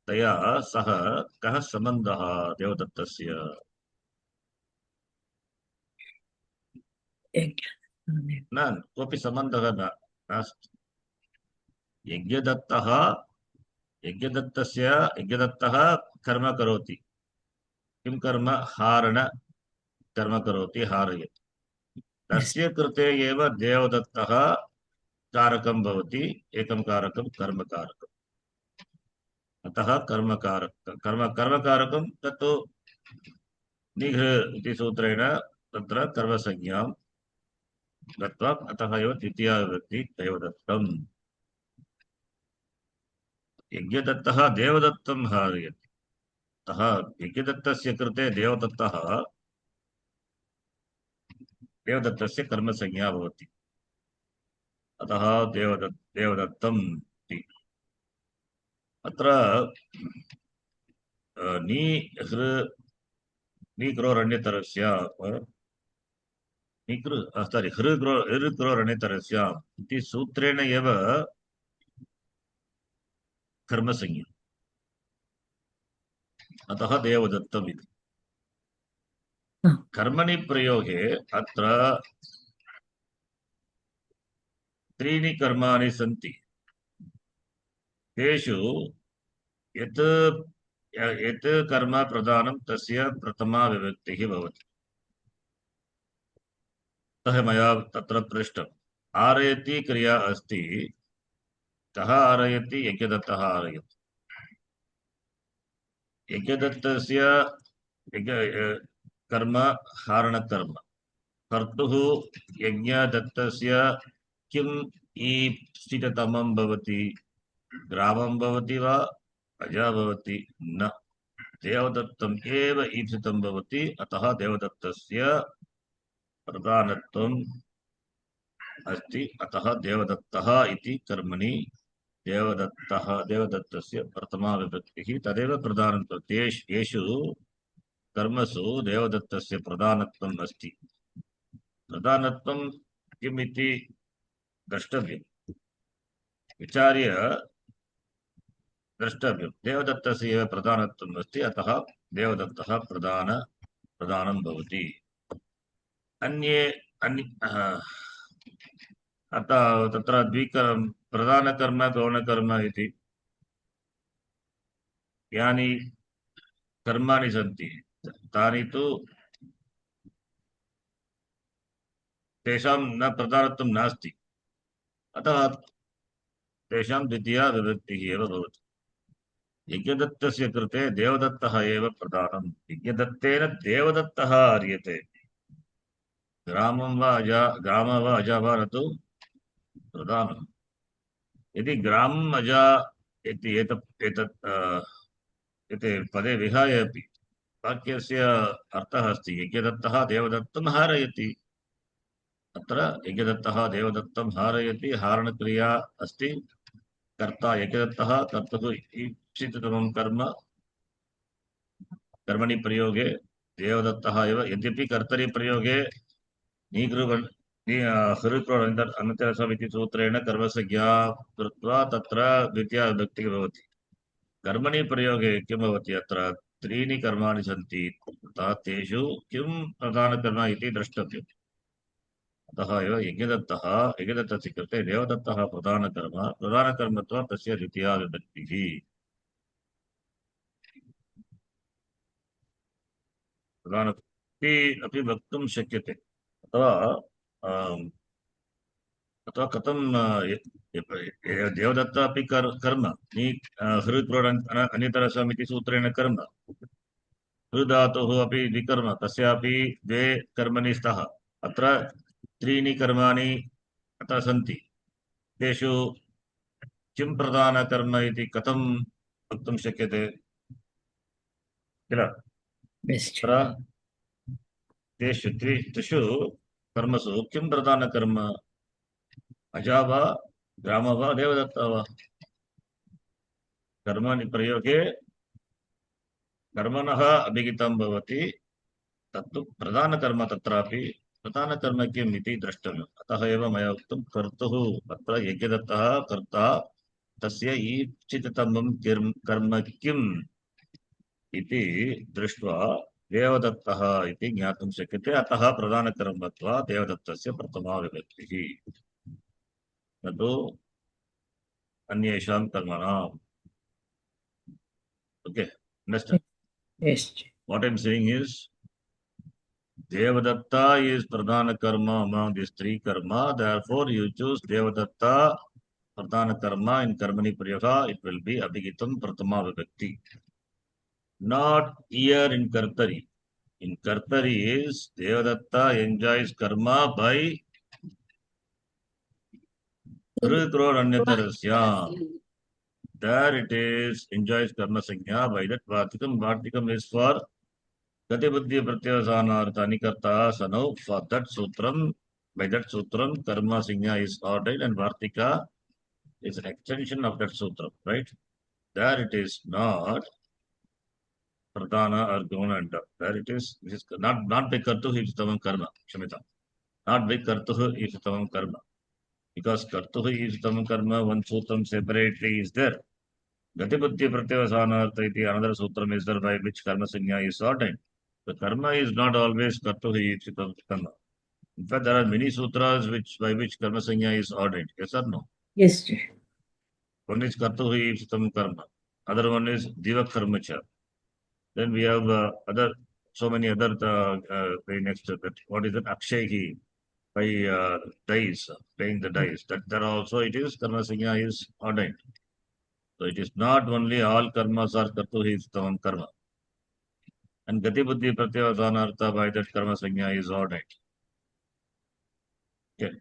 [SPEAKER 1] तया सह कः सम्बन्धः देवदत्तस्य न कोऽपि सम्बन्धः नास्ति यज्ञदत्तः कर्म करोति किं कर्म हारण कर्म करोति हारयति तस्य कृते एव देवदत्तः कारकं भवति एकं कारकं कर्मकारकम् अतः कर्मकारकं तत्तु निघ्र इति सूत्रेण तत्र कर्मसंज्ञां दत्वा अतः एव द्वितीया विभक्ति देवदत्तम् यज्ञदत्तः देवदत्तं हारयति अतः यज्ञदत्तस्य कृते देवदत्तस्य कर्मसंज्ञा भवति अतः देवदत्तम् इति अत्र नीक्रोरण्यतरस्य हृक्रोरण्यतरस्य इति सूत्रेण एव कर्मसंज्ञा अतः देवदत्तम् इति कर्मणि प्रयोगे अत्र त्रीणि कर्माणि सन्ति तेषु यत् कर्म प्रधानं तस्य प्रथमा विभक्तिः भवति अतः मया तत्र पृष्टम् आरयति क्रिया अस्ति कः आरयति यज्ञदत्तः आरयति यज्ञदत्तस्य कर्म हारणकर्म कर्तुः यज्ञदत्तस्य किम् ईप्सिततमं भवति ग्रामं भवति वा अजा भवति न देवदत्तम् एव ईप्सितं भवति अतः देवदत्तस्य प्रधानत्वम् अस्ति अतः देवदत्तः इति कर्मणि देवदत्तस्य प्रथमा विभक्तिः तदेव प्रधानत्वम् येषु कर्मसु देवदत्तस्य प्रधानत्वम् अस्ति प्रधानत्वं किम् इति द्रष्टव्यम् विचार्य द्रष्टव्यम् देवदत्तस्य एव प्रधानत्वम् अस्ति अतः देवदत्तः प्रधानं भवति अन्ये अतः तत्र प्रधानकर्म गौणकर्म इति यानि कर्माणि सन्ति तानि तु तेषां न प्रधानत्वं नास्ति अतः तेषां द्वितीया विभक्तिः एव भवति यज्ञदत्तस्य कृते देवदत्तः एव प्रधानम् यज्ञदत्तेन देवदत्तः आर्यते ग्रामं वा अजा वा न तु प्रधानम् यदि ग्रामम् अजा इति एते पदे विहाय अपि वाक्यस्य अर्थः अस्ति यज्ञदत्तः देवदत्तं हारयति अत्र यज्ञदत्तः देवदत्तं हारयति हारणक्रिया अस्ति कर्ता यज्ञदत्तः कर्तुः ईप्सिततमं कर्मणि प्रयोगे देवदत्तः एव यद्यपि कर्तरि प्रयोगे अनन्तरसम् इति सूत्रेण कर्मसंज्ञा कृत्वा तत्र द्वितीया विभक्तिः भवति कर्मणि प्रयोगे किं भवति अत्र त्रीणि कर्माणि सन्ति अतः तेषु किं प्रधानकर्म इति द्रष्टव्यम् अतः एव यज्ञदत्तस्य कृते देवदत्तः प्रधानकर्मत्वात् तस्य द्वितीया विभक्तिः प्रधानः अपि वक्तुं शक्यते अथवा कथं देवदत्त अपि कर्म हृक्रोड अन्यतरसम् इति सूत्रेण कर्म हृधातुः अपि द्विकर्म तस्यापि द्वे कर्मणि स्तः अत्र त्रीणि कर्माणि अत्र सन्ति तेषु किं प्रधानकर्म इति कथं वक्तुं शक्यते किल अत्र तेषु त्रिषु कर्मसु किं प्रधानकर्म अजा वा ग्राम वा देवदत्ता वा कर्मणि प्रयोगे कर्मणः अभिहितं भवति तत्तु प्रधानकर्म तत्रापि प्रधानकर्म किम् इति द्रष्टव्यम् अतः एव मया उक्तं कर्तुः अत्र यज्ञदत्तः कर्ता तस्य ईप्सिततमं कर्म किम् इति दृष्ट्वा देवदत्तः इति ज्ञातुं शक्यते अतः प्रधानकर्मत्वात् देवदत्तस्य प्रथमा विभक्तिः न तु अन्येषां कर्मणाम् okay understand
[SPEAKER 4] Yes.
[SPEAKER 1] what I'm saying is Devadatta is pradhana karma among these three karma therefore you choose Devadatta pradhana karma in karmani prayoga it will be abhigitam prathama vibhakti not here in kartari is Devadatta enjoys karma by Rukroranyatharasya there it is enjoys karma sanya by that Vartikam is for Gati Buddhi Pratyavasanarthani Karta Sanau for that sutram by that sutram karma sanya is ordered and Vartika is an extension of that sutram, right? There it is not Pradhana or Guna and there it is not by Kartuh Ipsitamam Karma, Shamita. Not by Kartuh Ipsitamam Karma. Because Kartuh Ipsitamam Karma, one sutram separately is there. Gati Buddhi Pratyavasanartha iti another sutram is there by which karma sanya is ordained. The karma is not always Kartuh Ipsitamam Karma. In fact, there are many sutras by which karma sanya is ordained. Yes or no?
[SPEAKER 4] Yes.
[SPEAKER 1] One is Kartuh Ipsitamam Karma. Other one is Diva Karmacha. Then we have so many other very next what is it? Akshahi. by dice, playing the dice. That there also it is karma sanya is ordained. So it is not only all karmas are kartu hi tamam karma. And gati buddhi pratyavasanartha by that karma sanya is ordained. Okay.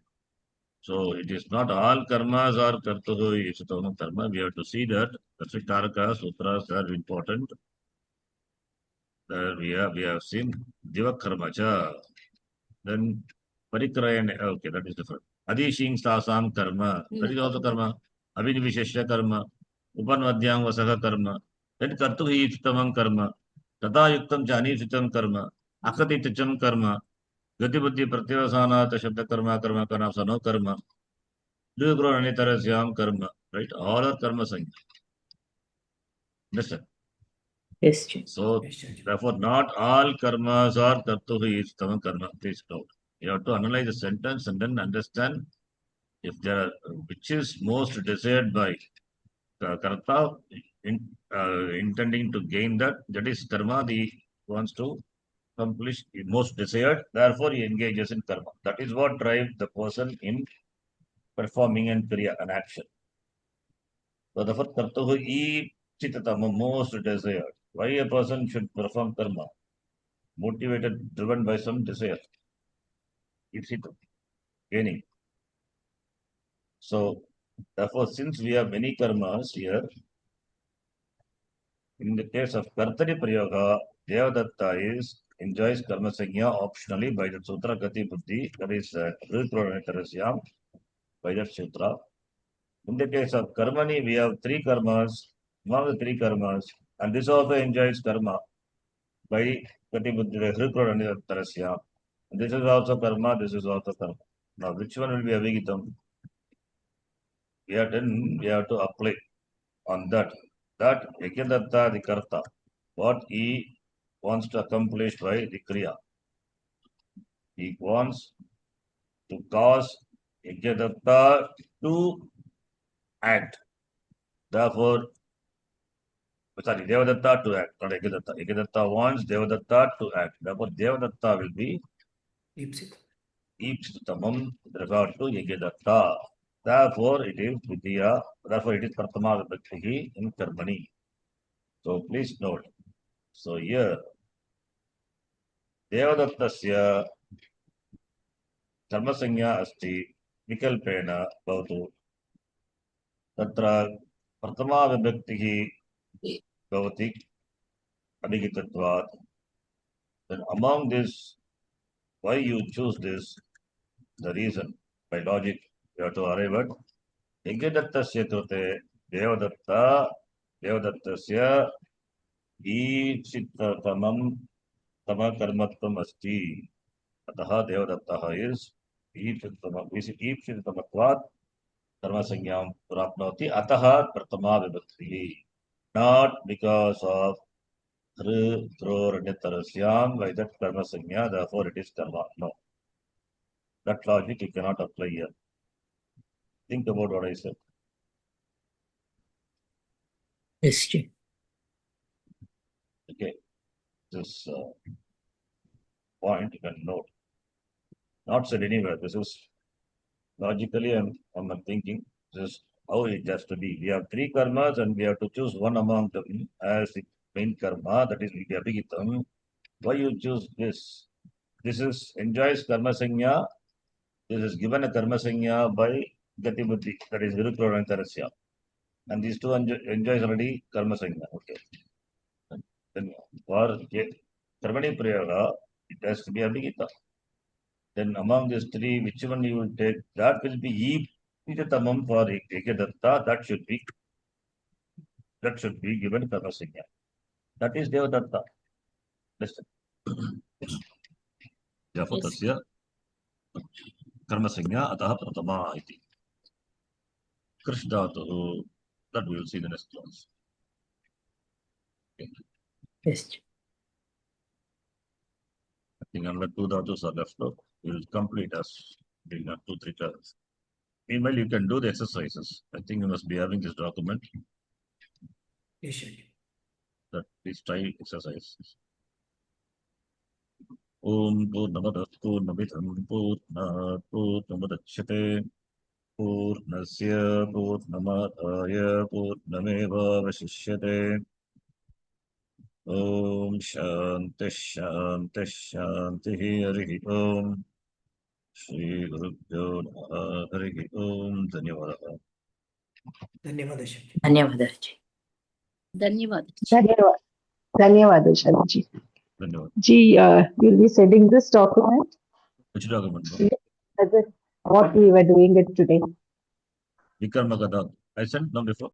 [SPEAKER 1] So it is not all karmas are kartu hi tamam karma. We have to see that. That's why Taraka sutras are important. There we have seen diva karma cha. Then parikrayane, okay, that is different. Adishing stasam karma, that is also karma. Abhinivishesha karma, upanvadyam vasaha karma, then kartu hi tamam karma, tata yuktam jani sitam karma, akati ticham karma, gati buddhi pratyavasana shabda karma, karma karma sano karma, dugro anitarasyam karma, right? All are karma sanya. Understand?
[SPEAKER 4] Yes, Ji.
[SPEAKER 1] So,
[SPEAKER 5] Yes, Ji.
[SPEAKER 1] therefore, not all karmas are kartuhi is tamam karma. Please note. You have to analyze the sentence and then understand if there are, which is most desired by karta, intending to gain that is karma, he wants to accomplish the most desired, therefore he engages in karma. That is what drives the person in performing and kriya, an action. So therefore, kartuhi chitatama, most desired. Why a person should perform karma? Motivated, driven by some desire. Ipsita, gaining. So, therefore, since we have many karmas here, in the case of Kartari Prayoga, Devadatta enjoys karma sanya optionally by the sutra Gati Buddhi, that is Rudra by that sutra. In the case of Karmani, we have three karmas, one of the three karmas, and this also enjoys karma by Gati Buddhi, Rudra. This is also karma, this is also karma. Now, which one will be Avigitam? We have to apply on that. That Ekadatta, the Karta, what he wants to accomplish by the Kriya. He wants to cause Ekadatta to act. Therefore, sorry, Devadatta to act, not Ekadatta. Ekadatta wants Devadatta to act. Therefore, Devadatta will be Ipsitamam with regard to Ekadatta. Therefore, it is Vidya. Therefore, it is Pratama Vibhakti in Karmani. So, please note. So, here, Devadatta कर्मसंज्ञा अस्ति विकल्पेन भवतु तत्र प्रथमा विभक्तिः भवति अभिहितत्वात्. Then among this, why you choose this, the reason by logic you have to arrive at Yajnadattasya कृते देवदत्तस्य ईप्सिततमं तमकर्मत्वम् अस्ति. अतः देवदत्तः is ईप्सिततमत्वात् कर्मसंज्ञां प्राप्नोति. अतः प्रथमा विभक्तिः, not because of Rudra by that karmasanya, therefore it is karma. No. That logic you cannot apply here. Think about what I said.
[SPEAKER 4] Yes, Ji.
[SPEAKER 1] Okay. This point you can note. Not said anywhere. This is logically I'm thinking. This is how it has to be. We have three karmas and we have to choose one among them as the main karma, that is Vidyapigitam. Why you choose this? This is enjoys karma sanya. This is given a karma sanya by Gati Buddhi, that is Virukrorantarasya. And these two enjoys already karma sanya. Okay. Then for Karmani Prayoga, it has to be Abhigita. Then among these three, which one you will take? That will be Ipsitamam for Ekadatta. That should be given karma sanya. That is Devadatta. Listen. Therefore,
[SPEAKER 3] Yes.
[SPEAKER 1] tasya karma sanya atah pratama iti. Krishdhatu. That we will see in the next class. Okay.
[SPEAKER 4] Yes, Ji.
[SPEAKER 1] I think another 2 dhatus are left. We will complete as in 2-3 classes. Meanwhile, you can do the exercises. I think you must be having this document.
[SPEAKER 5] Yes, Ji.
[SPEAKER 1] That please try exercises. ॐ पूर्णमदः पूर्णमिदं पूर्णात् पूर्णमुदच्यते पूर्णस्य पूर्णमादाय पूर्णमेवावशिष्यते ॐ शान्तिः शान्तिः शान्तिः हरिः ॐ श्रीगुरुभ्यो नमः हरिः ॐ धन्यवादः
[SPEAKER 5] ಧನ್ಯವಾದ ಶಿವಜಿ.
[SPEAKER 4] ಧನ್ಯವಾದ ಅಜ್ಜಿ.
[SPEAKER 3] ಧನ್ಯವಾದ.
[SPEAKER 6] धन्यवाद. धन्यवाद Sharji.
[SPEAKER 1] धन्यवाद
[SPEAKER 6] Ji, you'll be sending this document
[SPEAKER 1] which document
[SPEAKER 6] as if what we were doing it today.
[SPEAKER 1] Vikarma Gada I sent them before